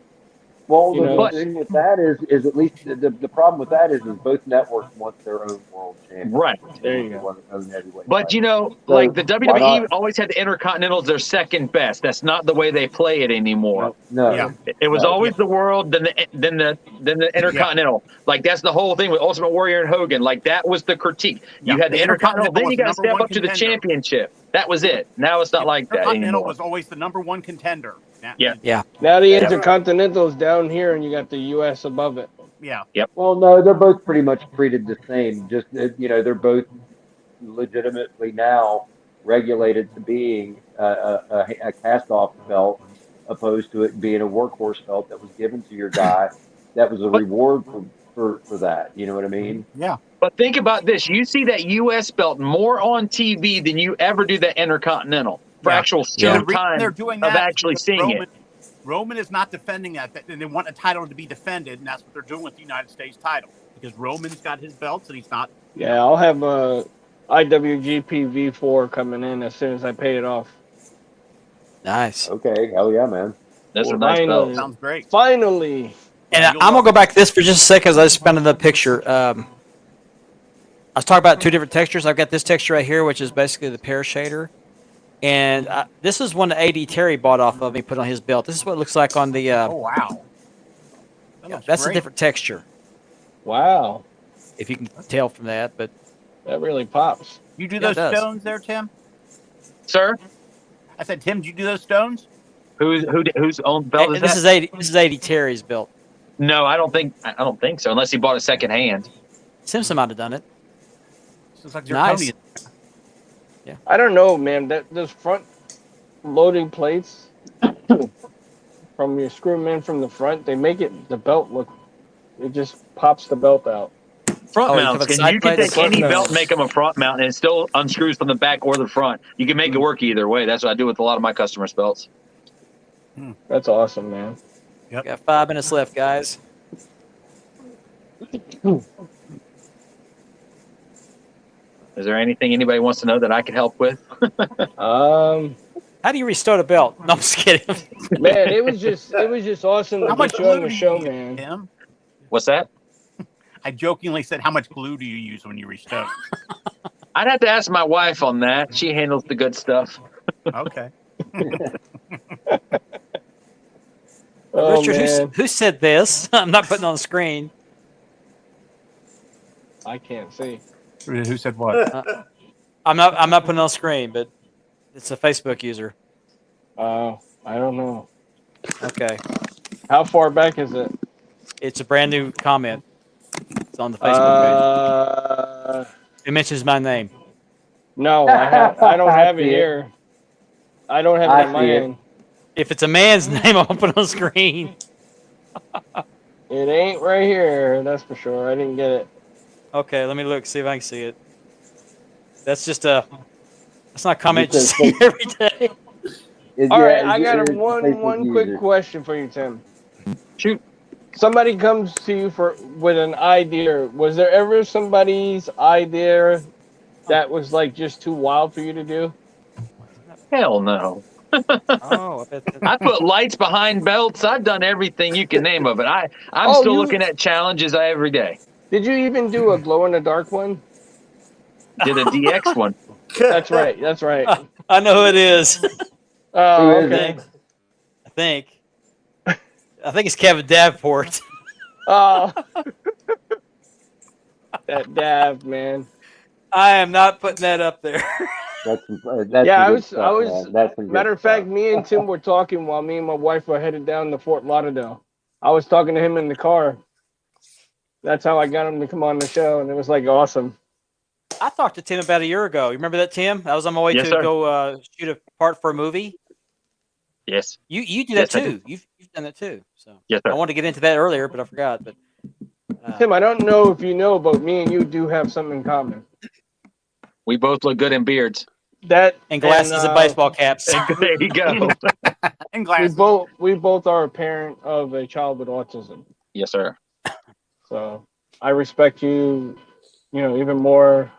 Well, You the know, thing with that is at least the problem with that is both networks want their own world champion. Right. There you go. Want their own heavyweight But title. So, like the why WWE not? always had the Intercontinental as their second best. That's not the way they play it anymore. No. Yeah. It was No. always the World, then the Intercontinental. Like that's the whole thing with Ultimate Warrior and Hogan. Like that was the critique. You Yeah. had the Intercontinental, then was you the got to number step one up to the contender. championship. That was it. Now it's not like that Intercontinental anymore. was always the number one contender. Yeah. Now the Yeah. Intercontinental's down here, and you got the U.S. above it. Yeah. Well, no, they're both pretty much treated the same. Just they're both legitimately now regulated to being a cast-off belt, opposed to it being a workhorse belt that was given to your guy. That was a reward for that. You know what I mean? Yeah. But think about this. You see that U.S. belt more on TV than you ever do that Intercontinental for Yeah. actual The show reason time they're doing of that is actually because seeing it. Roman is not defending that, and they want a title to be defended, and that's what they're doing with the United States title, because Roman's got his belts and he's not. Yeah, I'll have a IWGP V4 coming in as soon as I pay it off. Nice. Okay, hell yeah, man. Those are nice Finally, belts. Sounds great. finally. And I'm gonna go back to this for just a second as I just found another picture. I was talking about two different textures. I've got this texture right here, which is basically the pear shader, and this is one that AD Terry bought off of me, put on his belt. This is what it looks like on the. Oh wow, that's great. a different texture, Wow, if you can tell from that. But that really pops. You do Yeah, it those does. stones there, Tim? Sir, I said, Tim, did you do those stones? whose own belt is this that? This is AD Terry's belt. No, I don't think so. Unless he bought it second hand. Simpson might have done it. Looks like Nice. zirconia. I don't know, man. Those front loading plates from your screw them in from the front, they make the belt look. It just pops the belt out. Front Oh, you mounts, talking and side you can plates? take any Front belt, mounts. make them a front mount, and it still unscrews from the back or the front. You can make it work either way. That's what I do with a lot of my customers' belts. That's awesome, man. Got 5 minutes left, guys. Is there anything anybody wants to know that I can help with? How do you restart a belt? No, I'm just kidding. Man, it was just awesome to How much get you on glue the do you show, use, man. Tim? What's that? I jokingly said, how much glue do you use when you restone? I'd have to ask my wife on that. She handles the good stuff. Okay. Oh, Richard, man. who said this? I'm not putting it on the screen. I can't see. Who said what? I'm not putting it on the screen, but it's a Facebook user. I don't know. Okay. How far back is it? It's a brand new comment. It's on the Facebook page. It mentions my name. No, I don't have it See it. here. I don't have I it in my see it. hand. If it's a man's name, I'll put it on the screen. It ain't right here, that's for sure. I didn't get it. Okay, let me look, see if I can see it. That's just that's not a comment you Just see a- every day. All right, I got one quick question for you, Tim. Shoot. Somebody comes to you with an idea. Was there ever somebody's idea that was like just too wild for you to do? Hell no. Oh, I bet I put lights behind belts. I've done everything you can name of it. I'm Oh, still you- looking at challenges every day. Did you even do a glow in the dark one? Did a DX one. That's right. That's right. I know who it is. Oh, Who is okay. I think it's Kevin Davenport. Oh, that Dav, man. I am not putting that up there. That's Yeah, some good stuff, man. That's some good Matter of fact, stuff. me and Tim were talking while me and my wife were headed down to Fort Lauderdale. I was talking to him in the car. That's how I got him to come on the show, and it was like awesome. I talked to Tim about a year ago. You remember that, Tim? I was on my way Yes, to sir. go shoot a part for a movie. Yes. You do Yes, that I too. You've done that too. So Yes, sir. I wanted to get into that earlier, but I forgot. But Tim, I don't know if you know, but me and you do have something in common. We both look good in beards. That and glasses and baseball caps. There you go. And we glasses. both are a parent of a child with autism. Yes, sir. So I respect you, even more.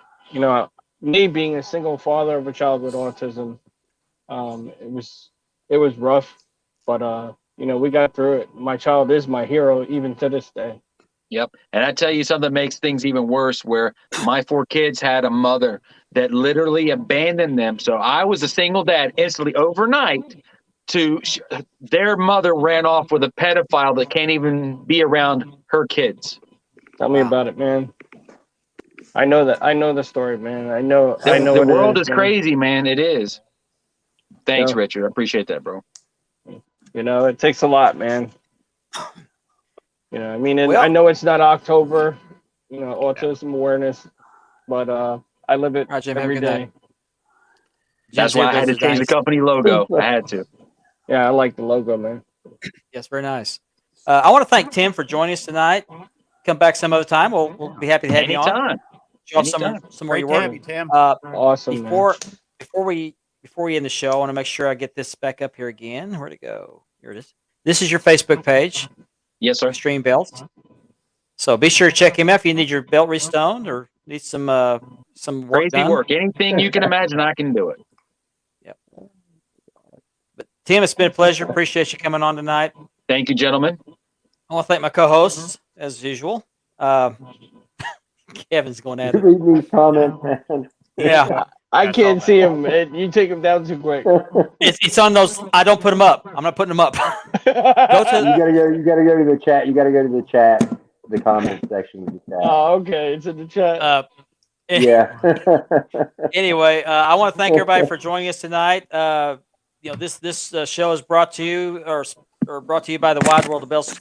Me being a single father of a child with autism, it was rough, but we got through it. My child is my hero even to this day. Yep. And I tell you something that makes things even worse, where my 4 kids had a mother that literally abandoned them. So I was a single dad instantly overnight. Their mother ran off with a pedophile that can't even be around her kids. Tell me about it, man. I know the story, man. I know The what it world is man. crazy, man. It is. Thanks, Yeah. Richard. I appreciate that, bro. It takes a lot, man. I mean, Well- I know it's not October, autism awareness, but I live it All right, Jim, have a every good day. night. That's Jim's here why I had to building change the his dynasty. company logo. I had to. Yeah, I like the logo, man. Yes, very nice. I want to thank Tim for joining us tonight. Come back some other time. We'll be happy to have you on. Anytime. Show off Anytime. some more of Great your to work. have you, Tim. Awesome, man. Before we end the show, I want to make sure I get this back up here again. Where'd it go? Here it is. This is your Facebook page, Yes, sir. Extreme Belts. So be sure to check him out if you need your belt restoned or need some work Crazy done. work. Anything you can imagine, I can do it. Yep. But Tim, it's been a pleasure. Appreciate you coming on tonight. Thank you, gentlemen. I want to thank my co-hosts as usual. Kevin's going at You it. read these comments, man. Yeah. I That's can't all see him. You take him down too quick. It's on those. I don't put them up. I'm not putting them up. Go You to. gotta go to the chat. You gotta go to the chat, the comment section of the chat. Oh, okay. It's in the chat. Yeah. Anyway, I want to thank everybody for joining us tonight. This show is brought to you or brought to you by the Wide World of Belts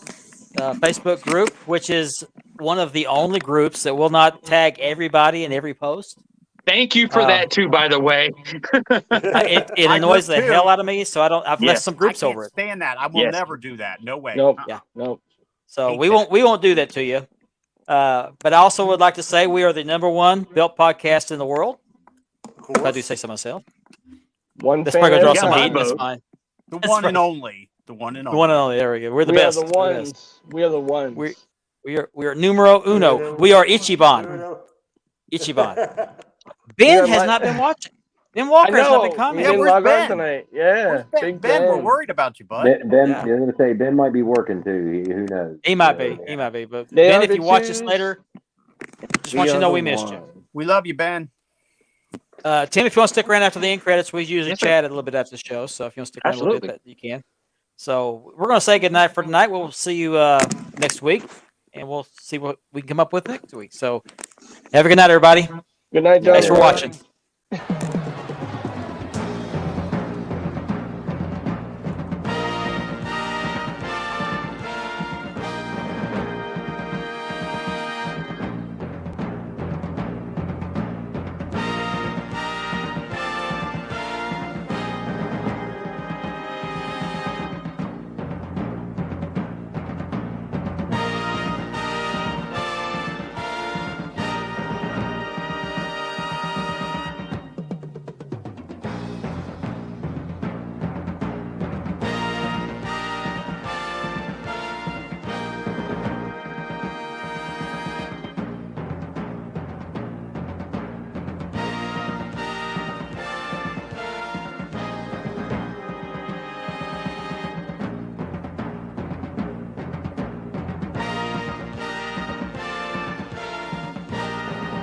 Facebook group, which is one of the only groups that will not tag everybody in every post. Thank you for that too, by the way. It I annoys the would too. hell out of me, so I've left some I groups can't over it. stand that. I will Yes. never do that. No way. Nope. Yeah. Nope. So Hate we that. won't do that to you. But I also would like to say we are the #1 belt podcast in the world. If I do say so myself. One That's fan probably gonna at draw a some time. heat. That's vote. fine. The That's one and right. only. The one and The only. one and only. There we go. We're the We best. are the We're the best. ones. We are the ones. We are numero uno. We are Ichiban. Ichiban. Ben Yeah, has my- not been watching. Ben I Walker has not know. been He commenting. didn't where's log on Ben? tonight. Yeah. Where's Ben? Big Ben, we're Ben. worried about you, bud. Ben, Yeah. you're gonna say Ben might be working too. Who knows? He might be. He might be. But They Ben, are if the you watch this twos. later, just want you to know we missed you. We love you, Ben. Tim, if you want to stick around after the end credits, we usually Yes, sir. chat a little bit after the show. So if you want to stick around a little bit, Absolutely. that you can. So we're going to say goodnight for tonight. We'll see you next week, and we'll see what we can come up with next week. So have a good night, everybody. Good night, John. Thanks for watching.